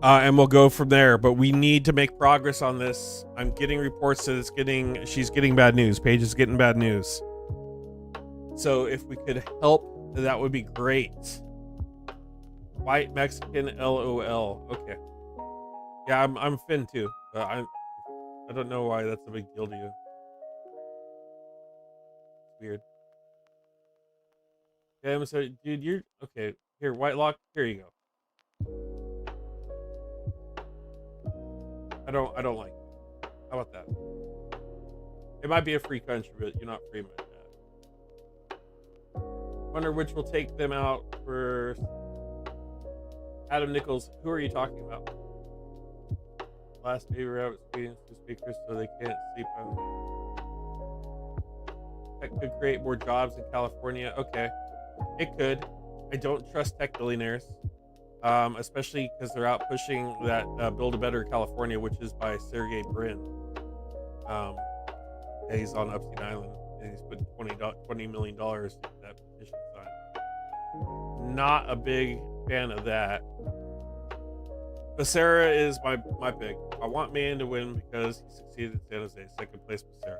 And we'll go from there. But we need to make progress on this. I'm getting reports that she's getting bad news. Paige is getting bad news. So if we could help, that would be great. White Mexican LOL. Okay. Yeah, I'm Finn too. I don't know why that's a big deal to you. Weird. Yeah, I'm sorry, dude. You're okay. Here, Whitelock. Here you go. I don't like it. How about that? It might be a free country, but you're not free, my dad. Wonder which will take them out first. Adam Nichols, who are you talking about? Last baby rabbit speaking to speakers so they can't sleep on. That could create more jobs in California. Okay, it could. I don't trust tech billionaires, especially because they're out pushing that Build a Better California, which is by Sergey Brin. He's on Epstein Island, and he's put $20 million into that petition sign. Not a big fan of that. Becerra is my pick. I want Man to win because he succeeded in San Jose. Second place, Becerra.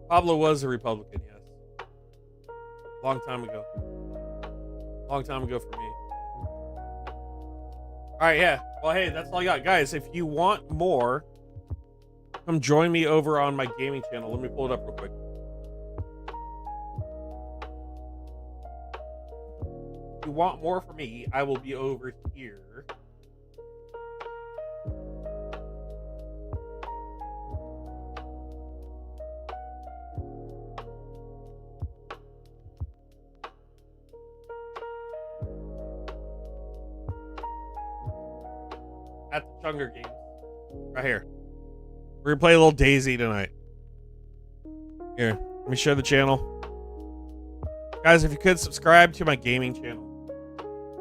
Pablo was a Republican, yes. Long time ago. Long time ago for me. Alright, yeah. Well, hey, that's all I got. Guys, if you want more, come join me over on my gaming channel. Let me pull it up real quick. If you want more from me, I will be over here. At the Chunger Games. Right here. We're gonna play a little Daisy tonight. Here, let me share the channel. Guys, if you could subscribe to my gaming channel,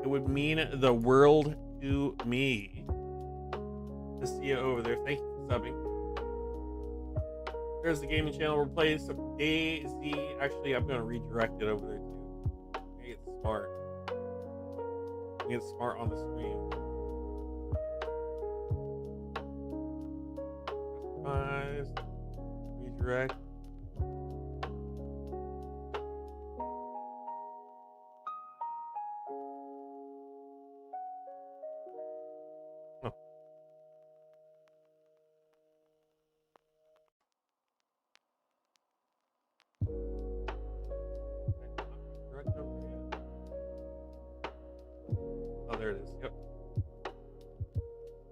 it would mean the world to me. To see you over there. Thank you for subbing. There's the gaming channel. We're playing some Daisy. Actually, I'm gonna redirect it over there too. Make it smart. Make it smart on the screen. Redirect. Oh. Oh, there it is. Yep.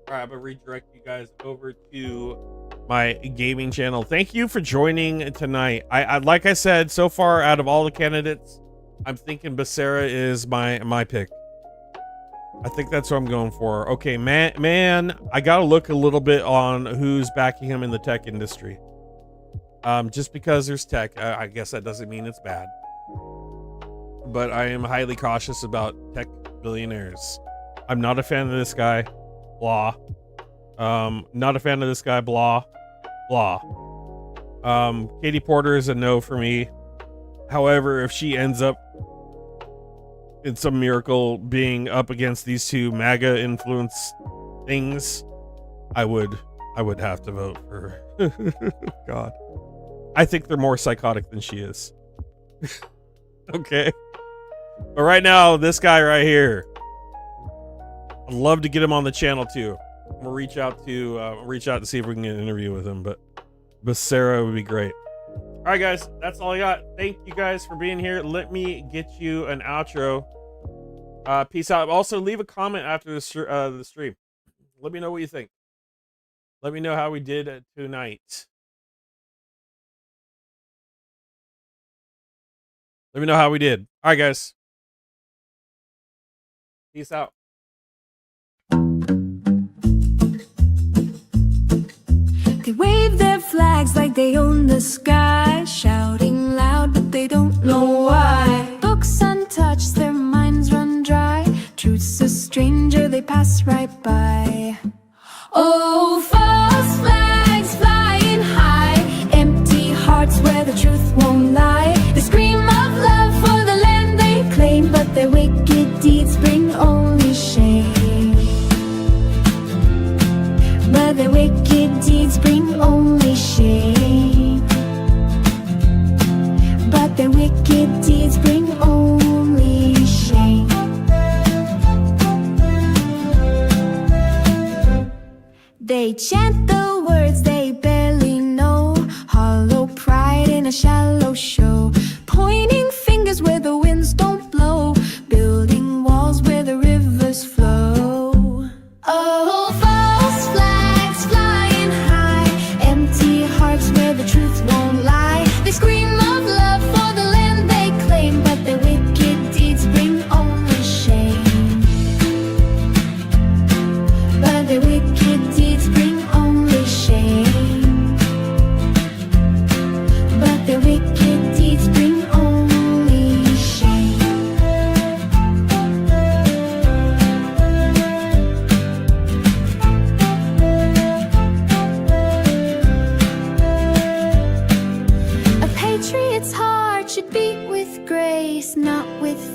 All right, I'm gonna redirect you guys over to my gaming channel. Thank you for joining tonight. I like I said, so far out of all the candidates, I'm thinking Becerra is my pick. I think that's what I'm going for. Okay, man, I gotta look a little bit on who's backing him in the tech industry. Just because there's tech, I guess that doesn't mean it's bad. But I am highly cautious about tech billionaires. I'm not a fan of this guy. Blah. Not a fan of this guy. Blah. Blah. Katie Porter is a no for me. However, if she ends up in some miracle being up against these two MAGA influence things, I would have to vote for her. God. I think they're more psychotic than she is. Okay. But right now, this guy right here, I'd love to get him on the channel too. I'm gonna reach out to see if we can get an interview with him, but Becerra would be great. All right, guys, that's all I got. Thank you guys for being here. Let me get you an outro. Peace out. Also, leave a comment after the stream. Let me know what you think. Let me know how we did tonight. Let me know how we did. All right, guys. Peace out. They wave their flags like they own the sky, shouting loud, but they don't know why. Books untouched, their minds run dry. Truth's a stranger, they pass right by. Oh, false flags flying high, empty hearts where the truth won't lie. They scream of love for the land they claim, but their wicked deeds bring only shame. But their wicked deeds bring only shame. But their wicked deeds bring only shame. They chant the words they barely know, hollow pride in a shallow show, pointing fingers where the winds don't blow, building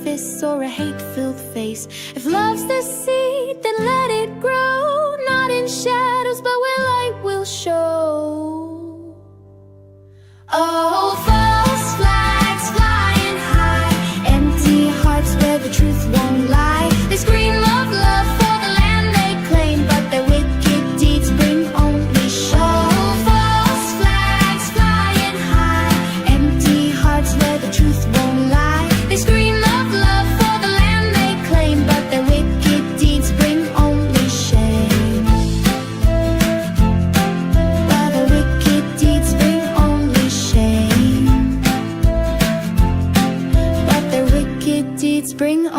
fists or a hate-filled face. If love's the seed, then let it grow, not in shadows, but where light will show. Oh,